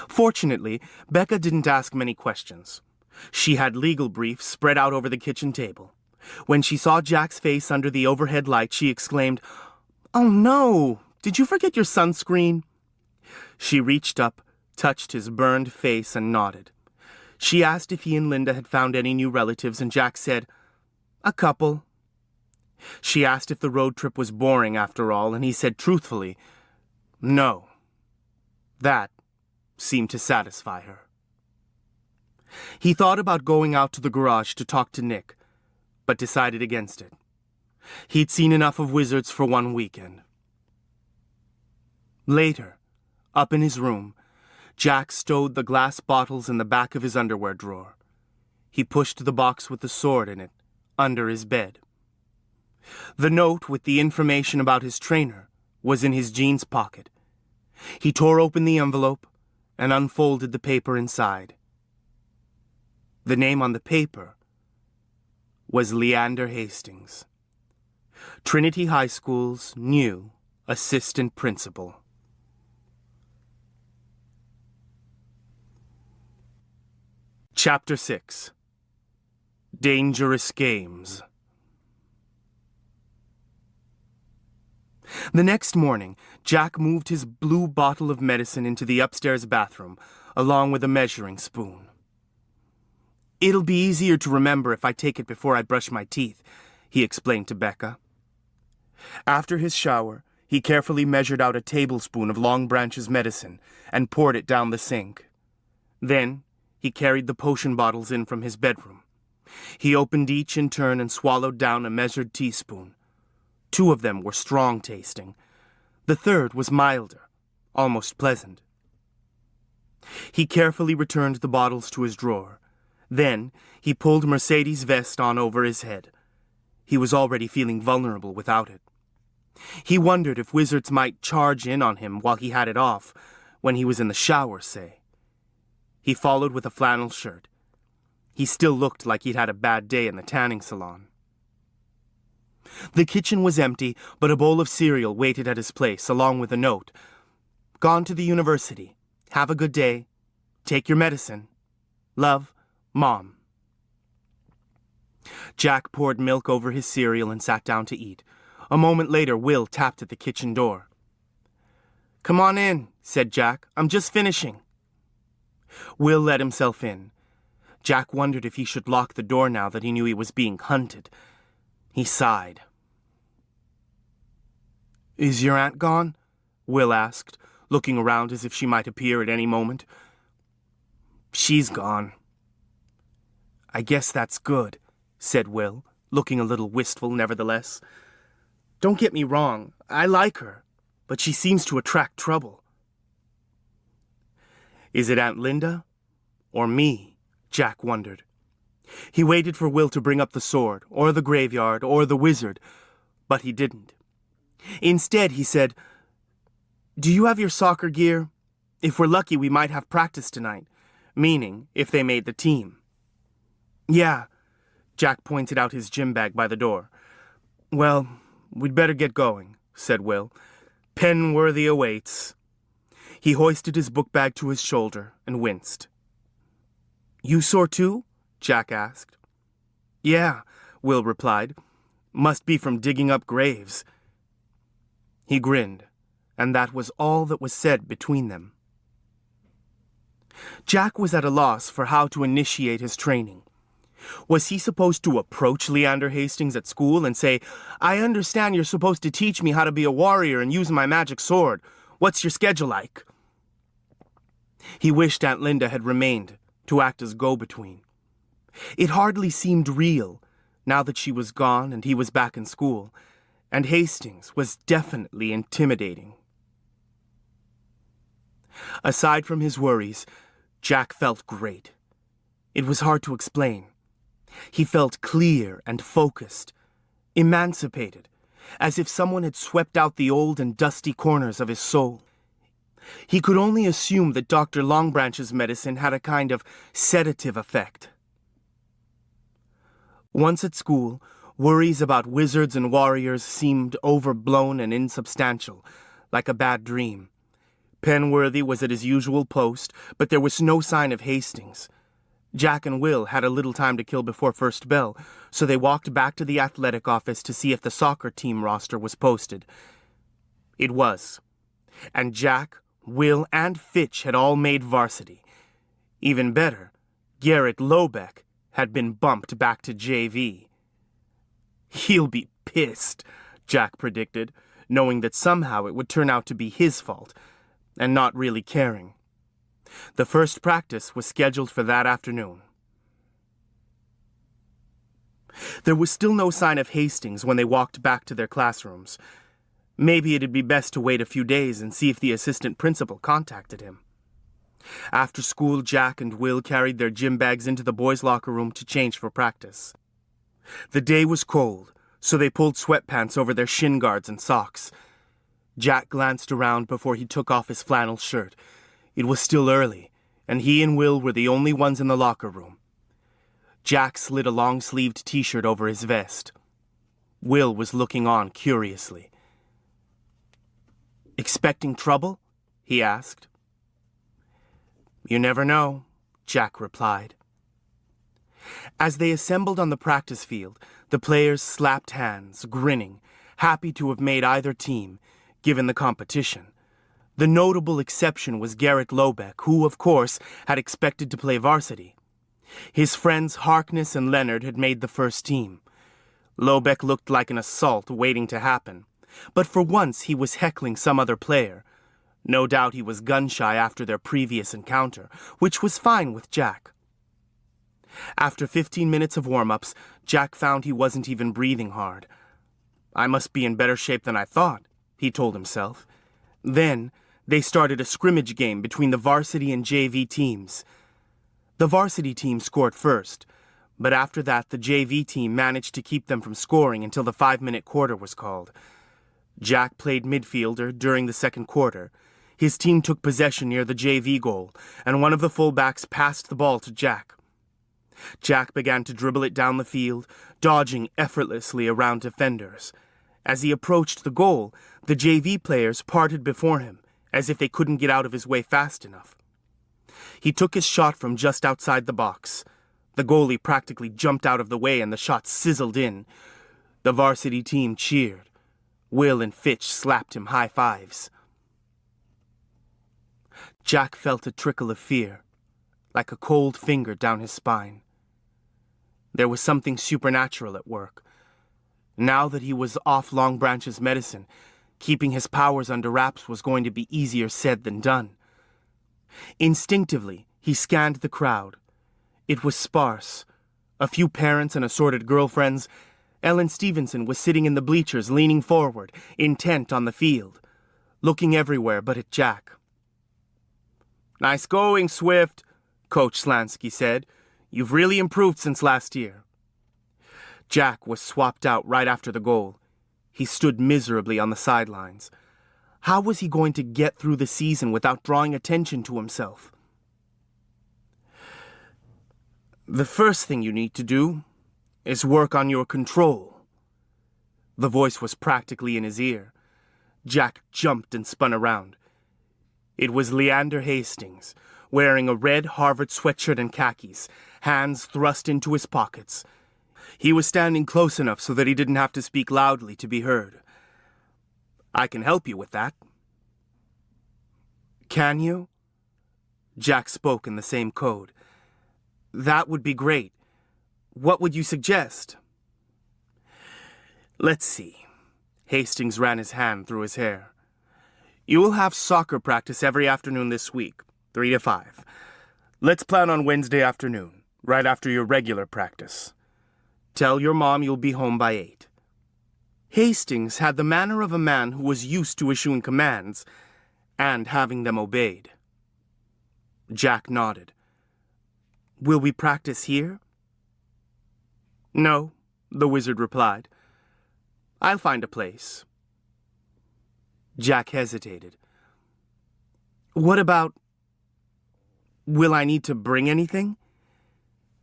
Fortunately, Becca didn't ask many questions. She had legal briefs spread out over the kitchen table. When she saw Jack's face under the overhead light, she exclaimed, "Oh no! Did you forget your sunscreen?" She reached up, touched his burned face, and nodded. She asked if he and Linda had found any new relatives, and Jack said, "A couple." She asked if the road trip was boring after all, and he said truthfully, "No." That seemed to satisfy her. He thought about going out to the garage to talk to Nick, but decided against it. He'd seen enough of wizards for one weekend. Later, up in his room, Jack stowed the glass bottles in the back of his underwear drawer. He pushed the box with the sword in it under his bed. The note with the information about his trainer was in his jeans pocket. He tore open the envelope and unfolded the paper inside. The name on the paper was Leander Hastings, Trinity High School's new assistant principal. Chapter 6. Dangerous Games. The next morning, Jack moved his blue bottle of medicine into the upstairs bathroom, along with a measuring spoon. "It'll be easier to remember if I take it before I brush my teeth," he explained to Becca. After his shower, he carefully measured out a tablespoon of Long Branch's medicine and poured it down the sink. Then, he carried the potion bottles in from his bedroom. He opened each in turn and swallowed down a measured teaspoon. 2 of them were strong tasting. The third was milder, almost pleasant. He carefully returned the bottles to his drawer. Then, he pulled Mercedes' vest on over his head. He was already feeling vulnerable without it. He wondered if wizards might charge in on him while he had it off, when he was in the shower, say. He followed with a flannel shirt. He still looked like he'd had a bad day in the tanning salon. The kitchen was empty, but a bowl of cereal waited at his place, along with a note. "Gone to the university. Have a good day. Take your medicine. Love, Mom." Jack poured milk over his cereal and sat down to eat. A moment later, Will tapped at the kitchen door. "Come on in," said Jack. "I'm just finishing." Will let himself in. Jack wondered if he should lock the door now that he knew he was being hunted. He sighed. "Is your aunt gone?" Will asked, looking around as if she might appear at any moment. "She's gone." "I guess that's good," said Will, looking a little wistful nevertheless. "Don't get me wrong, I like her, but she seems to attract trouble." "Is it Aunt Linda? Or me?" Jack wondered. He waited for Will to bring up the sword, or the graveyard, or the wizard, but he didn't. Instead, he said, "Do you have your soccer gear? If we're lucky, we might have practice tonight," meaning if they made the team. "Yeah," Jack pointed out his gym bag by the door. "Well, we'd better get going," said Will. "Penworthy awaits." He hoisted his book bag to his shoulder and winced. "You sore too?" Jack asked. "Yeah," Will replied. "Must be from digging up graves." He grinned, and that was all that was said between them. Jack was at a loss for how to initiate his training. Was he supposed to approach Leander Hastings at school and say, "I understand you're supposed to teach me how to be a warrior and use my magic sword. What's your schedule like?" He wished Aunt Linda had remained to act as go-between. It hardly seemed real, now that she was gone and he was back in school, and Hastings was definitely intimidating. Aside from his worries, Jack felt great. It was hard to explain. He felt clear and focused, emancipated, as if someone had swept out the old and dusty corners of his soul. He could only assume that Dr. Longbranch's medicine had a kind of sedative effect. Once at school, worries about wizards and warriors seemed overblown and insubstantial, like a bad dream. Penworthy was at his usual post, but there was no sign of Hastings. Jack and Will had a little time to kill before first bell, so they walked back to the athletic office to see if the soccer team roster was posted. It was, and Jack, Will, and Fitch had all made varsity. Even better, Garrett Lobeck had been bumped back to JV. "He'll be pissed," Jack predicted, knowing that somehow it would turn out to be his fault, and not really caring. The first practice was scheduled for that afternoon. There was still no sign of Hastings when they walked back to their classrooms. Maybe it'd be best to wait a few days and see if the assistant principal contacted him. After school, Jack and Will carried their gym bags into the boys' locker room to change for practice. The day was cold, so they pulled sweatpants over their shin guards and socks. Jack glanced around before he took off his flannel shirt. It was still early, and he and Will were the only ones in the locker room. Jack slid a long-sleeved t-shirt over his vest. Will was looking on curiously. "Expecting trouble?" he asked. "You never know," Jack replied. As they assembled on the practice field, the players slapped hands, grinning, happy to have made either team, given the competition. The notable exception was Garrett Lobeck, who, of course, had expected to play varsity. His friends Harkness and Leonard had made the first team. Lobeck looked like an assault waiting to happen, but for once he was heckling some other player. No doubt he was gun-shy after their previous encounter, which was fine with Jack. After 15 minutes of warm-ups, Jack found he wasn't even breathing hard. "I must be in better shape than I thought," he told himself. Then, they started a scrimmage game between the varsity and JV teams. The varsity team scored first, but after that the JV team managed to keep them from scoring until the 5-minute quarter was called. Jack played midfielder during the second quarter. His team took possession near the JV goal, and one of the fullbacks passed the ball to Jack. Jack began to dribble it down the field, dodging effortlessly around defenders. As he approached the goal, the JV players parted before him, as if they couldn't get out of his way fast enough. He took his shot from just outside the box. The goalie practically jumped out of the way and the shot sizzled in. The varsity team cheered. Will and Fitch slapped him high fives. Jack felt a trickle of fear, like a cold finger down his spine. There was something supernatural at work. Now that he was off Longbranch's medicine, keeping his powers under wraps was going to be easier said than done. Instinctively, he scanned the crowd. It was sparse. A few parents and assorted girlfriends. Ellen Stevenson was sitting in the bleachers, leaning forward, intent on the field, looking everywhere but at Jack. "Nice going, Swift," Coach Slansky said. "You've really improved since last year." Jack was swapped out right after the goal. He stood miserably on the sidelines. How was he going to get through the season without drawing attention to himself? "The first thing you need to do is work on your control." The voice was practically in his ear. Jack jumped and spun around. It was Leander Hastings, wearing a red Harvard sweatshirt and khakis, hands thrust into his pockets. He was standing close enough so that he didn't have to speak loudly to be heard. "I can help you with that." "Can you?" Jack spoke in the same code. "That would be great. What would you suggest?" "Let's see." Hastings ran his hand through his hair. "You will have soccer practice every afternoon this week, 3 to 5. Let's plan on Wednesday afternoon, right after your regular practice. Tell your mom you'll be home by 8. Hastings had the manner of a man who was used to issuing commands and having them obeyed. Jack nodded. Will we practice here? No, the wizard replied. I'll find a place. Jack hesitated. What about... Will I need to bring anything?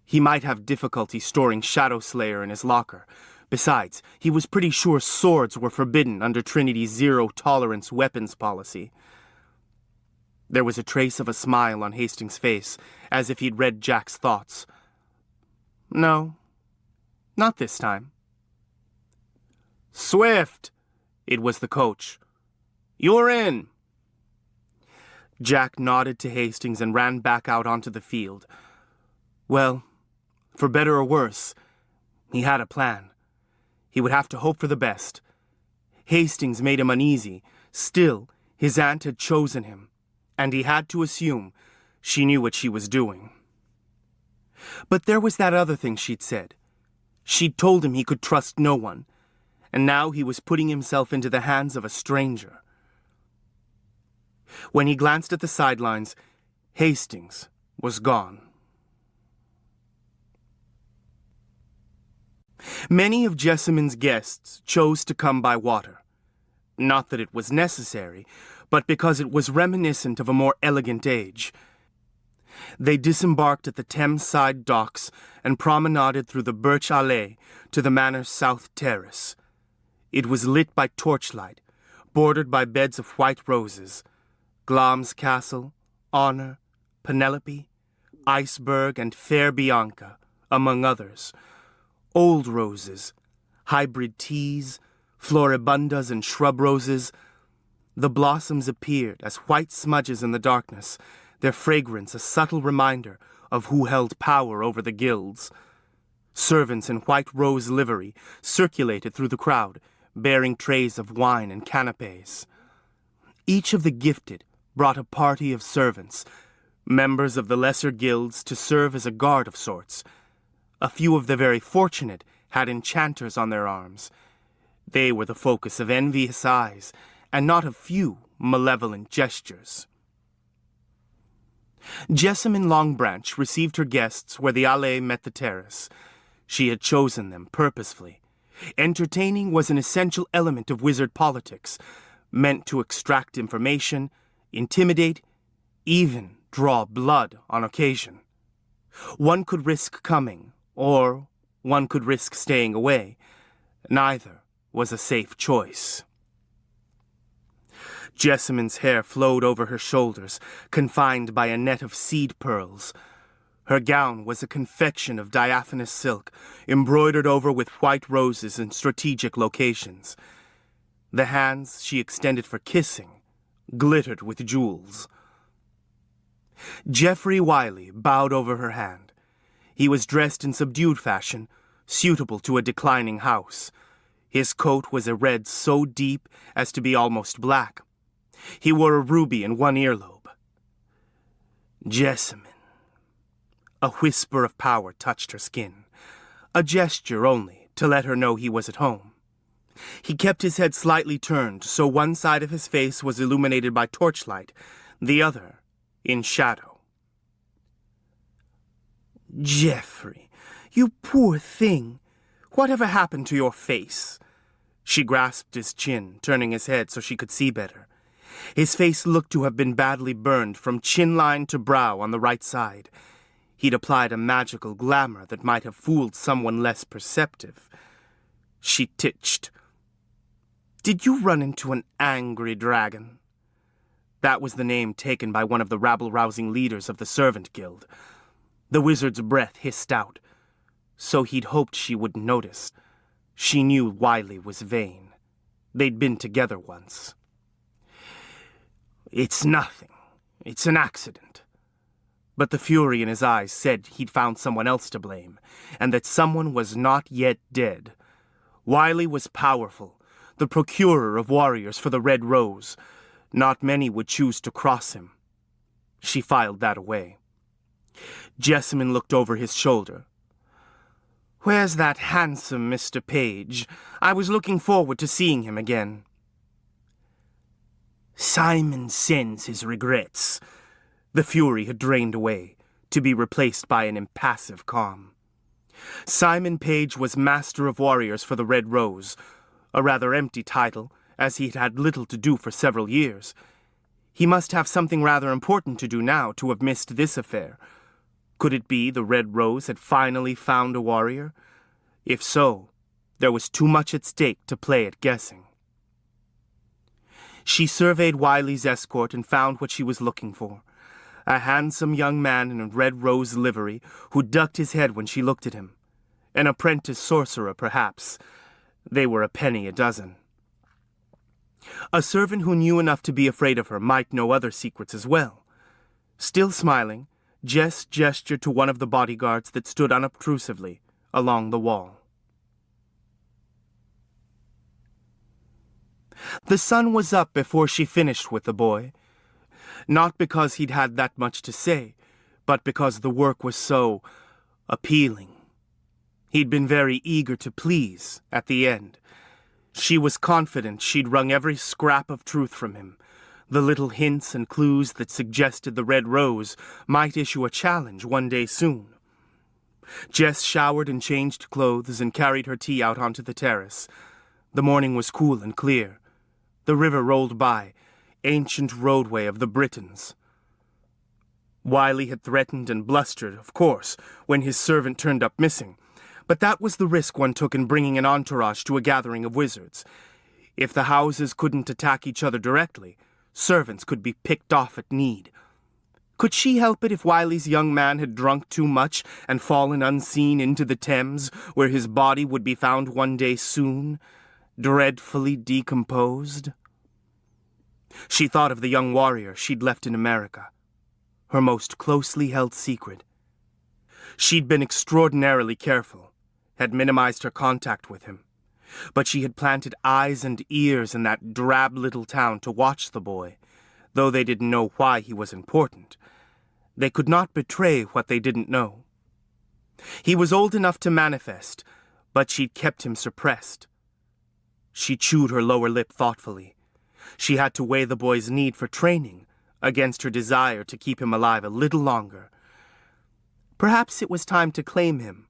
He might have difficulty storing Shadow Slayer in his locker. Besides, he was pretty sure swords were forbidden under Trinity's zero-tolerance weapons policy. There was a trace of a smile on Hastings' face, as if he'd read Jack's thoughts. No, not this time. Swift! It was the coach. You're in! Jack nodded to Hastings and ran back out onto the field. Well, for better or worse, he had a plan. He would have to hope for the best. Hastings made him uneasy. Still, his aunt had chosen him, and he had to assume she knew what she was doing. But there was that other thing she'd said. She'd told him he could trust no one, and now he was putting himself into the hands of a stranger. When he glanced at the sidelines, Hastings was gone. Many of Jessamyn's guests chose to come by water. Not that it was necessary, but because it was reminiscent of a more elegant age. They disembarked at the Thames-side docks and promenaded through the Birch Allée to the manor's south terrace. It was lit by torchlight, bordered by beds of white roses. Glamis Castle, Honor, Penelope, Iceberg, and Fair Bianca, among others. Old roses, hybrid teas, floribundas and shrub roses. The blossoms appeared as white smudges in the darkness, their fragrance a subtle reminder of who held power over the guilds. Servants in white rose livery circulated through the crowd, bearing trays of wine and canapes. Each of the gifted brought a party of servants, members of the lesser guilds to serve as a guard of sorts. A few of the very fortunate had enchanters on their arms. They were the focus of envious eyes, and not a few malevolent gestures. Jessamyn Longbranch received her guests where the allée met the terrace. She had chosen them purposefully. Entertaining was an essential element of wizard politics, meant to extract information, intimidate, even draw blood on occasion. One could risk coming, or one could risk staying away. Neither was a safe choice. Jessamyn's hair flowed over her shoulders, confined by a net of seed pearls. Her gown was a confection of diaphanous silk, embroidered over with white roses in strategic locations. The hands she extended for kissing glittered with jewels. Geoffrey Wiley bowed over her hand. He was dressed in subdued fashion, suitable to a declining house. His coat was a red so deep as to be almost black. He wore a ruby in one earlobe. Jessamyn. A whisper of power touched her skin. A gesture only, to let her know he was at home. He kept his head slightly turned, so one side of his face was illuminated by torchlight, the other in shadow. Geoffrey, you poor thing. Whatever happened to your face? She grasped his chin, turning his head so she could see better. His face looked to have been badly burned from chin line to brow on the right side. He'd applied a magical glamour that might have fooled someone less perceptive. She titched. Did you run into an angry dragon? That was the name taken by one of the rabble-rousing leaders of the Servant Guild. The wizard's breath hissed out. So he'd hoped she wouldn't notice. She knew Wiley was vain. They'd been together once. It's nothing. It's an accident. But the fury in his eyes said he'd found someone else to blame, and that someone was not yet dead. Wiley was powerful, the procurer of warriors for the Red Rose. Not many would choose to cross him. She filed that away. Jessamyn looked over his shoulder. Where's that handsome Mr. Page? I was looking forward to seeing him again. Simon sends his regrets. The fury had drained away, to be replaced by an impassive calm. Simon Page was Master of Warriors for the Red Rose, a rather empty title, as he'd had little to do for several years. He must have something rather important to do now to have missed this affair. Could it be the Red Rose had finally found a warrior? If so, there was too much at stake to play at guessing. She surveyed Wiley's escort and found what she was looking for. A handsome young man in a red rose livery who ducked his head when she looked at him. An apprentice sorcerer, perhaps. They were a penny a dozen. A servant who knew enough to be afraid of her might know other secrets as well. Still smiling, Jess gestured to one of the bodyguards that stood unobtrusively along the wall. The sun was up before she finished with the boy. Not because he'd had that much to say, but because the work was so appealing. He'd been very eager to please at the end. She was confident she'd wrung every scrap of truth from him. The little hints and clues that suggested the Red Rose might issue a challenge one day soon. Jess showered and changed clothes and carried her tea out onto the terrace. The morning was cool and clear. The river rolled by, ancient roadway of the Britons. Wiley had threatened and blustered, of course, when his servant turned up missing, but that was the risk one took in bringing an entourage to a gathering of wizards. If the houses couldn't attack each other directly, servants could be picked off at need. Could she help it if Wiley's young man had drunk too much and fallen unseen into the Thames, where his body would be found one day soon, dreadfully decomposed? She thought of the young warrior she'd left in America, her most closely held secret. She'd been extraordinarily careful, had minimized her contact with him, but she had planted eyes and ears in that drab little town to watch the boy, though they didn't know why he was important. They could not betray what they didn't know. He was old enough to manifest, but she'd kept him suppressed. She chewed her lower lip thoughtfully. She had to weigh the boy's need for training against her desire to keep him alive a little longer. Perhaps it was time to claim him